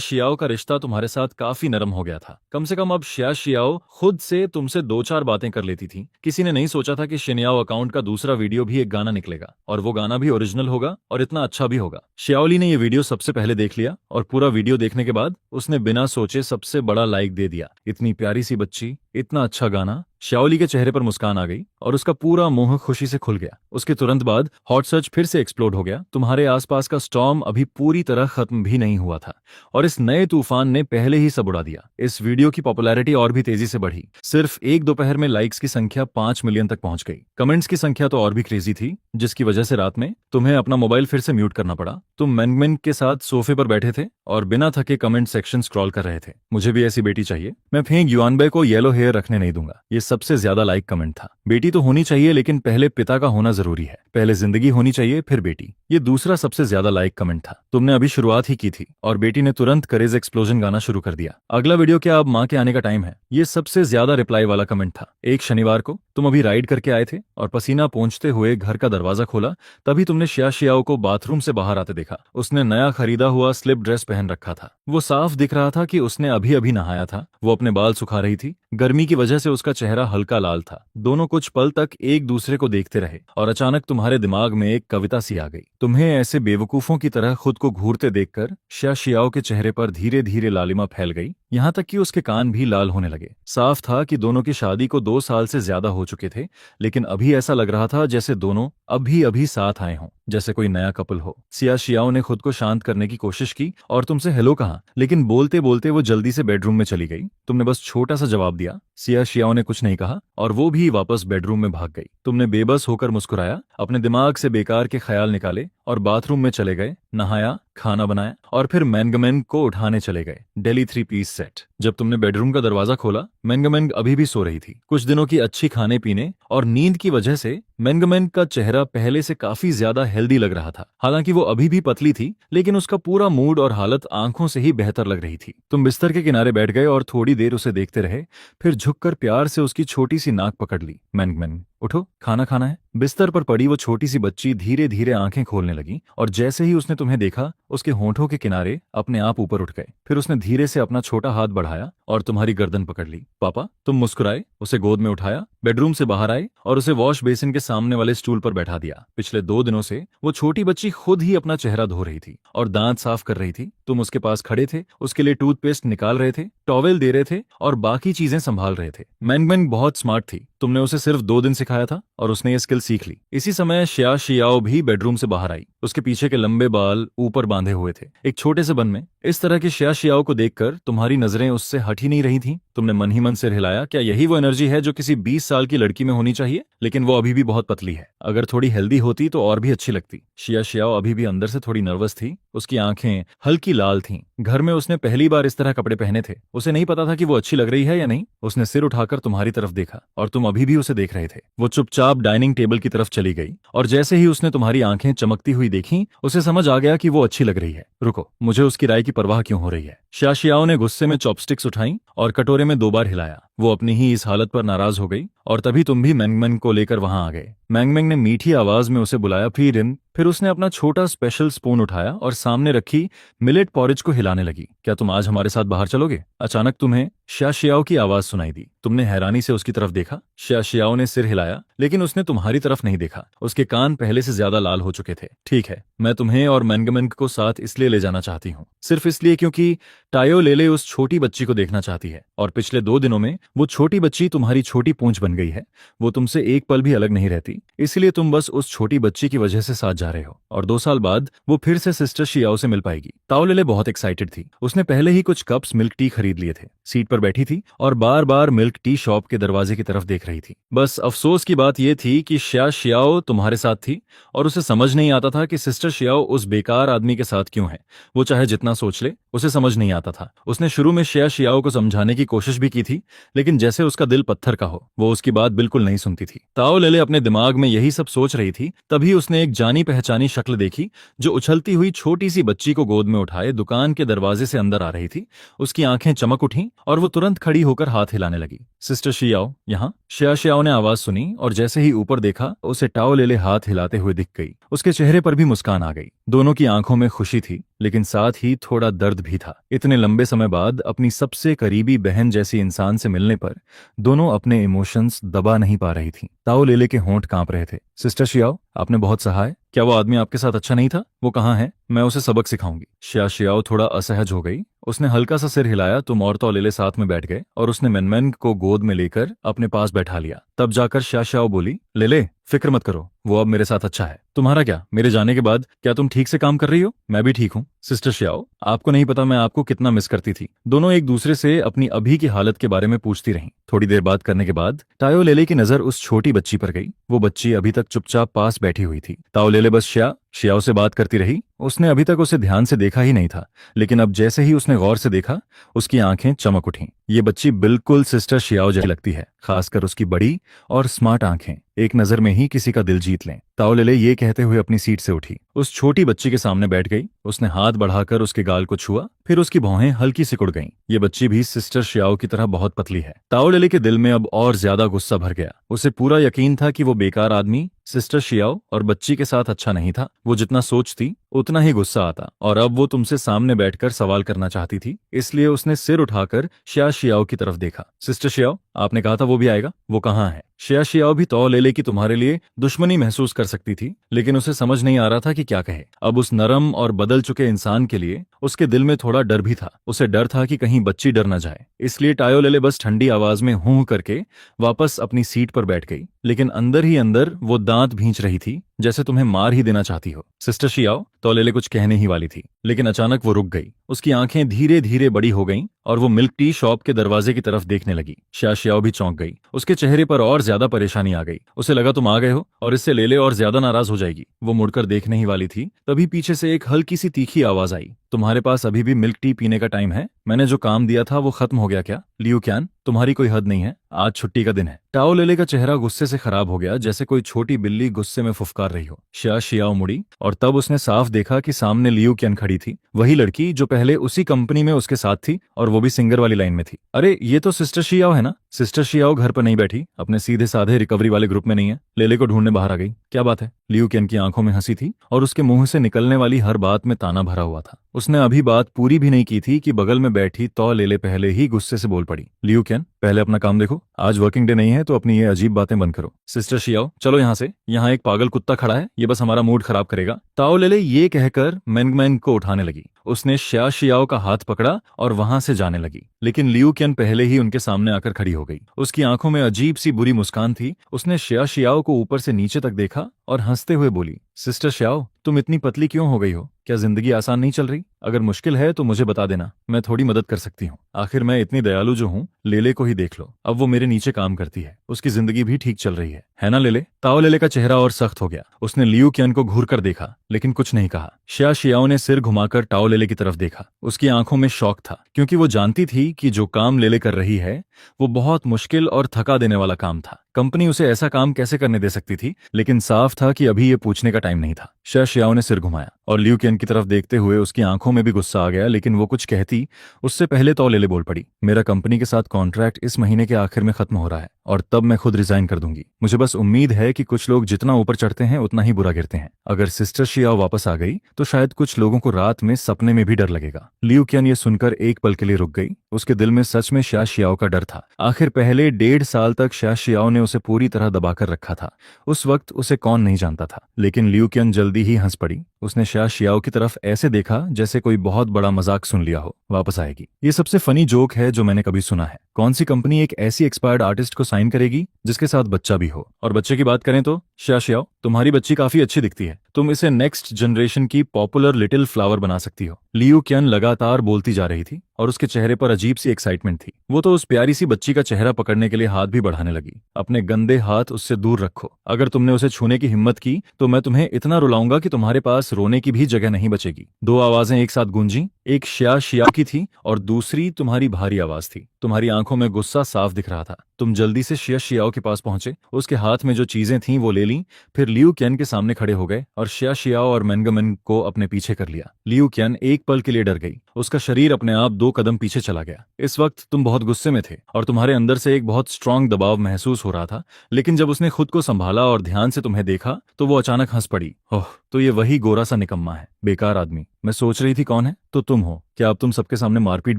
शियाओ का रिश्ता तुम्हारे साथ काफी नरम हो गया था। कम से कम अब शिया शियाओ खुद से तुमसे 2-4 बातें कर लेती थी। किसी ने नहीं सोचा था कि शिनयाओ अकाउंट का दूसरा वीडियो भी एक गाना निकलेगा और वो गाना भी ओरिजिनल होगा और इतना अच्छा भी होगा। शियाओली ने ये वीडियो सबसे पहले देख लिया और पूरा वीडियो देखने के बाद उसने बिना बिना सोचे सबसे बड़ा लाइक दे दिया। इतनी प्यारी सी बच्ची, इतना अच्छा गाना। श्याओली के चेहरे पर मुस्कान आ गई और उसका पूरा मुंह खुशी से खुल गया। उसके तुरंत बाद हॉट सर्च फिर से एक्सप्लोड हो गया। तुम्हारे आसपास का स्टॉर्म अभी पूरी तरह खत्म भी नहीं हुआ था और इस नए तूफान ने पहले ही सब उड़ा दिया। इस वीडियो की पॉपुलैरिटी और भी तेजी से बढ़ी। सिर्फ एक दोपहर में लाइक्स की संख्या 5 मिलियन तक पहुंच गई। कमेंट्स की संख्या तो और भी क्रेजी थी, जिसकी वजह से रात में तुम्हें अपना मोबाइल फिर से म्यूट करना पड़ा। तुम मैंगमैन के साथ सोफे पर बैठे थे और बिना थके कमेंट सेक्शन स्क्रॉल कर रहे थे। मुझे भी ऐसी बेटी चाहिए। मैं फेंग युआनबे को येलो हेयर रखने नहीं दूंगा। ये सबसे ज्यादा लाइक कमेंट था। बेटी तो होनी चाहिए, लेकिन पहले पिता का होना जरूरी है। पहले जिंदगी होनी चाहिए, फिर बेटी। ये दूसरा सबसे ज्यादा लाइक कमेंट था। तुमने अभी शुरुआत ही की थी और बेटी ने तुरंत करेज एक्सप्लोजन गाना शुरू कर दिया। अगला वीडियो क्या, अब माँ के आने का टाइम है। ये सबसे ज्यादा रिप्लाई वाला कमेंट था। एक शनिवार को तुम अभी राइड करके आए थे और पसीना पोंछते हुए घर का दरवाजा खोला, तभी तुमने शिया शियाओ को बाथरूम से बाहर आते देखा। उसने नया खरीदा हुआ स्लिप ड्रेस पहन रखा था। वो साफ दिख रहा था कि उसने अभी अभी नहाया था। वो अपने बाल सुखा रही थी। गर्मी की वजह से उसका चेहरा हल्का लाल था। दोनों कुछ पल तक एक दूसरे को देखते रहे और अचानक तुम्हारे दिमाग में एक कविता सी आ गई। तुम्हें ऐसे बेवकूफों की तरह खुद को घूरते देखकर शिया शियाओ के चेहरे पर धीरे धीरे लालिमा फैल गई, यहाँ तक कि उसके कान भी लाल होने लगे। साफ था कि दोनों की शादी को 2 साल से ज्यादा हो चुके थे, लेकिन अभी ऐसा लग रहा था जैसे दोनों अभी अभी साथ आए हों, जैसे कोई नया कपल हो। सिया शियाओ ने खुद को शांत करने की कोशिश की और तुमसे हेलो कहा, लेकिन बोलते बोलते वो जल्दी से बेडरूम में चली गई। तुमने बस छोटा सा जवाब दिया। सिया शियाओ ने कुछ नहीं कहा और वो भी वापस बेडरूम में भाग गई। तुमने बेबस होकर मुस्कुराया, अपने दिमाग से बेकार के ख्याल निकाले और बाथरूम में चले गए, नहाया, खाना बनाया और फिर मैंगमैन को उठाने चले गए। Daily 3 piece set. जब तुमने बेडरूम का दरवाजा खोला, मैंगमैन अभी भी सो रही थी। कुछ दिनों की अच्छी खाने पीने और नींद की वजह से मैंगमैन का चेहरा पहले से काफी ज्यादा हेल्दी लग रहा था। हालांकि वो अभी भी पतली थी, लेकिन उसका पूरा मूड और हालत आंखों से ही बेहतर लग रही थी। तुम बिस्तर के किनारे बैठ गए और थोड़ी देर उसे देखते रहे, फिर झुककर प्यार से उसकी छोटी सी नाक पकड़ ली। मैंगमैन, उठो, खाना खाना है। बिस्तर पर पड़ी वो छोटी सी बच्ची धीरे धीरे आंखें खोलने लगी और जैसे ही उसने तुम्हें देखा, उसके होंठों के किनारे अपने आप ऊपर उठ गए। फिर उसने धीरे से अपना छोटा हाथ बढ़ाया और तुम्हारी गर्दन पकड़ ली। पापा, तुम मुस्कुराए, उसे गोद में उठाया, बेडरूम से बाहर आए और उसे वॉश बेसिन के सामने वाले स्टूल पर बैठा दिया। पिछले 2 दिनों से वो छोटी बच्ची खुद ही अपना चेहरा धो रही थी और दांत साफ कर रही थी। तुम उसके पास खड़े थे, उसके लिए टूथपेस्ट निकाल रहे थे, टॉवेल दे रहे थे और बाकी चीजें संभाल रहे थे। मैंगमैन बहुत स्मार्ट थी। तुमने उसे सिर्फ 2 दिन सिखाया था और उसने ये स्किल सीख ली। इसी समय शिया शियाओ भी बेडरूम से बाहर आई। उसके पीछे के लंबे बाल ऊपर बांधे हुए थे, एक छोटे से बन में। इस तरह की शिया शियाओ को देखकर तुम्हारी नजरें उससे हट ही नहीं रही थीं। तुमने मन ही मन सिर हिलाया। क्या यही वो एनर्जी है जो किसी 20 साल की लड़की में होनी चाहिए? लेकिन वो अभी भी बहुत पतली है। अगर थोड़ी हेल्दी होती तो और भी अच्छी लगती। शिया शियाओ अभी भी अंदर से थोड़ी नर्वस थी। उसकी आंखें हल्की लाल थीं। घर में उसने पहली बार इस तरह कपड़े पहने थे। उसे नहीं पता था कि वो अच्छी लग रही है या नहीं। उसने सिर उठाकर तुम्हारी तरफ देखा और तुम अभी भी उसे देख रहे थे। वो चुपचाप डाइनिंग टेबल की तरफ चली गई और जैसे ही उसने तुम्हारी आंखें चमकती हुई देखी, उसे समझ आ गया कि वो अच्छी लग रही है। रुको, मुझे उसकी राय की परवाह क्यों हो रही है? शिया शियाओ ने गुस्से में चॉपस्टिक्स उठाई और कटोरे में 2 बार हिलाया। वो अपनी ही इस हालत पर नाराज हो गई और तभी तुम भी मैंगमैन को लेकर वहां आ गए। मैंगमैन ने मीठी आवाज में उसे बुलाया, फिर उसने अपना छोटा स्पेशल स्पून उठाया और सामने रखी मिलेट पॉरेज को हिलाने लगी। क्या तुम आज हमारे साथ बाहर चलोगे? अचानक तुम्हें शिया शियाओ की आवाज सुनाई दी। तुमने हैरानी से उसकी तरफ देखा। शिया शियाओ ने सिर हिलाया, लेकिन उसने तुम्हारी तरफ नहीं देखा। उसके कान पहले से ज्यादा लाल हो चुके थे। ठीक है, मैं तुम्हें और मैंगमैन को साथ इसलिए ले जाना चाहती हूँ, सिर्फ इसलिए क्योंकि टायो लेले उस छोटी बच्ची को देखना चाहती है और पिछले 2 दिनों में वो छोटी बच्ची तुम्हारी छोटी पूंछ बन गई है। वो तुमसे एक पल भी अलग नहीं रहती, इसलिए तुम बस उस छोटी बच्ची की वजह से साथ जा रहे हो और 2 साल बाद वो फिर से सिस्टर शियाओ से मिल पाएगी। ताओ लेले बहुत एक्साइटेड थी। उसने पहले ही कुछ कप्स मिल्क टी खरीद लिए थे। सीट पर बैठी थी और बार बार मिल्क टी शॉप के दरवाजे की तरफ देख रही थी। बस अफसोस की बात यह थी कि शिया शियाओ तुम्हारे साथ थी और उसे समझ नहीं आता था कि सिस्टर शियाओ उस बेकार आदमी के साथ क्यों है। वो चाहे जितना सोच ले, उसे समझ नहीं आता था। उसने शुरू में शिया शियाओ को समझाने की कोशिश भी की थी, लेकिन जैसे उसका दिल पत्थर का हो, वो उसकी बात बिल्कुल नहीं सुनती थी। ताओ लेले अपने दिमाग में यही सब सोच रही थी, तभी उसने एक जानी पहचानी शक्ल देखी जो उछलती हुई छोटी सी बच्ची को गोद में उठाए दुकान के दरवाजे से अंदर आ रही थी। उसकी आंखें चमक उठीं और वो तुरंत खड़ी होकर हाथ हिलाने लगी। सिस्टर शियाओ, यहाँ? शिया शियाओ ने आवाज सुनी और जैसे ही ऊपर देखा, उसे ताओ लेले हाथ हिलाते हुए दिख गई। उसके चेहरे पर भी मुस्कान आ गई। दोनों की आंखों में खुशी थी, लेकिन साथ ही थोड़ा दर्द भी था। इतने लंबे समय बाद अपनी सबसे करीबी बहन जैसी इंसान से मिलने पर दोनों अपने इमोशंस दबा नहीं पा रही थीं। ताओ लेले के होंठ कांप रहे थे। सिस्टर शियाओ, आपने बहुत सहा है। क्या वो आदमी आपके साथ अच्छा नहीं था? वो कहाँ है? मैं उसे सबक सिखाऊंगी। शिया शियाओ थोड़ा असहज हो गई उसने हल्का सा सिर हिलाया। तुम और तौलेले साथ में बैठ गए और उसने मेनमेन को गोद में लेकर अपने पास बैठा लिया। तब जाकर शाओ बोली, लेले फिक्र मत करो, वो अब मेरे साथ अच्छा है। तुम्हारा क्या, मेरे जाने के बाद क्या तुम ठीक से काम कर रही हो? मैं भी ठीक हूँ सिस्टर श्याओ, आपको नहीं पता मैं आपको कितना मिस करती थी। दोनों एक दूसरे से अपनी अभी की हालत के बारे में पूछती रहीं। थोड़ी देर बात करने के बाद ताओ लेले की नजर उस छोटी बच्ची पर गई। वो बच्ची अभी तक चुपचाप पास बैठी हुई थी। ताओ लेले बस श्याओ से बात करती रही। उसने अभी तक उसे ध्यान से देखा ही नहीं था, लेकिन अब जैसे ही उसने गौर से देखा, उसकी आंखें चमक उठीं। ये बच्ची बिल्कुल सिस्टर श्याओ जैसी लगती है, खासकर उसकी बड़ी और स्मार्ट आंखें एक नजर में ही किसी का दिल जीत लें। ताओ लेले ये कहते हुए अपनी सीट से उठी, उस छोटी बच्ची के सामने बैठ गई। उसने हाथ बढ़ाकर उसके गाल को छुआ, फिर उसकी भौहें हल्की सिकुड़ गईं। ये बच्ची भी सिस्टर श्याओ की तरह बहुत पतली है। ताओ लेले के दिल में अब और ज्यादा गुस्सा भर गया। उसे पूरा यकीन था कि वो बेकार आदमी सिस्टर श्याओ और बच्ची के साथ अच्छा नहीं था। वो जितना सोचती उतना ही गुस्सा आता, और अब वो तुमसे सामने बैठकर सवाल करना चाहती थी, इसलिए उसने सिर उठाकर श्याओ की तरफ देखा। सिस्टर श्याओ, आपने कहा था वो भी आएगा, वो कहाँ है? श्याओ भी ताओ लेले की तुम्हारे लिए दुश्मनी महसूस कर सकती थी, लेकिन उसे समझ नहीं आ रहा था कि क्या कहे। अब उस नरम और बदल चुके इंसान के लिए उसके दिल में थोड़ा डर भी था। उसे डर था कि कहीं बच्ची डर न जाए, इसलिए ताओ लेले बस ठंडी आवाज में हूं करके वापस अपनी सीट पर बैठ गई। लेकिन अंदर ही अंदर वो दांत भींच रही थी, जैसे तुम्हें मार ही देना चाहती हो। सिस्टर श्याओ, ताओ लेले कुछ कहने ही वाली थी, लेकिन अचानक वो रुक गई। उसकी आंखें धीरे धीरे बड़ी हो गईं और वो मिल्क टी शॉप के दरवाजे की तरफ देखने लगी। श्याओ भी चौंक गई। उसके चेहरे पर और ज्यादा परेशानी आ गई। उसे लगा तुम आ गए हो और इससे लेले और ज्यादा नाराज हो जाएगी। वो मुड़कर देखने ही वाली थी, तभी पीछे से एक हल्की सी तीखी आवाज आई, तुम्हारे पास अभी भी मिल्क टी पीने का टाइम है? मैंने जो काम दिया था वो खत्म हो गया क्या? लियू क्यान, तुम्हारी कोई हद नहीं है, आज छुट्टी का दिन है। ताओ लेले का चेहरा गुस्से से खराब हो गया, जैसे कोई छोटी बिल्ली गुस्से में फुफकार रही हो। श्याओ मुड़ी और तब उसने साफ देखा कि सामने लियू क्यान खड़ी थी, वही लड़की जो पहले उसी कंपनी में उसके साथ थी और वो भी सिंगर वाली लाइन में थी। अरे ये तो सिस्टर श्याओ है ना? सिस्टर श्याओ घर पर नहीं बैठी, अपने सीधे साधे रिकवरी वाले ग्रुप में नहीं है। लेले को ढूंढने बाहर आ गई, क्या बात है? लियू क्यान की आंखों में हंसी थी और उसके मुंह से निकलने वाली हर बात में ताना भरा हुआ था। उसने अभी बात पूरी भी नहीं की थी कि बगल में बैठी ताओ लेले पहले ही गुस्से से बोल पड़ी, लियू क्यान, पहले अपना काम देखो, आज वर्किंग डे नहीं है तो अपनी ये अजीब बातें बंद करो। सिस्टर श्याओ, चलो यहाँ से, यहाँ एक पागल कुत्ता खड़ा है, ये बस हमारा मूड खराब करेगा। ताओ लेले ये कहकर मेंगमेन को उठाने लगी। उसने श्याओ का हाथ पकड़ा और वहां से जाने लगी, लेकिन लियू क्यान पहले ही उनके सामने आकर खड़ी हो गई। उसकी आंखों में अजीब सी बुरी मुस्कान थी। उसने श्याओ को ऊपर से नीचे तक देखा और हंसते हुए बोली, सिस्टर श्याओ, तुम इतनी पतली क्यों हो गई हो? क्या जिंदगी आसान नहीं चल रही? अगर मुश्किल है तो मुझे बता देना, मैं थोड़ी मदद कर सकती हूँ। आखिर मैं इतनी दयालु जो हूँ, लेले को ही देख लो, अब वो मेरे नीचे काम करती है, उसकी जिंदगी भी ठीक चल रही है ना लेले? ताओ लेले का चेहरा और सख्त हो गया। उसने लियू क्यान को घूर कर देखा, लेकिन कुछ नहीं कहा। श्याओ ने सिर घुमाकर ताओ लेले की तरफ देखा। उसकी आंखों में शौक था, क्योंकि वो जानती थी कि जो काम लेले कर रही है वो बहुत मुश्किल और थका देने वाला काम था। कंपनी उसे ऐसा काम कैसे करने दे सकती थी? लेकिन साफ था कि अभी ये पूछने का टाइम नहीं था। श्याओ ने सिर घुमाया और लियू क्यान की तरफ देखते हुए उसकी आंखों में भी गुस्सा आ गया, लेकिन वो कुछ कहती उससे पहले ताओ लेले बोल पड़ी, मेरा कंपनी के साथ कॉन्ट्रैक्ट इस महीने के आखिर में खत्म हो रहा है और तब मैं खुद रिजाइन कर दूंगी। मुझे बस उम्मीद है कि कुछ लोग जितना ऊपर चढ़ते हैं उतना ही बुरा गिरते हैं। अगर सिस्टर श्याओ वापस आ गई तो शायद कुछ लोगों को रात में सपने में भी डर लगेगा। लियू क्यान ये सुनकर एक पल के लिए रुक गई। उसके दिल में सच में श्याओ का डर था। आखिर पहले 1.5 साल तक श्याओ ने उसे पूरी तरह दबाकर रखा था। उस वक्त उसे कौन नहीं जानता था, लेकिन लियू क्यान जल्दी ही हंस पड़ी। उसने श्याओ की तरफ ऐसे देखा जैसे कोई बहुत बड़ा मजाक सुन लिया हो। वापस आएगी, ये सबसे फनी जोक है जो मैंने कभी सुना है। कौन सी कंपनी एक ऐसी एक्सपायर्ड आर्टिस्ट को साइन करेगी जिसके साथ बच्चा भी हो? और बच्चे की बात करें तो श्याओ, तुम्हारी बच्ची काफी अच्छी दिखती है, तुम इसे नेक्स्ट जनरेशन की पॉपुलर लिटिल फ्लावर बना सकती हो। लियू क्यान लगातार बोलती जा रही थी और उसके चेहरे पर अजीब सी एक्साइटमेंट थी। वो तो उस प्यारी सी बच्ची का चेहरा पकड़ने के लिए हाथ भी बढ़ाने लगी। अपने गंदे हाथ उससे दूर रखो, अगर तुमने उसे छूने की हिम्मत की तो मैं तुम्हें इतना रुलाऊंगा कि तुम्हारे पास रोने की भी जगह नहीं बचेगी। 2 आवाजें एक साथ गूंजी, एक श्याओ की थी और दूसरी तुम्हारी भारी आवाज थी। तुम्हारी आंखों में गुस्सा साफ दिख रहा था। तुम जल्दी से श्याओ के पास पहुंचे, उसके हाथ में जो चीजें थीं वो ले लीं, फिर लियू क्यान के सामने खड़े हो गए और श्याओ और मेंगमेन को अपने पीछे कर लिया। लियू क्यान एक पल के लिए डर गई। उसका शरीर अपने आप 2 कदम पीछे चला गया। इस वक्त तुम बहुत गुस्से में थे और तुम्हारे अंदर से एक बहुत स्ट्रांग दबाव महसूस हो रहा था, लेकिन जब उसने खुद को संभाला और ध्यान से तुम्हें देखा तो वो अचानक हंस पड़ी। ओह, तो ये वही गोरा सा निकम्मा है, बेकार आदमी। मैं सोच रही थी कौन है, तो तुम हो। क्या अब तुम सबके सामने मारपीट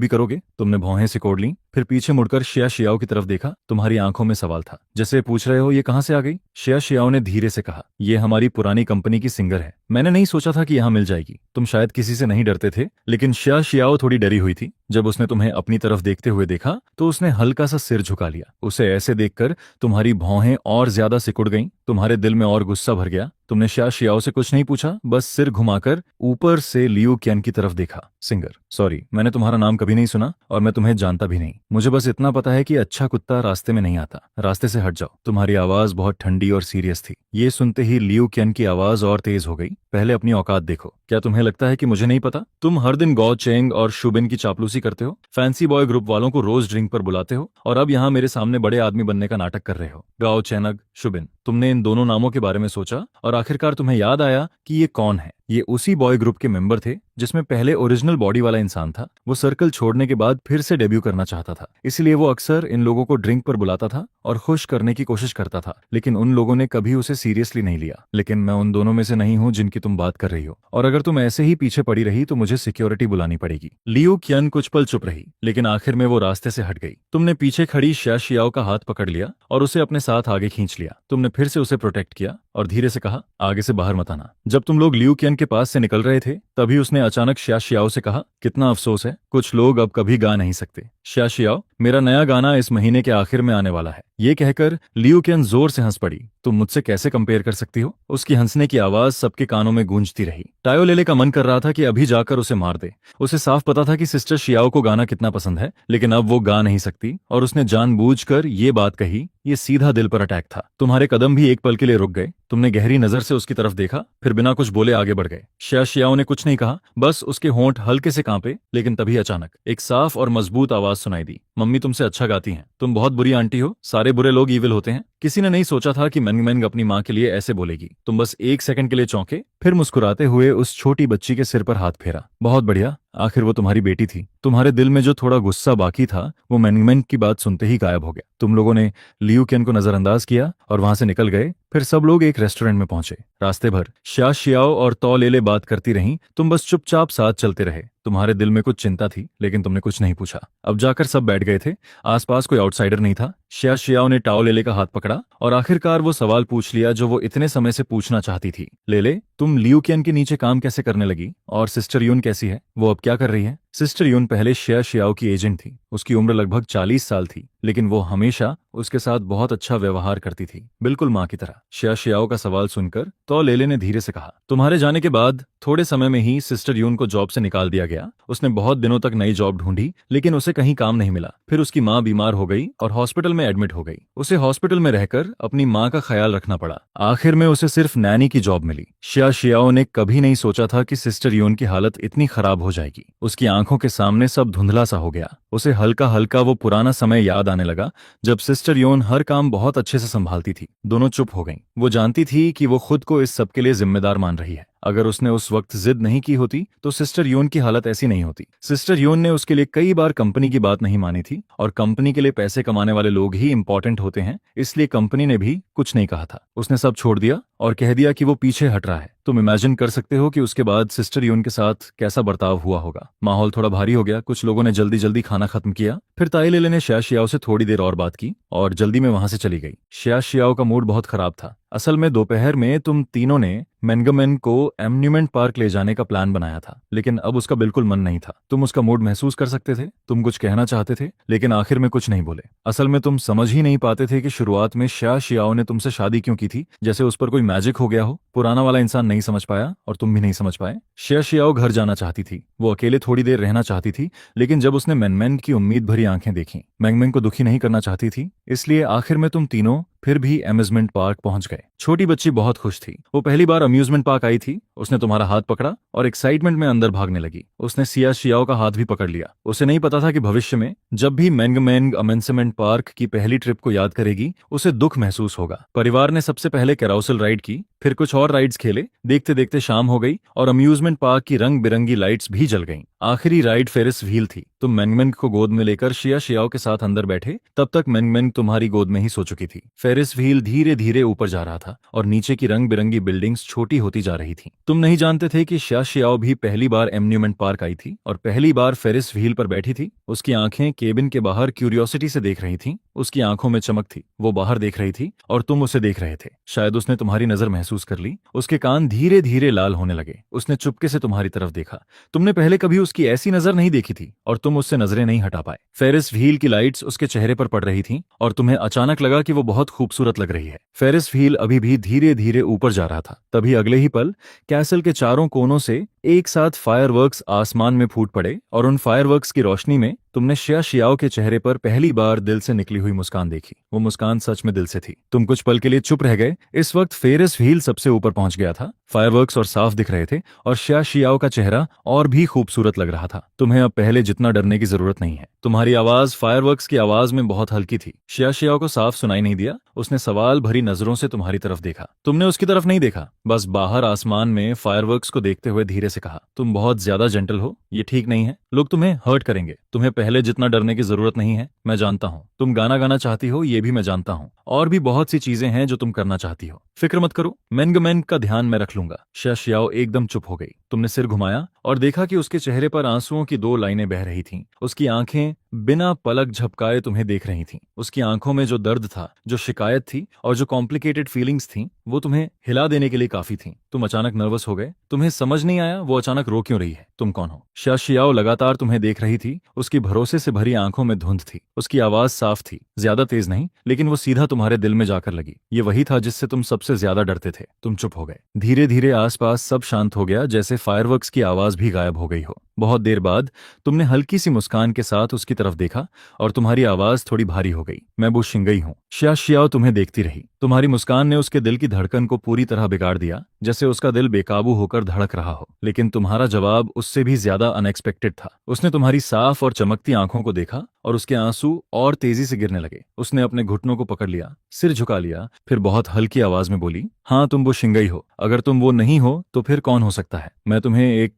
भी करोगे? तुमने भौहें सिकोड़ ली। फिर पीछे मुड़कर शिया शियाओ की तरफ देखा। तुम्हारी आंखों में सवाल था, जैसे पूछ रहे हो ये कहाँ से आ गई। शिया शियाओ ने धीरे से कहा, ये हमारी पुरानी कंपनी की सिंगर है। मैंने नहीं सोचा था कि यहाँ मिल जाएगी। तुम शायद किसी से नहीं डरते थे, लेकिन शिया शियाओ थोड़ी डरी हुई थी। जब उसने तुम्हें अपनी तरफ देखते हुए देखा तो उसने हल्का सा सिर झुका लिया। उसे ऐसे देखकर तुम्हारी भौहें और ज्यादा सिकुड़ गईं। तुम्हारे दिल में और गुस्सा भर गया। तुमने शिया शियाओ से कुछ नहीं पूछा, बस सिर घुमाकर ऊपर से लियू कियन की तरफ देखा। सिंगर, सॉरी, मैंने तुम्हारा नाम कभी नहीं सुना और मैं तुम्हें जानता भी नहीं। मुझे बस इतना पता है कि अच्छा कुत्ता रास्ते में नहीं आता। रास्ते से हट जाओ। तुम्हारी आवाज बहुत ठंडी और सीरियस थी। ये सुनते ही लियू कियन की आवाज और तेज हो गई। पहले अपनी औकात देखो। क्या तुम्हें लगता है कि मुझे नहीं पता? तुम हर दिन गौ चेंग और शुबिन की चापलूसी करते हो, फैंसी बॉय ग्रुप वालों को रोज ड्रिंक पर बुलाते हो और अब यहाँ मेरे सामने बड़े आदमी बनने का नाटक कर रहे हो। गाओ चैनग, शुबिन, तुमने इन दोनों नामों के बारे में सोचा और आखिरकार तुम्हें याद आया कि ये कौन है। ये उसी बॉय ग्रुप के मेंबर थे जिसमें पहले ओरिजिनल बॉडी वाला इंसान था। वो सर्कल छोड़ने के बाद फिर से डेब्यू करना चाहता था, इसलिए वो अक्सर इन लोगों को ड्रिंक पर बुलाता था और खुश करने की कोशिश करता था, लेकिन उन लोगों ने कभी उसे सीरियसली नहीं लिया। लेकिन मैं उन दोनों में से नहीं हूँ जिनकी तुम बात कर रही हो, और अगर तुम ऐसे ही पीछे पड़ी रही तो मुझे सिक्योरिटी बुलानी पड़ेगी। लियू कियन कुछ पल चुप रही, लेकिन आखिर में वो रास्ते से हट गई। तुमने पीछे खड़ी शिया शियाओ का हाथ पकड़ लिया और उसे अपने साथ आगे खींच लिया। तुमने फिर से उसे प्रोटेक्ट किया और धीरे से कहा, आगे से बाहर मत आना। जब तुम लोग लियू कियन के पास से निकल रहे थे तभी उसने अचानक शिया शियाओ से कहा, कितना अफसोस है, कुछ लोग अब कभी गा नहीं सकते। शिया शियाओ, मेरा नया गाना इस महीने के आखिर में आने वाला है। ये कहकर लियू कियन जोर से हंस पड़ी। तुम मुझसे कैसे कंपेयर कर सकती हो? उसकी हंसने की आवाज सबके कानों में गूंजती रही। टायो लेले का मन कर रहा था कि अभी जाकर उसे मार दे। उसे साफ पता था कि सिस्टर शियाओ को गाना कितना पसंद है, लेकिन अब वो गा नहीं सकती और उसने जानबूझकर ये बात कही। ये सीधा दिल पर अटैक था। तुम्हारे कदम भी एक पल के लिए रुक गए। तुमने गहरी नजर से उसकी तरफ देखा, फिर बिना कुछ बोले आगे बढ़ गए। शिया शियाओ ने कुछ नहीं कहा, बस उसके होंठ हल्के से कांपे। लेकिन तभी अचानक एक साफ और मजबूत आवाज सुनाई दी, मम्मी तुमसे अच्छा गाती हैं। तुम बहुत बुरी आंटी हो। सारे बुरे लोग ईविल होते हैं। किसी ने नहीं सोचा था कि मेंग मेंग अपनी माँ के लिए ऐसे बोलेगी। तुम बस एक सेकंड के लिए चौंके, फिर मुस्कुराते हुए उस छोटी बच्ची के सिर पर हाथ फेरा। बहुत बढ़िया, आखिर वो तुम्हारी बेटी थी। तुम्हारे दिल में जो थोड़ा गुस्सा बाकी था वो मेंग मेंग की बात सुनते ही गायब हो गया। तुम लोगों ने लियू कियन को नजरअंदाज किया और वहां से निकल गए। फिर सब लोग एक रेस्टोरेंट में पहुंचे। रास्ते भर शिया शियाओ और तौ लेले बात करती रहीं। तुम बस चुपचाप साथ चलते रहे। तुम्हारे दिल में कुछ चिंता थी, लेकिन तुमने कुछ नहीं पूछा। अब जाकर सब बैठ गए थे। आसपास कोई आउटसाइडर नहीं था। शिया शियाओ ने टाओ लेले का हाथ पकड़ा और आखिरकार वो सवाल पूछ लिया जो वो इतने समय से पूछना चाहती थी। लेले, तुम लियू कियन के नीचे काम कैसे करने लगी? और सिस्टर यून कैसी है? वो अब क्या कर रही है? सिस्टर यून पहले शिया शियाओ की एजेंट थी। उसकी उम्र लगभग 40 साल थी, लेकिन वो हमेशा उसके साथ बहुत अच्छा व्यवहार करती थी, बिल्कुल माँ की तरह। शिया शियाओ का सवाल सुनकर तो लेले ने धीरे से कहा, तुम्हारे जाने के बाद थोड़े समय में ही सिस्टर यून को जॉब से निकाल दिया गया। उसने बहुत दिनों तक नई जॉब ढूंढी, लेकिन उसे कहीं काम नहीं मिला। फिर उसकी माँ बीमार हो गई और हॉस्पिटल में एडमिट हो गई। उसे हॉस्पिटल में रहकर अपनी माँ का ख्याल रखना पड़ा। आखिर में उसे सिर्फ नैनी की जॉब मिली। शिया शियाओ ने कभी नहीं सोचा था कि सिस्टर यून की हालत इतनी खराब हो जाएगी। उसकी आंखों के सामने सब धुंधला सा हो गया। उसे हल्का हल्का वो पुराना समय याद आने लगा जब सिस्टर यून हर काम बहुत अच्छे से संभालती थी। दोनों चुप हो गईं। वो जानती थी कि वो खुद को इस सब के लिए जिम्मेदार मान रही है। अगर उसने उस वक्त जिद नहीं की होती तो सिस्टर यून की हालत ऐसी नहीं होती। सिस्टर यून ने उसके लिए कई बार कंपनी की बात नहीं मानी थी, और कंपनी के लिए पैसे कमाने वाले लोग ही इंपॉर्टेंट होते हैं, इसलिए कंपनी ने भी कुछ नहीं कहा था। उसने सब छोड़ दिया और कह दिया कि वो पीछे हट रहा है। तुम इमेजिन कर सकते हो कि उसके बाद सिस्टर यून के साथ कैसा बर्ताव हुआ होगा। माहौल थोड़ा भारी हो गया। कुछ लोगों ने जल्दी जल्दी खाना खत्म किया। फिर ताई लेले ने शिया शियाओ से थोड़ी देर और बात की और जल्दी में वहां से चली गई। शिया शियाओ का मूड बहुत खराब था। असल में दोपहर में तुम तीनों ने मेंगमेन को एम्यूजमेंट पार्क ले जाने का प्लान बनाया था, लेकिन अब उसका बिल्कुल मन नहीं था। तुम उसका मूड महसूस कर सकते थे। तुम कुछ कहना चाहते थे, लेकिन आखिर में कुछ नहीं बोले। असल में तुम समझ ही नहीं पाते थे कि शुरुआत में शिया शियाओ ने तुमसे शादी क्यों की थी, जैसे उस पर कोई मैजिक हो गया हो। पुराना वाला इंसान नहीं समझ पाया और तुम भी नहीं समझ पाए। शिया शियाओ घर जाना चाहती थी। वो अकेले थोड़ी देर रहना चाहती थी, लेकिन जब उसने मेंगमेन की उम्मीद भरी आंखें देखी, मेंगमेन को दुखी नहीं करना चाहती थी, इसलिए आखिर में तुम तीनों फिर भी अम्यूजमेंट पार्क पहुंच गए। छोटी बच्ची बहुत खुश थी। वो पहली बार अम्यूजमेंट पार्क आई थी। उसने तुम्हारा हाथ पकड़ा और एक्साइटमेंट में अंदर भागने लगी। उसने शिया शियाओ का हाथ भी पकड़ लिया। उसे नहीं पता था कि भविष्य में जब भी मेंगमेन अम्यूजमेंट पार्क की पहली ट्रिप को याद करेगी, उसे दुख महसूस होगा। परिवार ने सबसे पहले कैराउसल राइड की, फिर कुछ और राइड्स खेले। देखते देखते शाम हो गई और अम्यूजमेंट पार्क की रंग बिरंगी लाइट्स भी जल गईं। आखिरी राइड फेरिस व्हील थी। तुम मेंगमेंग को गोद में लेकर शिया शियाओ के साथ अंदर बैठे। तब तक मेंगमेंग तुम्हारी गोद में ही सो चुकी थी। फेरिस व्हील धीरे धीरे ऊपर जा रहा था और नीचे की रंग बिरंगी बिल्डिंग्स छोटी होती जा रही थीं। तुम नहीं जानते थे कि शिया शियाओ भी पहली बार एम्यूजमेंट पार्क आई थी और पहली बार फेरिस व्हील पर बैठी थी। उसकी आंखें केबिन के बाहर क्यूरियोसिटी से देख रही थीं। उसकी आंखों में चमक थी। वो बाहर देख रही थी और तुम उसे देख रहे थे। शायद उसने तुम्हारी नजर महसूस कर ली। उसके कान धीरे धीरे लाल होने लगे। उसने चुपके से तुम्हारी तरफ देखा। तुमने पहले कभी उसकी ऐसी नजर नहीं देखी थी और तुम उससे नजरें नहीं हटा पाए। फेरिस व्हील की लाइट्स उसके चेहरे पर पड़ रही थीं और तुम्हें अचानक लगा कि वो बहुत खूबसूरत लग रही है। फेरिस व्हील अभी भी धीरे धीरे ऊपर जा रहा था। तभी अगले ही पल कैसल के चारों कोनों से एक साथ फायरवर्क्स आसमान में फूट पड़े और उन फायरवर्क्स की रोशनी में तुमने शिया शियाओ के चेहरे पर पहली बार दिल से निकली हुई मुस्कान देखी। वो मुस्कान सच में दिल से थी। तुम कुछ पल के लिए चुप रह गए। इस वक्त फेरिस व्हील सबसे ऊपर पहुंच गया था। फायरवर्क्स और साफ दिख रहे थे और शिया शियाओ का चेहरा और भी खूबसूरत लग रहा था। तुम्हें अब पहले जितना डरने की जरूरत नहीं है। तुम्हारी आवाज फायरवर्क्स की आवाज में बहुत हल्की थी। शिया शियाओ को साफ सुनाई नहीं दिया। उसने सवाल भरी नजरों से तुम्हारी तरफ देखा। तुमने उसकी तरफ नहीं देखा, बस बाहर आसमान में फायरवर्क्स को देखते हुए धीरे से कहा, तुम बहुत ज्यादा जेंटल हो। ये ठीक नहीं है। लोग तुम्हें हर्ट करेंगे। तुम्हें पहले जितना डरने की जरूरत नहीं है। मैं जानता हूँ तुम गाना गाना चाहती हो, ये भी मैं जानता हूँ। और भी बहुत सी चीजें हैं जो तुम करना चाहती हो। फिक्र मत करो, मेंगमेंग का ध्यान मैं रख लूंगा। शिया शियाओ एकदम चुप हो गई। तुमने सिर घुमाया और देखा कि उसके चेहरे पर आंसुओं की 2 लाइनें बह रही थीं। उसकी आंखें बिना पलक झपकाए तुम्हें देख रही थीं। उसकी आंखों में जो दर्द था, जो शिकायत थी और जो कॉम्प्लिकेटेड फीलिंग्स थीं, वो तुम्हें हिला देने के लिए काफी थीं। तुम अचानक नर्वस हो गए। तुम्हें समझ नहीं आया वो अचानक रो क्यों रही है। तुम कौन हो? शिया शियाओ लगातार तुम्हें देख रही थी। उसकी भरोसे से भरी आंखों में धुंध थी। उसकी आवाज साफ थी, ज्यादा तेज नहीं, लेकिन वो सीधा तुम्हारे दिल में जाकर लगी। ये वही था जिससे तुम सबसे ज्यादा डरते थे। तुम चुप हो गए। धीरे धीरे आसपास सब शांत हो गया, जैसे फायरवर्क्स की आवाज भी गायब हो गई हो। बहुत देर बाद तुमने हल्की सी मुस्कान के साथ उसकी तरफ देखा और तुम्हारी आवाज थोड़ी भारी हो गई। मैं बू शिंगई हूँ। शिया शियाओ तुम्हें देखती रही। तुम्हारी मुस्कान ने उसके दिल की धड़कन को पूरी तरह बिगाड़ दिया, जैसे उसका दिल बेकाबू होकर धड़क रहा हो। लेकिन तुम्हारा जवाब उससे भी ज्यादा अनएक्सपेक्टेड था। उसने तुम्हारी साफ और चमकती आंखों को देखा और उसके आंसू और तेजी से गिरने लगे। उसने अपने घुटनों को पकड़ लिया, सिर झुका लिया, फिर बहुत हल्की आवाज में बोली, हाँ तुम वो शिंगई हो। अगर तुम वो नहीं हो तो फिर कौन हो सकता है? मैं तुम्हें एक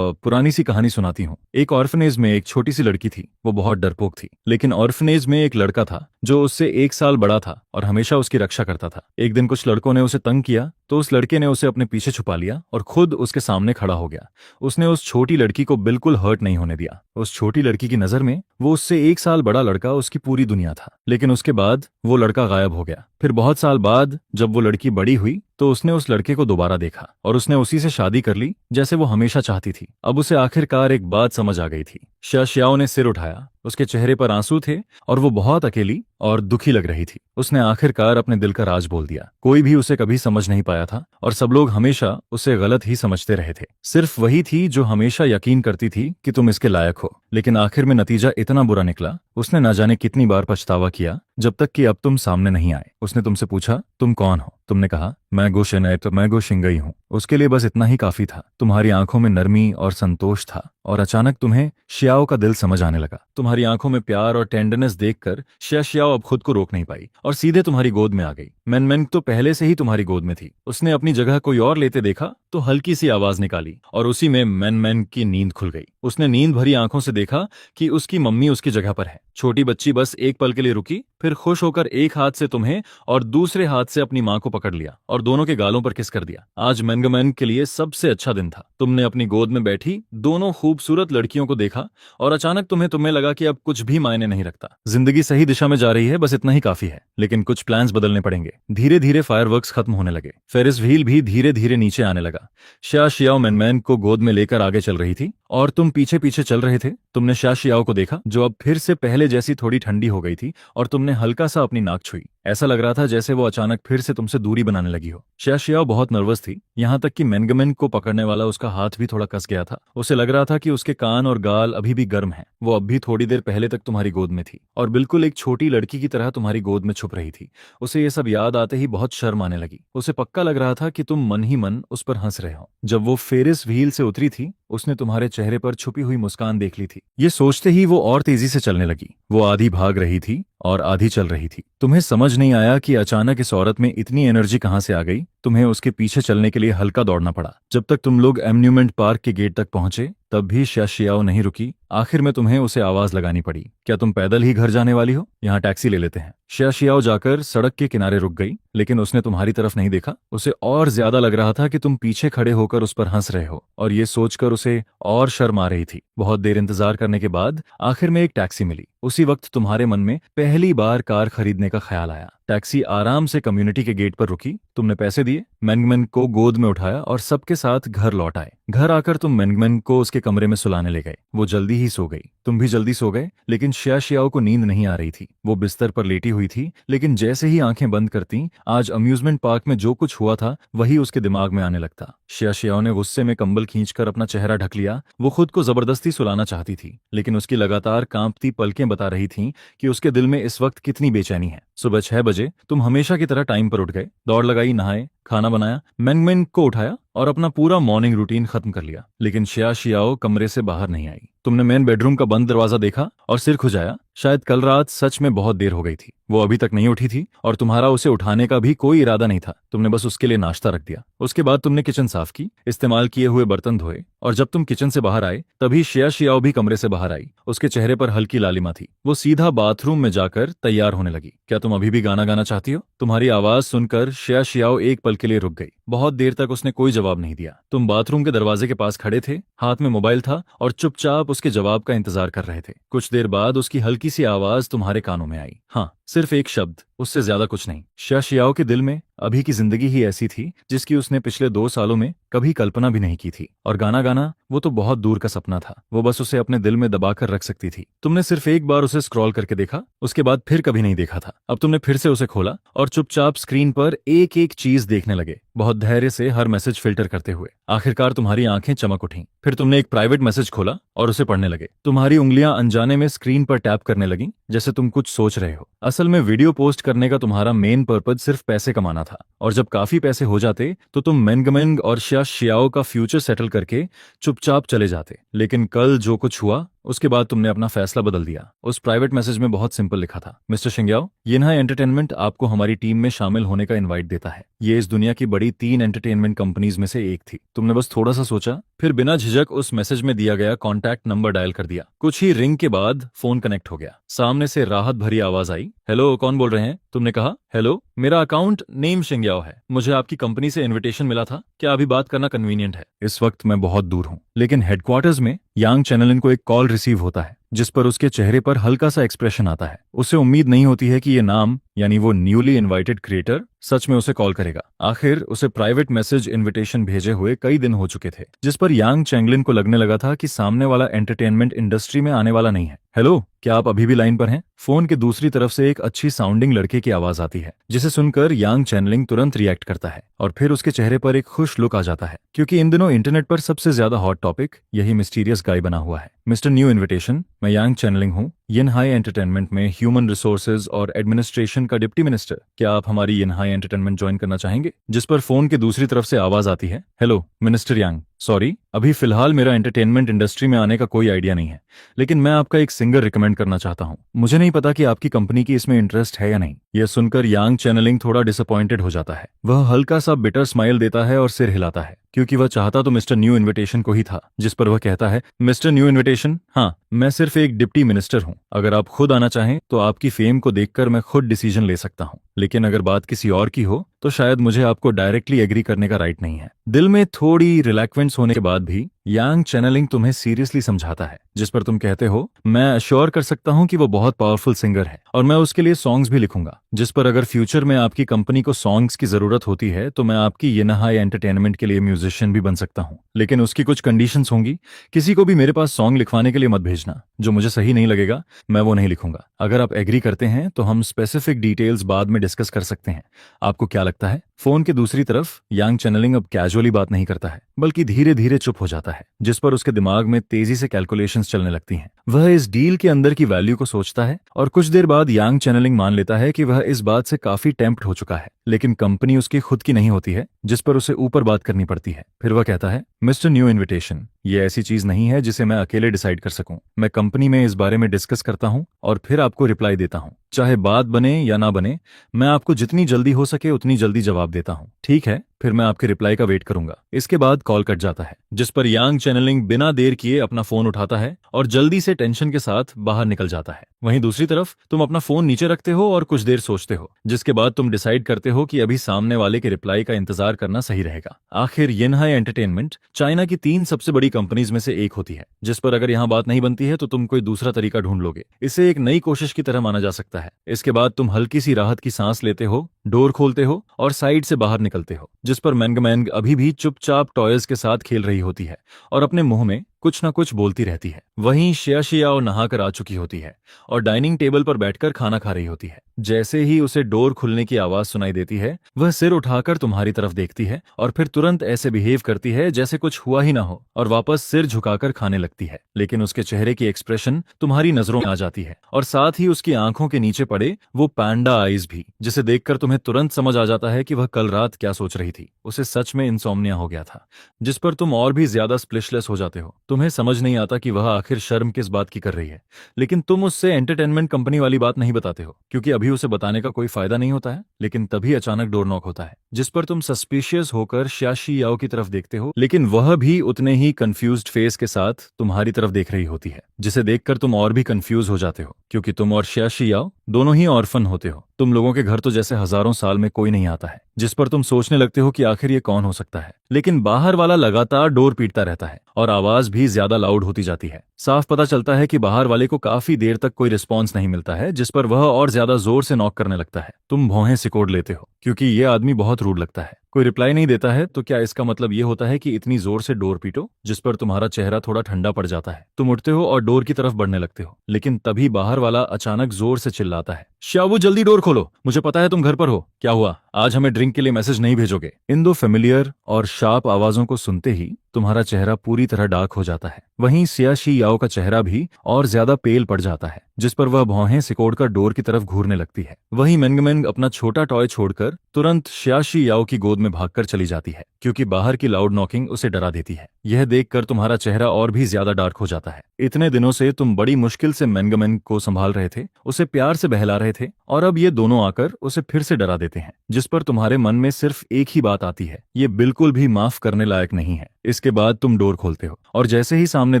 पुरानी सी कहानी सुनाती हूँ। एक ऑर्फनेज में एक छोटी सी लड़की थी। वो बहुत डरपोक थी, लेकिन ऑर्फनेज में एक लड़का था जो उससे 1 साल बड़ा था और हमेशा उसकी रक्षा करता था। एक दिन कुछ लड़कों ने उसे तंग किया तो उस लड़के ने उसे अपने पीछे छुपा लिया और खुद उसके सामने खड़ा हो गया। उसने उस छोटी लड़की को बिल्कुल हर्ट नहीं होने दिया। उस छोटी लड़की की नजर में वो उससे 1 साल बड़ा लड़का उसकी पूरी दुनिया था। लेकिन उसके बाद वो लड़का गायब हो गया। फिर बहुत साल बाद जब वो लड़की बड़ी हुई तो उसने उस लड़के को दोबारा देखा और उसने उसी से शादी कर ली जैसे वो हमेशा चाहती थी। अब उसे आखिरकार एक बात समझ आ गई थी। शिया शियाओ ने सिर उठाया। उसके चेहरे पर आंसू थे और वो बहुत अकेली और दुखी लग रही थी। उसने आखिरकार अपने दिल का राज बोल दिया। कोई भी उसे कभी समझ नहीं पाया था और सब लोग हमेशा उसे गलत ही समझते रहे थे। सिर्फ वही थी जो हमेशा यकीन करती थी कि तुम इसके लायक हो। लेकिन आखिर में नतीजा इतना बुरा निकला, उसने न जाने कितनी बार पछतावा किया, जब तक कि अब तुम सामने नहीं आए। उसने तुमसे पूछा, तुम कौन हो? तुमने कहा, मैं गो शेनय, तो मैं गो शिंगई हूँ। उसके लिए बस इतना ही काफी था। तुम्हारी आंखों में नरमी और संतोष था और अचानक तुम्हें शियाओ का दिल समझ आने लगा। तुम्हारी आंखों में प्यार और टेंडरनेस देखकर शिया शियाओ अब खुद को रोक नहीं पाई और सीधे तुम्हारी गोद में आ गई। मेनमेंग तो पहले से ही तुम्हारी गोद में थी। उसने अपनी जगह कोई और लेते देखा तो हल्की सी आवाज निकाली और उसी में मेनमेंग की नींद खुल गई। उसने नींद भरी आंखों से देखा कि उसकी मम्मी उसकी जगह पर है। छोटी बच्ची बस एक पल के लिए रुकी, फिर खुश होकर एक हाथ से तुम्हें और दूसरे हाथ से अपनी मां को पकड़ लिया और दोनों के गालों पर किस कर दिया। आज मेंगमेंग के लिए सबसे अच्छा दिन था। तुमने अपनी गोद में बैठी दोनों खूबसूरत लड़कियों को देखा और अचानक तुम्हें लगा कि अब कुछ भी मायने नहीं रखता। जिंदगी सही दिशा में जा रही है, बस इतना ही काफी है। लेकिन कुछ प्लान्स बदलने पड़ेंगे। धीरे धीरे फायरवर्क्स खत्म होने लगे। फेरिस व्हील भी धीरे धीरे नीचे आने लगा। शिया शियाओ मेनमेन को गोद में लेकर आगे चल रही थी और तुम पीछे पीछे चल रहे थे। तुमने शिया शियाओ को देखा जो अब फिर से पहले जैसी थोड़ी ठंडी हो गई थी और तुमने हल्का सा अपनी नाक छुई। ऐसा लग रहा था जैसे वो अचानक फिर से तुमसे दूरी बनाने लगी हो। शिया शियाओ बहुत नर्वस थी, यहाँ तक कि मेंगमेन को पकड़ने वाला उसका हाथ भी थोड़ा कस गया था। उसे लग रहा था कि उसके कान और गाल अभी भी गर्म हैं। वो अब भी थोड़ी देर पहले तक तुम्हारी गोद में थी और बिल्कुल एक छोटी लड़की की तरह तुम्हारी गोद में छुप रही थी। उसे ये सब याद आते ही बहुत शर्म आने लगी। उसे पक्का लग रहा था कि तुम मन ही मन उस पर हंस रहे हो। जब वो फेरिस व्हील से उतरी थी उसने तुम्हारे चेहरे पर छुपी हुई मुस्कान देख ली थी। ये सोचते ही वो और तेजी से चलने लगी। वो आधी भाग रही थी और आधी चल रही थी। तुम्हें समझ नहीं आया कि अचानक इस औरत में इतनी एनर्जी कहां से आ गई। तुम्हें उसके पीछे चलने के लिए हल्का दौड़ना पड़ा। जब तक तुम लोग एम्यूजमेंट पार्क के गेट तक पहुंचे तब भी शियाओ नहीं रुकी। आखिर में तुम्हें उसे आवाज लगानी पड़ी, क्या तुम पैदल ही घर जाने वाली हो? यहाँ टैक्सी ले लेते हैं। शियाओ जाकर सड़क के किनारे रुक गई, लेकिन उसने तुम्हारी तरफ नहीं देखा। उसे और ज्यादा लग रहा था कि तुम पीछे खड़े होकर उस पर हंस रहे हो, और ये सोचकर उसे और शर्म आ रही थी। बहुत देर इंतजार करने के बाद आखिर में एक टैक्सी मिली। उसी वक्त तुम्हारे मन में पहली बार कार खरीदने का ख्याल आया। टैक्सी आराम से कम्युनिटी के गेट पर रुकी। तुमने पैसे दिए, मैंगमैन को गोद में उठाया और सबके साथ घर लौट आए। घर आकर तुम मैंगमैन को उसके कमरे में सुलाने ले गए। वो जल्दी ही सो गई। तुम भी जल्दी सो गए, लेकिन शियाओ को नींद नहीं आ रही थी। वो बिस्तर पर लेटी हुई थी, लेकिन जैसे ही आंखें बंद करती, आज अम्यूजमेंट पार्क में जो कुछ हुआ था वही उसके दिमाग में आने लगता। शियाओ ने गुस्से में कंबल खींचकर अपना चेहरा ढक लिया। वो खुद को जबरदस्ती सुलाना चाहती थी, लेकिन उसकी लगातार कांपती पलकें बता रही थीं कि उसके दिल में इस वक्त कितनी बेचैनी है। सुबह 6 बजे तुम हमेशा की तरह टाइम पर उठ गए, दौड़ लगाई, नहाए, खाना बनाया, मैंगमैन को उठाया और अपना पूरा मॉर्निंग रूटीन खत्म कर लिया। लेकिन शियाओ कमरे से बाहर नहीं आई। तुमने मेन बेडरूम का बंद दरवाजा देखा और सिर खुजाया। शायद कल रात सच में बहुत देर हो गई थी। वो अभी तक नहीं उठी थी और तुम्हारा उसे उठाने का भी कोई इरादा नहीं था। तुमने बस उसके लिए नाश्ता रख दिया। उसके बाद तुमने किचन साफ की, इस्तेमाल किए हुए बर्तन धोए, और जब तुम किचन से बाहर आए तभी शियाओ भी कमरे से बाहर आई। उसके चेहरे पर हल्की लालिमा थी। वो सीधा बाथरूम में जाकर तैयार होने लगी। क्या तुम अभी भी गाना गाना चाहती हो? तुम्हारी आवाज सुनकर शियाओ एक पल के लिए रुक गई। बहुत देर तक उसने कोई जवाब नहीं दिया। तुम बाथरूम के दरवाजे के पास खड़े थे, हाथ में मोबाइल था और चुपचाप उसके जवाब का इंतजार कर रहे थे। कुछ देर बाद उसकी हल्की सी आवाज तुम्हारे कानों में आई, हाँ, सिर्फ एक शब्द, उससे ज्यादा कुछ नहीं। शियाओ के दिल में अभी की जिंदगी ही ऐसी थी जिसकी उसने पिछले 2 सालों में कभी कल्पना भी नहीं की थी। और गाना गाना वो तो बहुत दूर का सपना था। वो बस उसे अपने दिल में दबाकर रख सकती थी। तुमने सिर्फ एक बार उसे स्क्रॉल करके देखा, उसके बाद फिर कभी नहीं देखा था। अब तुमने फिर से उसे खोला और चुपचाप स्क्रीन पर एक एक चीज देखने लगे, बहुत धैर्य से हर मैसेज फिल्टर करते हुए। आखिरकार तुम्हारी आंखें चमक उठीं। फिर तुमने एक प्राइवेट मैसेज खोला और उसे पढ़ने लगे। तुम्हारी उंगलियां अनजाने में स्क्रीन पर टैप करने लगीं, जैसे तुम कुछ सोच रहे हो। असल में वीडियो पोस्ट करने का तुम्हारा मेन पर्पज सिर्फ पैसे कमाना था, और जब काफी पैसे हो जाते तो तुम मैंगमैन और शियाओ का फ्यूचर सेटल करके चुपचाप चले जाते। लेकिन कल जो कुछ हुआ उसके बाद तुमने अपना फैसला बदल दिया। उस प्राइवेट मैसेज में बहुत सिंपल लिखा था, मिस्टर शिंग्याओ, यिनहा एंटरटेनमेंट आपको हमारी टीम में शामिल होने का इनवाइट देता है। ये इस दुनिया की बड़ी 3 एंटरटेनमेंट कंपनीज में से एक थी। तुमने बस थोड़ा सा सोचा, फिर बिना झिझक उस मैसेज में दिया गया कॉन्टैक्ट नंबर डायल कर दिया। कुछ ही रिंग के बाद फोन कनेक्ट हो गया। सामने से राहत भरी आवाज आई, हेलो, कौन बोल रहे हैं? तुमने कहा, हेलो, मेरा अकाउंट नेम शिंग्याओ है। मुझे आपकी कंपनी से इन्विटेशन मिला था। क्या अभी बात करना कन्वीनियंट है? इस वक्त मैं बहुत दूर हूँ, लेकिन हेडक्वार्टर्स में यांग चैनलिन को एक कॉल रिसीव होता है जिस पर उसके चेहरे पर हल्का सा एक्सप्रेशन आता है। उसे उम्मीद नहीं होती है कि ये नाम, यानी वो न्यूली इनवाइटेड क्रिएटर, सच में उसे कॉल करेगा। आखिर उसे प्राइवेट मैसेज इनविटेशन भेजे हुए कई दिन हो चुके थे, जिस पर यांग चैंगलिन को लगने लगा था कि सामने वाला एंटरटेनमेंट इंडस्ट्री में आने वाला नहीं है। हेलो, क्या आप अभी भी लाइन पर हैं? फोन के दूसरी तरफ से एक अच्छी साउंडिंग लड़के की आवाज आती है, जिसे सुनकर यांग चैनलिंग तुरंत रिएक्ट करता है और फिर उसके चेहरे पर एक खुश लुक आ जाता है, क्योंकि इन दिनों इंटरनेट पर सबसे ज्यादा हॉट टॉपिक यही मिस्टीरियस गाय बना हुआ है। मिस्टर न्यू इन्विटेशन, मैं यांग चैनलिंग हूँ, यिनहाई एंटरटेनमेंट में ह्यूमन रिसोर्सेज और एडमिनिस्ट्रेशन का डिप्टी मिनिस्टर। क्या आप हमारी यिनहाई एंटरटेनमेंट ज्वाइन करना चाहेंगे? जिस पर फोन के दूसरी तरफ से आवाज आती है, हेलो मिनिस्टर यांग, सॉरी, अभी फिलहाल मेरा एंटरटेनमेंट इंडस्ट्री में आने का कोई आइडिया नहीं है, लेकिन मैं आपका एक सिंगर रिकमेंड करना चाहता हूँ। मुझे नहीं पता कि आपकी कंपनी की इसमें इंटरेस्ट है या नहीं। यह सुनकर यांग चैनलिंग थोड़ा डिसअपॉइंटेड हो जाता है। वह हल्का सा बिटर स्माइल देता है और सिर हिलाता है, क्योंकि वह चाहता तो मिस्टर न्यू इन्विटेशन को ही था। जिस पर वह कहता है, मिस्टर न्यू इन्विटेशन, हाँ, मैं सिर्फ एक डिप्टी मिनिस्टर हूँ। अगर आप खुद आना चाहें तो आपकी फेम को देखकर मैं खुद डिसीजन ले सकता हूँ, लेकिन अगर बात किसी और की हो तो शायद मुझे आपको डायरेक्टली एग्री करने का राइट नहीं है। दिल में थोड़ी रिलैक्वेंस होने के बाद भी यांग चैनलिंग तुम्हें सीरियसली समझाता है, जिस पर तुम कहते हो, मैं अश्योर कर सकता हूं कि वो बहुत पावरफुल सिंगर है और मैं उसके लिए सॉन्ग्स भी लिखूंगा। जिस पर अगर फ्यूचर में आपकी कंपनी को सॉन्ग्स की जरूरत होती है तो मैं आपकी यिनहाई एंटरटेनमेंट के लिए म्यूजिशियन भी बन सकता हूं, लेकिन उसकी कुछ कंडीशंस होंगी। किसी को भी मेरे पास सॉन्ग लिखवाने के लिए मत भेजना। जो मुझे सही नहीं लगेगा मैं वो नहीं लिखूंगा। अगर आप एग्री करते हैं तो हम स्पेसिफिक डिटेल्स बाद में डिस्कस कर सकते हैं। आपको क्या लगता है? फोन के दूसरी तरफ यांग चैनलिंग अब कैजुअली बात नहीं करता है, बल्कि धीरे धीरे चुप हो जाता है, जिस पर उसके दिमाग में तेजी से कैलकुलेशंस चलने लगती हैं। वह इस डील के अंदर की वैल्यू को सोचता है और कुछ देर बाद यांग चैनलिंग मान लेता है कि वह इस बात से काफी टेम्प्ट हो चुका है, लेकिन कंपनी उसकी खुद की नहीं होती है। जिस पर उसे ऊपर बात करनी पड़ती है। फिर वह कहता है, मिस्टर न्यू इनविटेशन, ये ऐसी चीज नहीं है जिसे मैं अकेले डिसाइड कर सकूं। मैं कंपनी में इस बारे में डिस्कस करता हूं और फिर आपको रिप्लाई देता हूं। चाहे बात बने या ना बने, मैं आपको जितनी जल्दी हो सके उतनी जल्दी जवाब देता हूं। ठीक है, फिर मैं आपके रिप्लाई का वेट करूंगा। इसके बाद कॉल कट जाता है, जिस पर यांग चैनलिंग बिना देर किए अपना फोन उठाता है और जल्दी से टेंशन के साथ बाहर निकल जाता है। वहीं दूसरी तरफ तुम अपना फोन नीचे रखते हो और कुछ देर सोचते हो, जिसके बाद तुम डिसाइड करते हो कि अभी सामने वाले के रिप्लाई का इंतजार करना सही रहेगा। आखिर यिनहाई एंटरटेनमेंट चाइना की 3 सबसे बड़ी कंपनीज में से एक होती है, जिस पर अगर यहाँ बात नहीं बनती है तो तुम कोई दूसरा तरीका ढूंढ लोगे। इसे एक नई कोशिश की तरह माना जा सकता है। इसके बाद तुम हल्की सी राहत की सांस लेते हो, डोर खोलते हो और साइड से बाहर निकलते हो, जिस पर मैंग अभी भी चुपचाप टॉयज के साथ खेल रही होती है और अपने मुंह में कुछ ना कुछ बोलती रहती है। वहीं शियाशियाओ नहाकर आ चुकी होती है और डाइनिंग टेबल पर बैठकर खाना खा रही होती है। जैसे ही उसे डोर खुलने की आवाज सुनाई देती है, वह सिर उठाकर तुम्हारी तरफ देखती है और फिर तुरंत ऐसे बिहेव करती है जैसे कुछ हुआ ही ना हो और वापस सिर झुकाकर खाने लगती है। लेकिन उसके चेहरे की एक्सप्रेशन तुम्हारी नजरों में आ जाती है और साथ ही उसकी आंखों के नीचे पड़े वो पैंडा आईज भी, जिसे देखकर तुम्हें तुरंत समझ आ जाता है कि वह कल रात क्या सोच रही थी। उसे सच में इंसोम्निया हो गया था, जिस पर तुम और भी ज्यादा स्प्लिशलेस हो जाते हो। तुम्हें समझ नहीं आता कि वह आखिर शर्म किस बात की कर रही है, लेकिन तुम उससे एंटरटेनमेंट कंपनी वाली बात नहीं बताते हो क्योंकि अभी उसे बताने का कोई फायदा नहीं होता है। लेकिन तभी अचानक डोर नॉक होता है, जिस पर तुम सस्पिशियस होकर शियाशी याओ की तरफ देखते हो, लेकिन वह भी उतने ही कंफ्यूज्ड फेस के साथ तुम्हारी तरफ देख रही होती है, जिसे देखकर तुम और भी कंफ्यूज हो जाते हो क्योंकि तुम और शियाशी याओ दोनों ही ऑर्फन होते हो। तुम लोगों के घर तो जैसे हजारों साल में कोई नहीं आता है, जिस पर तुम सोचने लगते हो कि आखिर ये कौन हो सकता है। लेकिन बाहर वाला लगातार डोर पीटता रहता है और आवाज भी ज्यादा लाउड होती जाती है। साफ पता चलता है कि बाहर वाले को काफी देर तक कोई रिस्पॉन्स नहीं मिलता है, जिस पर वह और ज्यादा जोर से नॉक करने लगता है। तुम भौहें सिकोड़ लेते हो क्योंकि ये आदमी बहुत रूड लगता है। कोई रिप्लाई नहीं देता है तो क्या इसका मतलब ये होता है कि इतनी जोर से डोर पीटो, जिस पर तुम्हारा चेहरा थोड़ा ठंडा पड़ जाता है। तुम उठते हो और डोर की तरफ बढ़ने लगते हो, लेकिन तभी बाहर वाला अचानक जोर से चिल्लाता है, शाबू जल्दी डोर खोलो, मुझे पता है तुम घर पर हो। क्या हुआ, आज हमें ड्रिंक के लिए मैसेज नहीं भेजोगे? इन दो फेमिलियर और शार्प आवाजों को सुनते ही तुम्हारा चेहरा पूरी तरह डार्क हो जाता है। वहीं सियाशी याओ का चेहरा भी और ज्यादा पेल पड़ जाता है, जिस पर वह भौहें सिकोड़कर डोर की तरफ घूरने लगती है। वहीं मेंगमेंग अपना छोटा टॉय छोड़कर तुरंत सियाशी याओ की गोद में भागकर चली जाती है क्योंकि बाहर की लाउड नॉकिंग उसे डरा देती है। यह देखकर तुम्हारा चेहरा और भी ज्यादा डार्क हो जाता है। इतने दिनों से तुम बड़ी मुश्किल से मेंगमेंग को संभाल रहे थे, उसे प्यार से बहला रहे थे, और अब ये दोनों आकर उसे फिर से डरा देते हैं, जिस पर तुम्हारे मन में सिर्फ एक ही बात आती है, ये बिल्कुल भी माफ करने लायक नहीं है। इसके बाद तुम डोर खोलते हो और जैसे ही सामने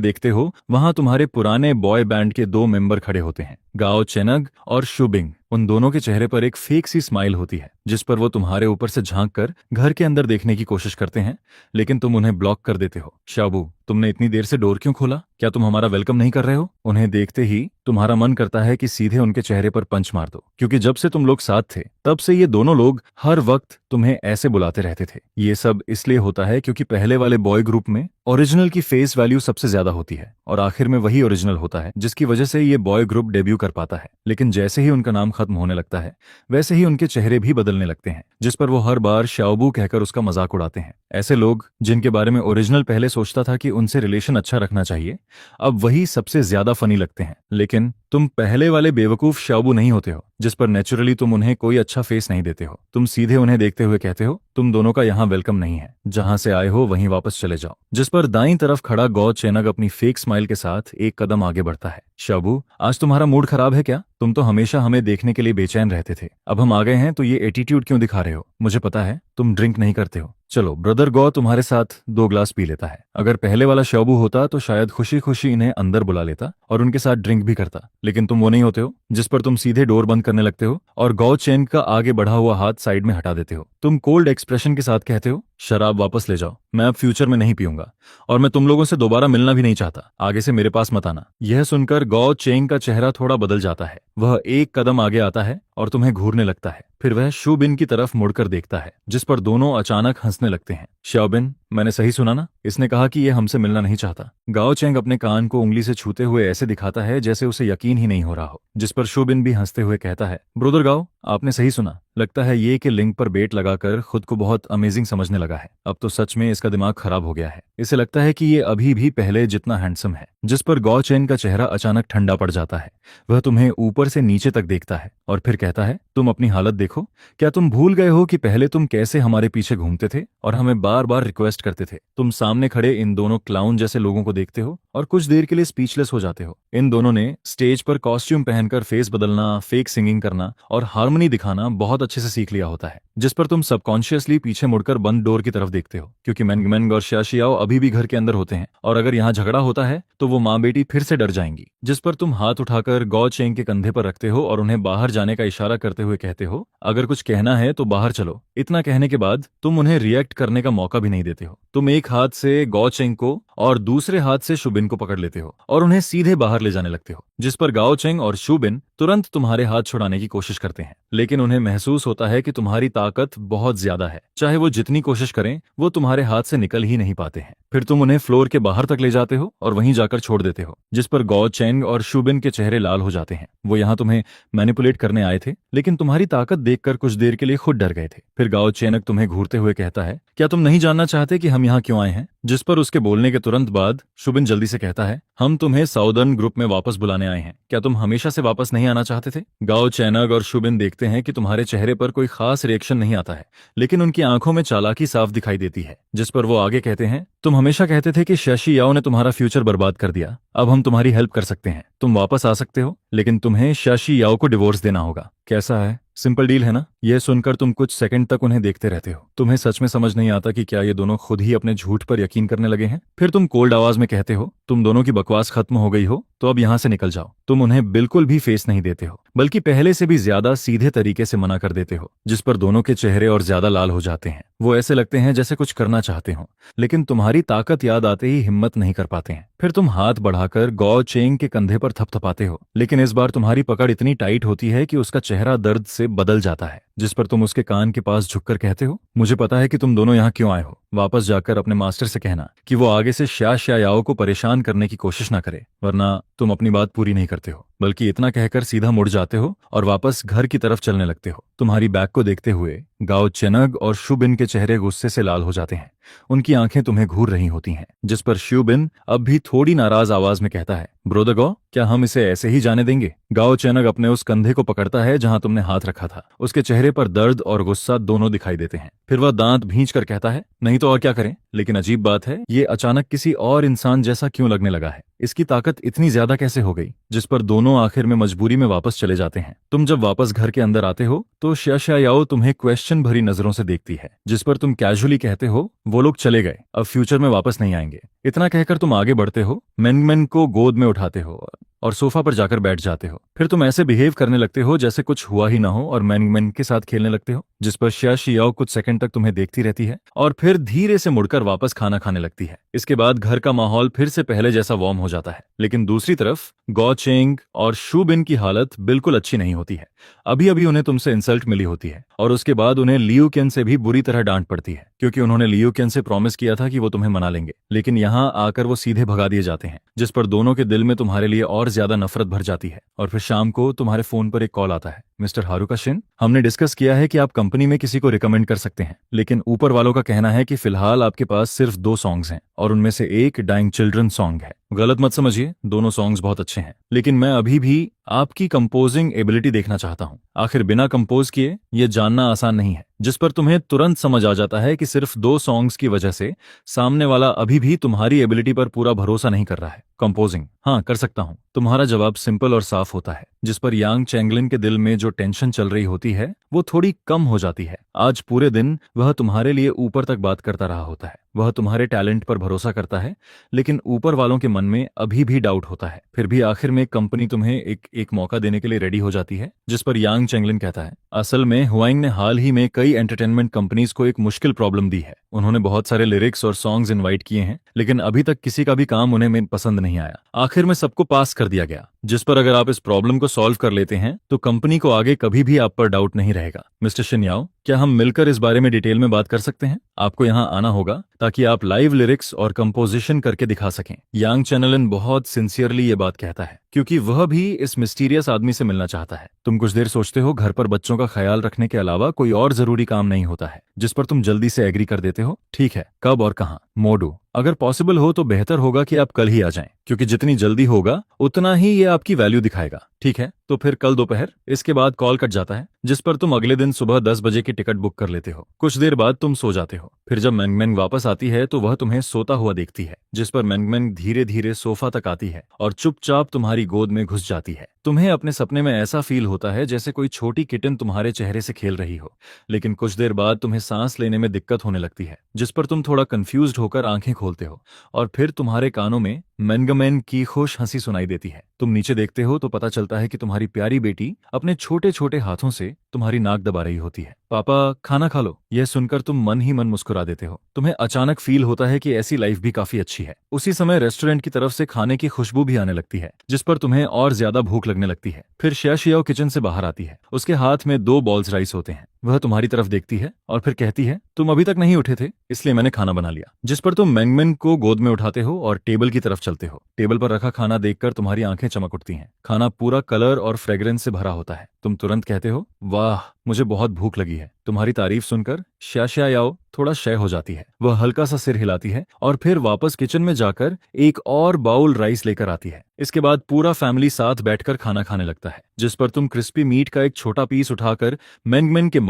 देखते हो, वहां तुम्हारे पुराने बॉय बैंड के 2 मेंबर खड़े होते हैं, गाओ चेनग और शुबिंग। उन दोनों के चेहरे पर एक फेक सी स्माइल होती है, जिस पर वो तुम्हारे ऊपर से झांक कर घर के अंदर देखने की कोशिश करते हैं, लेकिन तुम उन्हें ब्लॉक कर देते हो। शाबू, तुमने इतनी देर से डोर क्यों खोला? क्या तुम हमारा वेलकम नहीं कर रहे हो? उन्हें देखते ही तुम्हारा मन करता है कि सीधे उनके चेहरे पर पंच मार दो, क्योंकि जब से तुम लोग साथ थे तब से ये दोनों लोग हर वक्त तुम्हें ऐसे बुलाते रहते थे। ये सब इसलिए होता है क्योंकि पहले वाले बॉय ग्रुप में ओरिजिनल की फेस वैल्यू सबसे ज्यादा होती है और आखिर में वही ओरिजिनल होता है, जिसकी वजह से ये बॉय ग्रुप डेब्यू कर पाता है। लेकिन जैसे ही उनका नाम खत्म होने लगता है, वैसे ही उनके चेहरे भी बदलने लगते हैं, जिस पर वो हर बार शाओबू कहकर उसका मजाक उड़ाते हैं। ऐसे लोग जिनके बारे में ओरिजिनल पहले सोचता था कि उनसे रिलेशन अच्छा रखना चाहिए, अब वही सबसे ज्यादा फनी लगते हैं। लेकिन तुम पहले वाले बेवकूफ शाओबू नहीं होते हो, जिस पर नेचुरली तुम उन्हें कोई अच्छा फेस नहीं देते हो। तुम सीधे उन्हें देखते हुए कहते हो, तुम दोनों का यहाँ वेलकम नहीं है, जहां से आए हो वहीं वापस चले जाओ। जिस पर दाईं तरफ खड़ा गौ चेनग अपनी फेक स्माइल के साथ एक कदम आगे बढ़ता है। शाबू, आज तुम्हारा मूड खराब है क्या? तुम तो हमेशा हमें देखने के लिए बेचैन रहते थे, अब हम आ गए हैं तो ये एटीट्यूड क्यों दिखा रहे हो? मुझे पता है तुम ड्रिंक नहीं करते हो। चलो, ब्रदर गौ तुम्हारे साथ 2 ग्लास पी लेता है। अगर पहले वाला शाबू होता तो शायद खुशी खुशी इन्हें अंदर बुला लेता और उनके साथ ड्रिंक भी करता, लेकिन तुम वो नहीं होते हो, जिस पर तुम सीधे डोर बंद करने लगते हो और गौ चेन का आगे बढ़ा हुआ हाथ साइड में हटा देते हो। तुम कोल्ड एक्सप्रेशन के साथ कहते हो, शराब वापस ले जाओ, मैं अब फ्यूचर में नहीं पीऊंगा और मैं तुम लोगों से दोबारा मिलना भी नहीं चाहता, आगे से मेरे पास मत आना। यह सुनकर गौ चेंग का चेहरा थोड़ा बदल जाता है। वह एक कदम आगे आता है और तुम्हें घूरने लगता है। फिर वह शुबिन की तरफ मुड़कर देखता है, जिस पर दोनों अचानक हंसने लगते हैं। शाओबिन, मैंने सही सुना ना? इसने कहा कि यह हमसे मिलना नहीं चाहता। गाओ चेंग अपने कान को उंगली से छूते हुए ऐसे दिखाता है जैसे उसे यकीन ही नहीं हो रहा हो, जिस पर शुबिन भी हंसते हुए कहता है, ब्रदर गाओ, आपने सही सुना। लगता है ये कि लिंक पर बेट लगाकर खुद को बहुत अमेजिंग समझने लगा है। अब तो सच में इसका इसका दिमाग खराब हो गया है। इसे लगता है कि ये अभी भी पहले जितना हैंडसम है। जिस पर गौ चेन का चेहरा अचानक ठंडा पड़ जाता है। वह तुम्हें ऊपर से नीचे तक देखता है और फिर कहता है, तुम अपनी हालत देखो। क्या तुम भूल गए हो कि पहले तुम कैसे हमारे पीछे घूमते थे और हमें बार बार रिक्वेस्ट करते थे? तुम सामने खड़े इन दोनों क्लाउन जैसे लोगों को देखते हो और कुछ देर के लिए स्पीचलेस हो जाते हो। इन दोनों ने स्टेज पर कॉस्ट्यूम पहनकर फेस बदलना, फेक सिंगिंग करना और हार्मनी दिखाना बहुत अच्छे से सीख लिया होता है, जिस पर तुम सबकॉन्शियसली पीछे मुड़कर बंद डोर की तरफ देखते हो, क्योंकि मेंगमेंग और शाशियाओ अभी भी घर के अंदर होते हैं और अगर यहाँ झगड़ा होता है तो वो माँ बेटी फिर से डर जाएंगी। जिस पर तुम हाथ उठाकर गौ चेंग के कंधे पर रखते हो और उन्हें बाहर जाने का इशारा करते हुए कहते हो, अगर कुछ कहना है तो बाहर चलो। इतना कहने के बाद तुम उन्हें रिएक्ट करने का मौका भी नहीं देते हो। तुम एक हाथ से गौ चेंग को और दूसरे हाथ से शुबिन को पकड़ लेते हो और उन्हें सीधे बाहर ले जाने लगते हो, जिस पर गाओ चेंग और शुबिन तुरंत तुम्हारे हाथ छुड़ाने की कोशिश करते हैं, लेकिन उन्हें महसूस होता है कि तुम्हारी ताकत बहुत ज्यादा है। चाहे वो जितनी कोशिश करें, वो तुम्हारे हाथ से निकल ही नहीं पाते हैं। फिर तुम उन्हें फ्लोर के बाहर तक ले जाते हो और वहीं जाकर छोड़ देते हो, जिस पर गौ चेंग और शुबिन के चेहरे लाल हो जाते हैं। वो यहाँ तुम्हें मैनिपुलेट करने आए थे, लेकिन तुम्हारी ताकत देखकर कुछ देर के लिए खुद डर गए थे। फिर गाओ चेनक तुम्हें घूरते हुए कहता है, क्या तुम नहीं जानना चाहते कि हम यहाँ क्यों आए हैं? जिस पर उसके बोलने के तुरंत बाद शुबिन जल्दी से कहता है, हम तुम्हें साउदर्न ग्रुप में वापस बुलाने आए हैं। क्या तुम हमेशा से वापस नहीं आना चाहते थे? गाओ चैनग और शुबिन देखते हैं कि तुम्हारे चेहरे पर कोई खास रिएक्शन नहीं आता है, लेकिन उनकी आंखों में चालाकी साफ दिखाई देती है। जिस पर वो आगे कहते हैं, तुम हमेशा कहते थे कि शशि याओ ने तुम्हारा फ्यूचर बर्बाद कर दिया। अब हम तुम्हारी हेल्प कर सकते हैं। तुम वापस आ सकते हो, लेकिन तुम्हें शशि याओ को डिवोर्स देना होगा। कैसा है? सिंपल डील है ना? यह सुनकर तुम कुछ सेकंड तक उन्हें देखते रहते हो। तुम्हें सच में समझ नहीं आता कि क्या ये दोनों खुद ही अपने झूठ पर यकीन करने लगे हैं। फिर तुम कोल्ड आवाज में कहते हो, तुम दोनों की बकवास खत्म हो गई हो तो अब यहाँ से निकल जाओ। तुम उन्हें बिल्कुल भी फेस नहीं देते हो, बल्कि पहले से भी ज्यादा सीधे तरीके से मना कर देते हो, जिस पर दोनों के चेहरे और ज्यादा लाल हो जाते हैं। वो ऐसे लगते हैं जैसे कुछ करना चाहते हो, लेकिन तुम्हारी ताकत याद आते ही हिम्मत नहीं कर पाते हैं। फिर तुम हाथ बढ़ाकर गौ चेंग के कंधे पर थपथपाते हो, लेकिन इस बार तुम्हारी पकड़ इतनी टाइट होती है कि उसका चेहरा दर्द से बदल जाता है। जिस पर तुम उसके कान के पास झुककर कहते हो, मुझे पता है कि तुम दोनों यहाँ क्यों आए हो। वापस जाकर अपने मास्टर से कहना कि वो आगे से श्या याओ को परेशान करने की कोशिश ना करे, वरना तुम अपनी बात पूरी नहीं करते हो। बल्कि इतना कहकर सीधा मुड़ जाते हो और वापस घर की तरफ चलने लगते हो। तुम्हारी बैग को देखते हुए गाओ चेनग और शुबिन के चेहरे गुस्से से लाल हो जाते हैं। उनकी आंखें तुम्हें घूर रही होती हैं। जिस पर शुबिन अब भी थोड़ी नाराज आवाज में कहता है, ब्रोदर गौ, क्या हम इसे ऐसे ही जाने देंगे? गाओ चेनग अपने उस कंधे को पकड़ता है जहां तुमने हाथ रखा था। उसके चेहरे पर दर्द और गुस्सा दोनों दिखाई देते हैं। फिर वह दांत भींच कर कहता है, नहीं तो और क्या करें? लेकिन अजीब बात है, ये अचानक किसी और इंसान जैसा क्यों लगने लगा है? इसकी ताकत इतनी ज्यादा कैसे हो गई? जिस पर दोनों आखिर में मजबूरी में वापस चले जाते हैं। तुम जब वापस घर के अंदर आते हो तो श्या याओ तुम्हें क्वेश्चन भरी नजरों से देखती है, जिस पर तुम कैजुअली कहते हो, वो लोग चले गए, अब फ्यूचर में वापस नहीं आएंगे। इतना कहकर तुम आगे बढ़ते हो, मेंगमेन को गोद में उठाते हो और सोफा पर जाकर बैठ जाते हो। फिर तुम ऐसे बिहेव करने लगते हो जैसे कुछ हुआ ही ना हो और मेंगमेन के साथ खेलने लगते हो, जिस पर शियाओ कुछ सेकंड तक तुम्हें देखती रहती है और फिर धीरे से मुड़कर वापस खाना खाने लगती है। इसके बाद घर का माहौल फिर से पहले जैसा वार्म हो जाता है, लेकिन दूसरी तरफ गौ चेंग और शुबिन की हालत बिल्कुल अच्छी नहीं होती है। अभी अभी उन्हें तुमसे इंसल्ट मिली होती है और उसके बाद उन्हें लियू केन से भी बुरी तरह डांट पड़ती है, क्योंकि उन्होंने लियू केन से प्रॉमिस किया था कि वो तुम्हें मना लेंगे, लेकिन यहाँ आकर वो सीधे भगा दिए जाते हैं, जिस पर दोनों के दिल में तुम्हारे लिए और ज्यादा नफरत भर जाती है। और फिर शाम को तुम्हारे फोन पर एक कॉल आता है, मिस्टर हारुका शिन, हमने डिस्कस किया है कि आप कंपनी में किसी को रिकमेंड कर सकते हैं, लेकिन ऊपर वालों का कहना है कि फिलहाल आपके पास सिर्फ 2 सॉन्ग्स हैं और उनमें से एक डाइंग चिल्ड्रन सॉन्ग है। गलत मत समझिए, दोनों सॉन्ग्स बहुत अच्छे हैं, लेकिन मैं अभी भी आपकी कंपोजिंग एबिलिटी देखना चाहता हूं। आखिर बिना कंपोज किए ये जानना आसान नहीं है। जिस पर तुम्हें तुरंत समझ आ जाता है कि सिर्फ 2 सॉन्ग्स की वजह से सामने वाला अभी भी तुम्हारी एबिलिटी पर पूरा भरोसा नहीं कर रहा है। कंपोजिंग, हाँ कर सकता हूँ। तुम्हारा जवाब सिंपल और साफ होता है, जिस पर यांग चैंगलिन के दिल में जो टेंशन चल रही होती है वो थोड़ी कम हो जाती है। आज पूरे दिन वह तुम्हारे लिए ऊपर तक बात करता रहा होता है। वह तुम्हारे टैलेंट पर भरोसा करता है, लेकिन ऊपर वालों के मन में अभी भी डाउट होता है। फिर भी आखिर में कंपनी तुम्हें एक मौका देने के लिए रेडी हो जाती है, जिस पर यांग चैंगलिन कहता है, असल में हुआंग ने हाल ही में कई एंटरटेनमेंट कंपनीज को एक मुश्किल प्रॉब्लम दी है। उन्होंने बहुत सारे लिरिक्स और सॉन्ग्स इनवाइट किए हैं, लेकिन अभी तक किसी का भी काम उन्हें में पसंद नहीं आया। आखिर में सबको पास कर दिया गया, जिस पर अगर आप इस प्रॉब्लम को सॉल्व कर लेते हैं तो कंपनी को आगे कभी भी आप पर डाउट नहीं रहेगा। मिस्टर शिन्याओ, क्या हम मिलकर इस बारे में डिटेल में बात कर सकते हैं? आपको यहाँ आना होगा ताकि आप लाइव लिरिक्स और कंपोजिशन करके दिखा सकें। यांग चैनलन बहुत सिंसियरली ये बात कहता है क्योंकि वह भी इस मिस्टीरियस आदमी से मिलना चाहता है। तुम कुछ देर सोचते हो, घर पर बच्चों का ख्याल रखने के अलावा कोई और जरूरी काम नहीं होता है, जिस पर तुम जल्दी से एग्री कर देते हो। ठीक है, कब और कहाँ? मोडू, अगर पॉसिबल हो तो बेहतर होगा कि आप कल ही आ जाएं, क्योंकि जितनी जल्दी होगा उतना ही ये आपकी वैल्यू दिखाएगा। ठीक है, तो फिर कल दोपहर। इसके बाद कॉल कट जाता है, जिस पर तुम अगले दिन सुबह 10 बजे की टिकट बुक कर लेते हो। कुछ देर बाद तुम सो जाते हो। फिर जब मैंगमैंग वापस आती है तो वह तुम्हें सोता हुआ देखती है, जिस पर मैंगमैंग धीरे धीरे सोफा तक आती है और चुपचाप तुम्हारी गोद में घुस जाती है। तुम्हें अपने सपने में ऐसा फील होता है जैसे कोई छोटी किटन तुम्हारे चेहरे से खेल रही हो, लेकिन कुछ देर बाद तुम्हें सांस लेने में दिक्कत होने लगती है, जिस पर तुम थोड़ा कंफ्यूज्ड होकर आंखें खोलते हो और फिर तुम्हारे कानों में मैंगमैन की खुश हंसी सुनाई देती है। तुम नीचे देखते हो तो पता चलता है कि तुम्हारी प्यारी बेटी अपने छोटे छोटे हाथों से तुम्हारी नाक दबा रही होती है। पापा, खाना खा लो। यह सुनकर तुम मन ही मन मुस्कुरा देते हो। तुम्हें अचानक फील होता है कि ऐसी लाइफ भी काफी अच्छी है। उसी समय रेस्टोरेंट की तरफ से खाने की खुशबू भी आने लगती है, जिस पर तुम्हें और ज्यादा भूख लगने लगती है। फिर शियाओ किचन से बाहर आती है। उसके हाथ में 2 बॉल्स राइस होते हैं। वह तुम्हारी तरफ देखती है और फिर कहती है, तुम अभी तक नहीं उठे थे, इसलिए मैंने खाना बना लिया। जिस पर तुम मैंगमैन को गोद में उठाते हो और टेबल की तरफ चलते हो। टेबल पर रखा खाना देखकर तुम्हारी आंखें चमक उठती हैं। खाना पूरा कलर और फ्रेग्रेंस से भरा होता है। तुम तुरंत कहते हो, वाह, मुझे बहुत भूख लगी है। तुम्हारी तारीफ सुनकर शियाओ थोड़ा शय हो जाती है। वह हल्का सा सिर हिलाती है और फिर वापस किचन में जाकर एक और बाउल राइस लेकर आती है। इसके बाद पूरा फैमिली साथ बैठकर खाना खाने लगता है, जिस पर तुम क्रिस्पी मीट का एक छोटा पीस उठाकर मैंगमैन के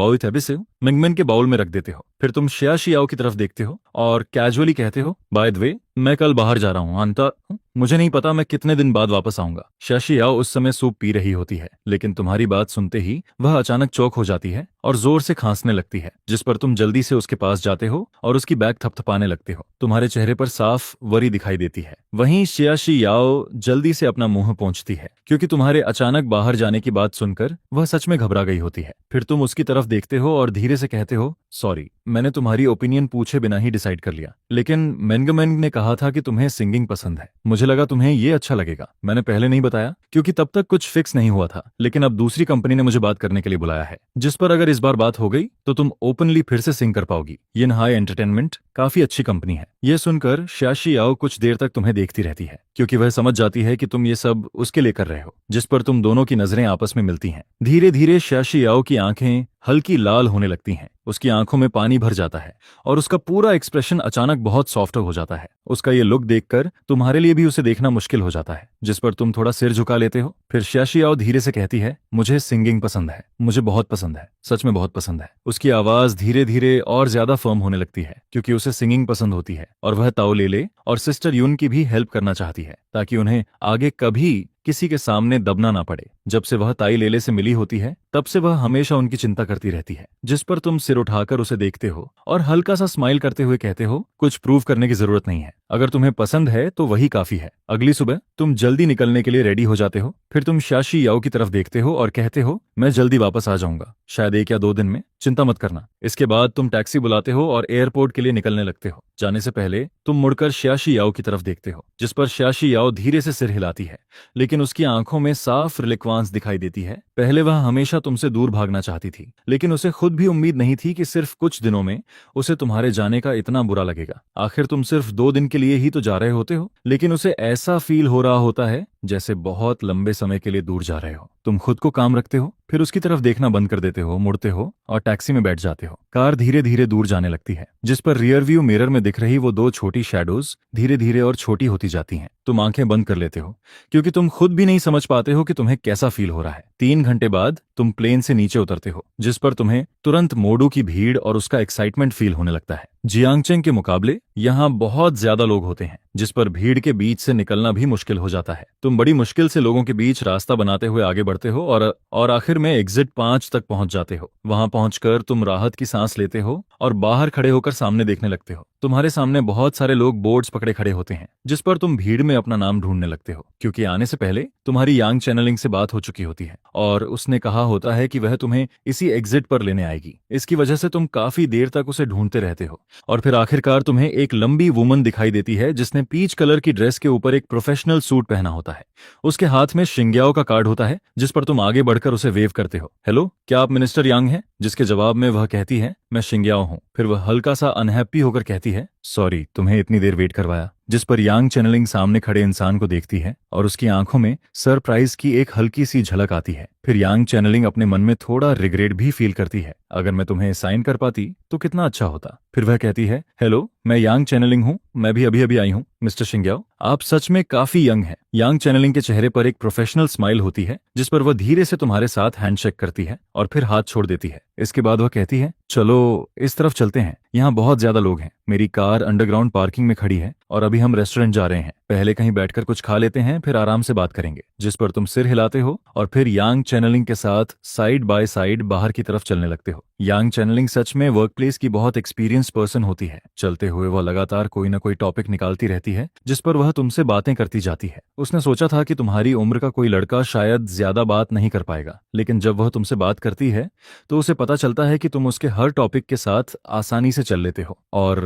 बाउल में रख देते हो। फिर तुम शियाओ की तरफ देखते हो और कैजुअली कहते हो, बाय द वे, मैं कल बाहर जा रहा हूँ, अंता मुझे नहीं पता मैं कितने दिन बाद वापस आऊंगा। शियाओ उस समय सूप पी रही होती है, लेकिन तुम्हारी बात सुनते ही वह अचानक चौक हो जाती है और जोर से खांसने लगती है, जिस पर तुम जल्दी से उसके पास जाते हो और उसकी बैग थपथपाने लगते हो। तुम्हारे चेहरे पर साफ वरी दिखाई देती है। वहीं शियाओ जल्दी से अपना मुंह पोंछती है, क्योंकि तुम्हारे अचानक बाहर जाने की बात सुनकर वह सच में घबरा गई होती है। फिर तुम उसकी तरफ देखते हो और धीरे से कहते हो, सॉरी, मैंने तुम्हारी ओपिनियन पूछे बिना ही डिसाइड कर लिया, लेकिन मैंगमैन ने कहा था कि तुम्हें सिंगिंग पसंद है। मुझे लगा तुम्हें ये अच्छा लगेगा। मैंने पहले नहीं बताया क्योंकि तब तक कुछ फिक्स नहीं हुआ था, लेकिन अब दूसरी कंपनी ने मुझे बात करने के लिए बुलाया है, जिस पर अगर इस बार बात हो गई तो तुम ओपनली फिर से सिंग कर पाओगी। ये हाई एंटरटेनमेंट काफी अच्छी कंपनी है। यह सुनकर शियाओ कुछ देर तक तुम्हें देखती रहती है, क्योंकि वह समझ जाती है कि तुम ये सब उसके लिए कर रहे हो, जिस पर तुम दोनों की नजरें आपस में मिलती हैं। धीरे धीरे शियाओ की आंखें हल्की लाल होने लगती हैं। उसकी आंखों में पानी भर जाता है और उसका पूरा एक्सप्रेशन अचानक बहुत सॉफ्ट हो जाता है। उसका ये लुक देखकर तुम्हारे लिए भी उसे देखना मुश्किल हो जाता है, जिस पर तुम थोड़ा सिर झुका लेते हो। फिर शियाओ धीरे से कहती है, मुझे सिंगिंग पसंद है, मुझे बहुत पसंद है, सच में बहुत पसंद है। उसकी आवाज धीरे धीरे और ज्यादा फर्म होने लगती है, क्योंकि उसे सिंगिंग पसंद होती है और वह ताओ लेले और सिस्टर यून की भी हेल्प करना चाहती है, ताकि उन्हें आगे कभी किसी के सामने दबना ना पड़े। जब से वह ताई लेले से मिली होती है, तब से वह हमेशा उनकी चिंता करती रहती है, जिस पर तुम सिर उठाकर उसे देखते हो और हल्का सा स्माइल करते हुए कहते हो, कुछ प्रूव करने की जरूरत नहीं है, अगर तुम्हें पसंद है तो वही काफी है। अगली सुबह तुम जल्दी निकलने के लिए रेडी हो जाते हो। फिर तुम शियाओ की तरफ देखते हो और कहते हो, मैं जल्दी वापस आ जाऊंगा, शायद 1 या 2 दिन में, चिंता मत करना। इसके बाद तुम टैक्सी बुलाते हो और एयरपोर्ट के लिए निकलने लगते हो। जाने से पहले तुम मुड़कर शियाओ की तरफ देखते हो, जिस पर शियाओ धीरे से सिर हिलाती है, लेकिन उसकी आंखों में साफ रिलिक्वांस दिखाई देती है। पहले वह हमेशा तुमसे दूर भागना चाहती थी, लेकिन उसे खुद भी उम्मीद नहीं थी कि सिर्फ कुछ दिनों में उसे तुम्हारे जाने का इतना बुरा लगेगा। आखिर तुम सिर्फ 2 दिन के लिए ही तो जा रहे होते हो, लेकिन उसे ऐसा फील हो रहा होता है जैसे बहुत लंबे समय के लिए दूर जा रहे हो। तुम खुद को काम रखते हो, फिर उसकी तरफ देखना बंद कर देते हो, मुड़ते हो और टैक्सी में बैठ जाते हो। कार धीरे धीरे दूर जाने लगती है, जिस पर रियर व्यू मिरर में दिख रही वो 2 छोटी शैडोज धीरे धीरे और छोटी होती जाती हैं। तुम आंखें बंद कर लेते हो, क्योंकि तुम खुद भी नहीं समझ पाते हो कि तुम्हें कैसा फील हो रहा है। 3 घंटे बाद तुम प्लेन से नीचे उतरते हो, जिस पर तुम्हें तुरंत मोडू की भीड़ और उसका एक्साइटमेंट फील होने लगता है। जियांगचेंग के मुकाबले यहाँ बहुत ज्यादा लोग होते हैं, जिस पर भीड़ के बीच से निकलना भी मुश्किल हो जाता है। तुम बड़ी मुश्किल से लोगों के बीच रास्ता बनाते हुए आगे बढ़ते हो और आखिर में एग्जिट 5 तक पहुंच जाते हो। वहां पहुंचकर तुम राहत की सांस लेते हो और बाहर खड़े होकर सामने देखने लगते हो। तुम्हारे सामने बहुत सारे लोग बोर्ड्स पकड़े खड़े होते हैं, जिस पर तुम भीड़ में अपना नाम ढूंढने लगते हो, क्योंकि आने से पहले तुम्हारी यांग चैनलिंग से बात हो चुकी होती है और उसने कहा होता है कि वह तुम्हें इसी एग्जिट पर लेने आएगी। इसकी वजह से तुम काफी देर तक उसे ढूंढते रहते हो, और फिर आखिरकार तुम्हें एक लंबी वुमन दिखाई देती है जिसने पीच कलर की ड्रेस के ऊपर एक प्रोफेशनल सूट पहना होता है। उसके हाथ में शिंग्याओ का कार्ड होता है जिस पर तुम आगे बढ़कर उसे वेव करते हो। हेलो, क्या आप मिनिस्टर यांग हैं? जिसके जवाब में वह कहती है, मैं शिंग्याओ हूँ। फिर वह हल्का सा अनहैप्पी होकर कहती है, सॉरी तुम्हें इतनी देर वेट करवाया। जिस पर यांग चैनलिंग सामने खड़े इंसान को देखती है और उसकी आंखों में सरप्राइज की एक हल्की सी झलक आती है। फिर यांग चैनलिंग अपने मन में थोड़ा रिग्रेट भी फील करती है, अगर मैं तुम्हें साइन कर पाती तो कितना अच्छा होता। फिर वह कहती है, हेलो, मैं यांग चैनलिंग हूँ, मैं भी अभी अभी आई हूँ। मिस्टर शिंग्याओ, आप सच में काफी यंग हैं। यांग चैनलिंग के चेहरे पर एक प्रोफेशनल स्माइल होती है जिस पर वह धीरे से तुम्हारे साथ हैंडशेक करती है और फिर हाथ छोड़ देती है। इसके बाद वह कहती है, चलो इस तरफ चलते हैं, यहाँ बहुत ज्यादा लोग हैं। मेरी कार अंडरग्राउंड पार्किंग में खड़ी है और अभी हम रेस्टोरेंट जा रहे हैं। पहले कहीं बैठकर कुछ खा लेते हैं, फिर आराम से बात करेंगे। जिस पर तुम सिर हिलाते हो और फिर यांग चैनलिंग के साथ साइड बाय साइड बाहर की तरफ चलने लगते हो। यांग चैनलिंग सच में वर्कप्लेस की बहुत एक्सपीरियंस पर्सन होती है। चलते हुए वह लगातार कोई ना कोई टॉपिक निकालती रहती है जिस पर वह तुमसे बातें करती जाती है। उसने सोचा था कि तुम्हारी उम्र का कोई लड़का शायद ज्यादा बात नहीं कर पाएगा, लेकिन जब वह तुमसे बात करती है तो उसे पता चलता है कि तुम उसके हर टॉपिक के साथ आसानी से चल लेते हो और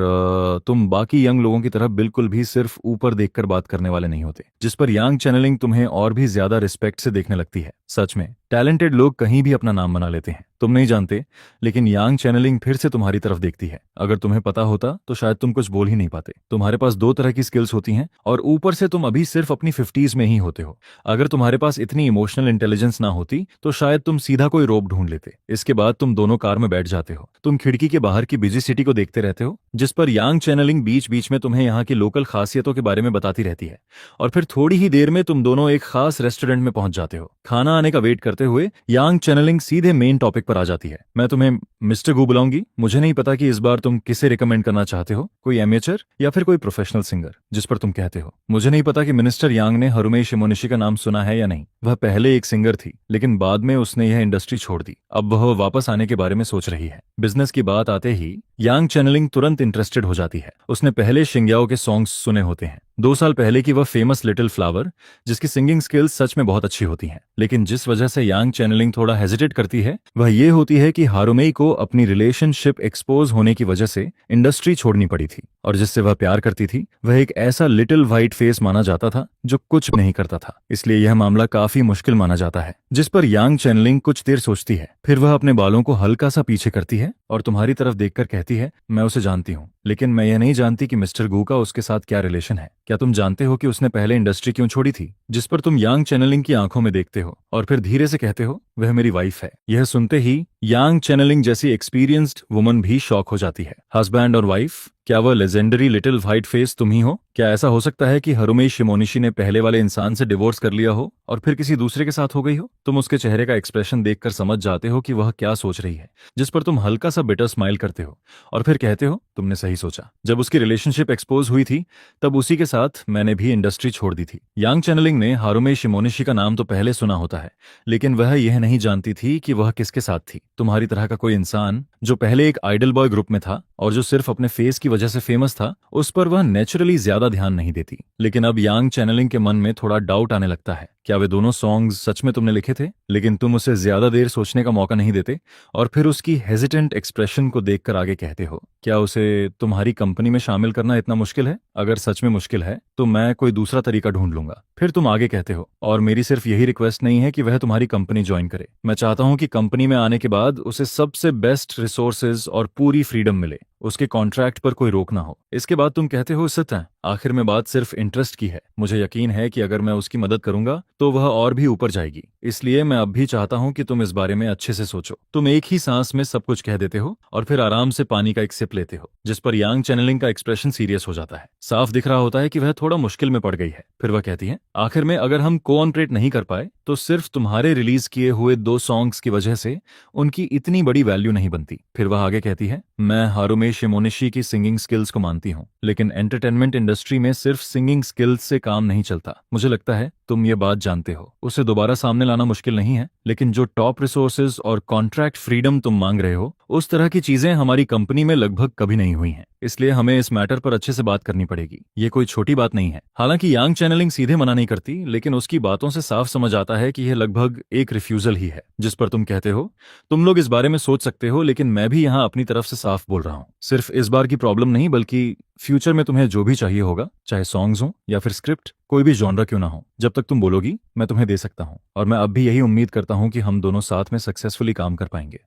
तुम बाकी यंग लोगों की तरह बिल्कुल भी सिर्फ ऊपर देखकर बात करने वाले नहीं होते। जिस पर यांग चैनलिंग तुम्हें और भी ज्यादा रिस्पेक्ट से देखने लगती है। सच में टैलेंटेड लोग कहीं भी अपना नाम बना लेते हैं, तुम नहीं जानते, लेकिन यांग चैनलिंग फिर से तुम्हारी तरफ देखती है। अगर तुम्हें पता होता तो शायद तुम कुछ बोल ही नहीं पाते। तुम्हारे पास दो तरह की स्किल्स होती हैं और ऊपर से तुम अभी सिर्फ अपनी 50s में ही होते हो। अगर तुम्हारे पास इतनी इमोशनल इंटेलिजेंस ना होती तो शायद तुम सीधा कोई रोप ढूंढ लेते। इसके बाद तुम दोनों कार में बैठ जाते हो। तुम खिड़की के बाहर की बिजी सिटी को देखते रहते हो, जिस पर यांग चैनलिंग बीच बीच में तुम्हें यहाँ की लोकल खासियतों के बारे में बताती रहती है। और फिर थोड़ी ही देर में तुम दोनों एक खास रेस्टोरेंट में पहुंच जाते हो। खाना आने का वेट करते हुए यांग चैनलिंग सीधे मेन टॉपिक पर आ जाती है। मैं तुम्हें मिस्टर गू बुलाऊंगी। मुझे नहीं पता कि इस बार तुम किसे रिकमेंड करना चाहते हो, कोई एमेचर या फिर कोई प्रोफेशनल सिंगर। जिस पर तुम कहते हो, मुझे नहीं पता कि मिनिस्टर यांग ने हारुमे शिमोनिशी का नाम सुना है या नहीं। वह पहले एक सिंगर थी, लेकिन बाद में उसने यह इंडस्ट्री छोड़ दी। अब वह वापस आने के बारे में सोच रही है। बिजनेस की बात आते ही यांग चैनलिंग तुरंत इंटरेस्टेड हो जाती है। उसने पहले शिंग्याओ के सॉन्ग्स सुने होते हैं। 2 साल पहले की वह फेमस लिटिल फ्लावर, जिसकी सिंगिंग स्किल्स सच में बहुत अच्छी होती हैं। लेकिन जिस वजह से यांग चैनलिंग थोड़ा हेजिटेट करती है वह ये होती है कि हारुमेई को अपनी रिलेशनशिप एक्सपोज होने की वजह से इंडस्ट्री छोड़नी पड़ी थी और जिससे वह प्यार करती थी वह एक ऐसा लिटिल व्हाइट फेस माना जाता था जो कुछ नहीं करता था। इसलिए यह मामला काफी मुश्किल माना जाता है। जिस पर यांग चैनलिंग कुछ देर सोचती है, फिर वह अपने बालों को हल्का सा पीछे करती है और तुम्हारी तरफ देखकर कहती है, मैं उसे जानती हूँ, लेकिन मैं यह नहीं जानती कि मिस्टर गू का उसके साथ क्या रिलेशन है। क्या तुम जानते हो कि उसने पहले इंडस्ट्री क्यों छोड़ी थी? जिस पर तुम यांग चैनलिंग की आंखों में देखते हो और फिर धीरे से कहते हो, वह मेरी वाइफ है। यह सुनते ही यांग चैनलिंग जैसी एक्सपीरियंस्ड वुमन भी शॉक हो जाती है। हस्बैंड और वाइफ, क्या वह लेजेंडरी लिटिल व्हाइट फेस तुम ही हो? क्या ऐसा हो सकता है कि हारुमे शिमोनिशी ने पहले वाले इंसान से डिवोर्स कर लिया हो और फिर किसी दूसरे के साथ हो गई हो? तुम उसके चेहरे का एक्सप्रेशन देखकर समझ जाते हो कि वह क्या सोच रही है, जिस पर तुम हल्का सा बिटर स्माइल करते हो और फिर कहते हो, तुमने सही सोचा। जब उसकी रिलेशनशिप एक्सपोज हुई थी तब उसी के साथ मैंने भी इंडस्ट्री छोड़ दी थी। यांग चैनलिंग ने हारुमे शिमोनिशी का नाम तो पहले सुना होता है, लेकिन वह यह नहीं जानती थी कि वह किसके साथ थी। तुम्हारी तरह का कोई इंसान जो पहले एक आइडल बॉय ग्रुप में था और जो सिर्फ अपने फेस की वजह से फेमस था, उस पर वह नेचुरली ज्यादा ध्यान नहीं देती। लेकिन अब यांग चैनलिंग के मन में थोड़ा डाउट आने लगता है, क्या वे दोनों सॉन्ग्स सच में तुमने लिखे थे? लेकिन तुम उसे ज्यादा देर सोचने का मौका नहीं देते और फिर उसकी हेजिटेंट एक्सप्रेशन को देखकर आगे कहते हो, क्या उसे तुम्हारी कंपनी में शामिल करना इतना मुश्किल है? अगर सच में मुश्किल है तो मैं कोई दूसरा तरीका ढूंढ लूंगा। फिर तुम आगे कहते हो, और मेरी सिर्फ यही रिक्वेस्ट नहीं है कि वह तुम्हारी कंपनी ज्वाइन करे। मैं चाहता हूं कि कंपनी में आने के बाद उसे सबसे बेस्ट रिसोर्सेज और पूरी फ्रीडम मिले, उसके कॉन्ट्रैक्ट पर कोई रोक ना हो। इसके बाद तुम कहते हो, सत्य, आखिर में बात सिर्फ इंटरेस्ट की है। मुझे यकीन है कि अगर मैं उसकी मदद करूंगा तो वह और भी ऊपर जाएगी। इसलिए मैं अब भी चाहता हूं कि तुम इस बारे में अच्छे से सोचो। तुम एक ही सांस में सब कुछ कह देते हो और फिर आराम से पानी का एक सिप लेते हो, जिस पर यांग चैनलिंग का एक्सप्रेशन सीरियस हो जाता है। साफ दिख रहा होता है कि वह थोड़ा मुश्किल में पड़ गई है। फिर वह कहती है, आखिर में अगर हम कोऑपरेट नहीं कर पाए तो सिर्फ तुम्हारे रिलीज किए हुए 2 सॉन्ग्स की वजह से उनकी इतनी बड़ी वैल्यू नहीं बनती। फिर वह आगे कहती है, मैं हारुमे शिमोनिशी की सिंगिंग स्किल्स को मानती हूँ, लेकिन एंटरटेनमेंट इंडस्ट्री में सिर्फ सिंगिंग स्किल्स से काम नहीं चलता। मुझे लगता है तुम ये बात जानते हो। उसे दोबारा सामने लाना मुश्किल नहीं है, लेकिन जो टॉप रिसोर्सेज और कॉन्ट्रैक्ट फ्रीडम तुम मांग रहे हो, उस तरह की चीजें हमारी कंपनी में लगभग कभी नहीं हुई हैं। इसलिए हमें इस मैटर पर अच्छे से बात करनी पड़ेगी। ये कोई छोटी बात नहीं है। हालांकि यांग चैनलिंग सीधे मना नहीं करती, लेकिन उसकी बातों से साफ समझ आता जाता है कि यह लगभग एक रिफ्यूजल ही है जिस पर तुम कहते हो तुम लोग इस बारे में सोच सकते हो, लेकिन मैं भी यहाँ अपनी तरफ से साफ बोल रहा हूँ। सिर्फ इस बार की प्रॉब्लम नहीं, बल्कि फ्यूचर में तुम्हें जो भी चाहिए होगा, चाहे सॉन्ग्स हो या फिर स्क्रिप्ट, कोई भी जॉनरा क्यों ना हो, जब तक तुम बोलोगी मैं तुम्हें दे सकता हूँ। और मैं अब भी यही उम्मीद करता हूँ कि हम दोनों साथ में सक्सेसफुली काम कर पाएंगे।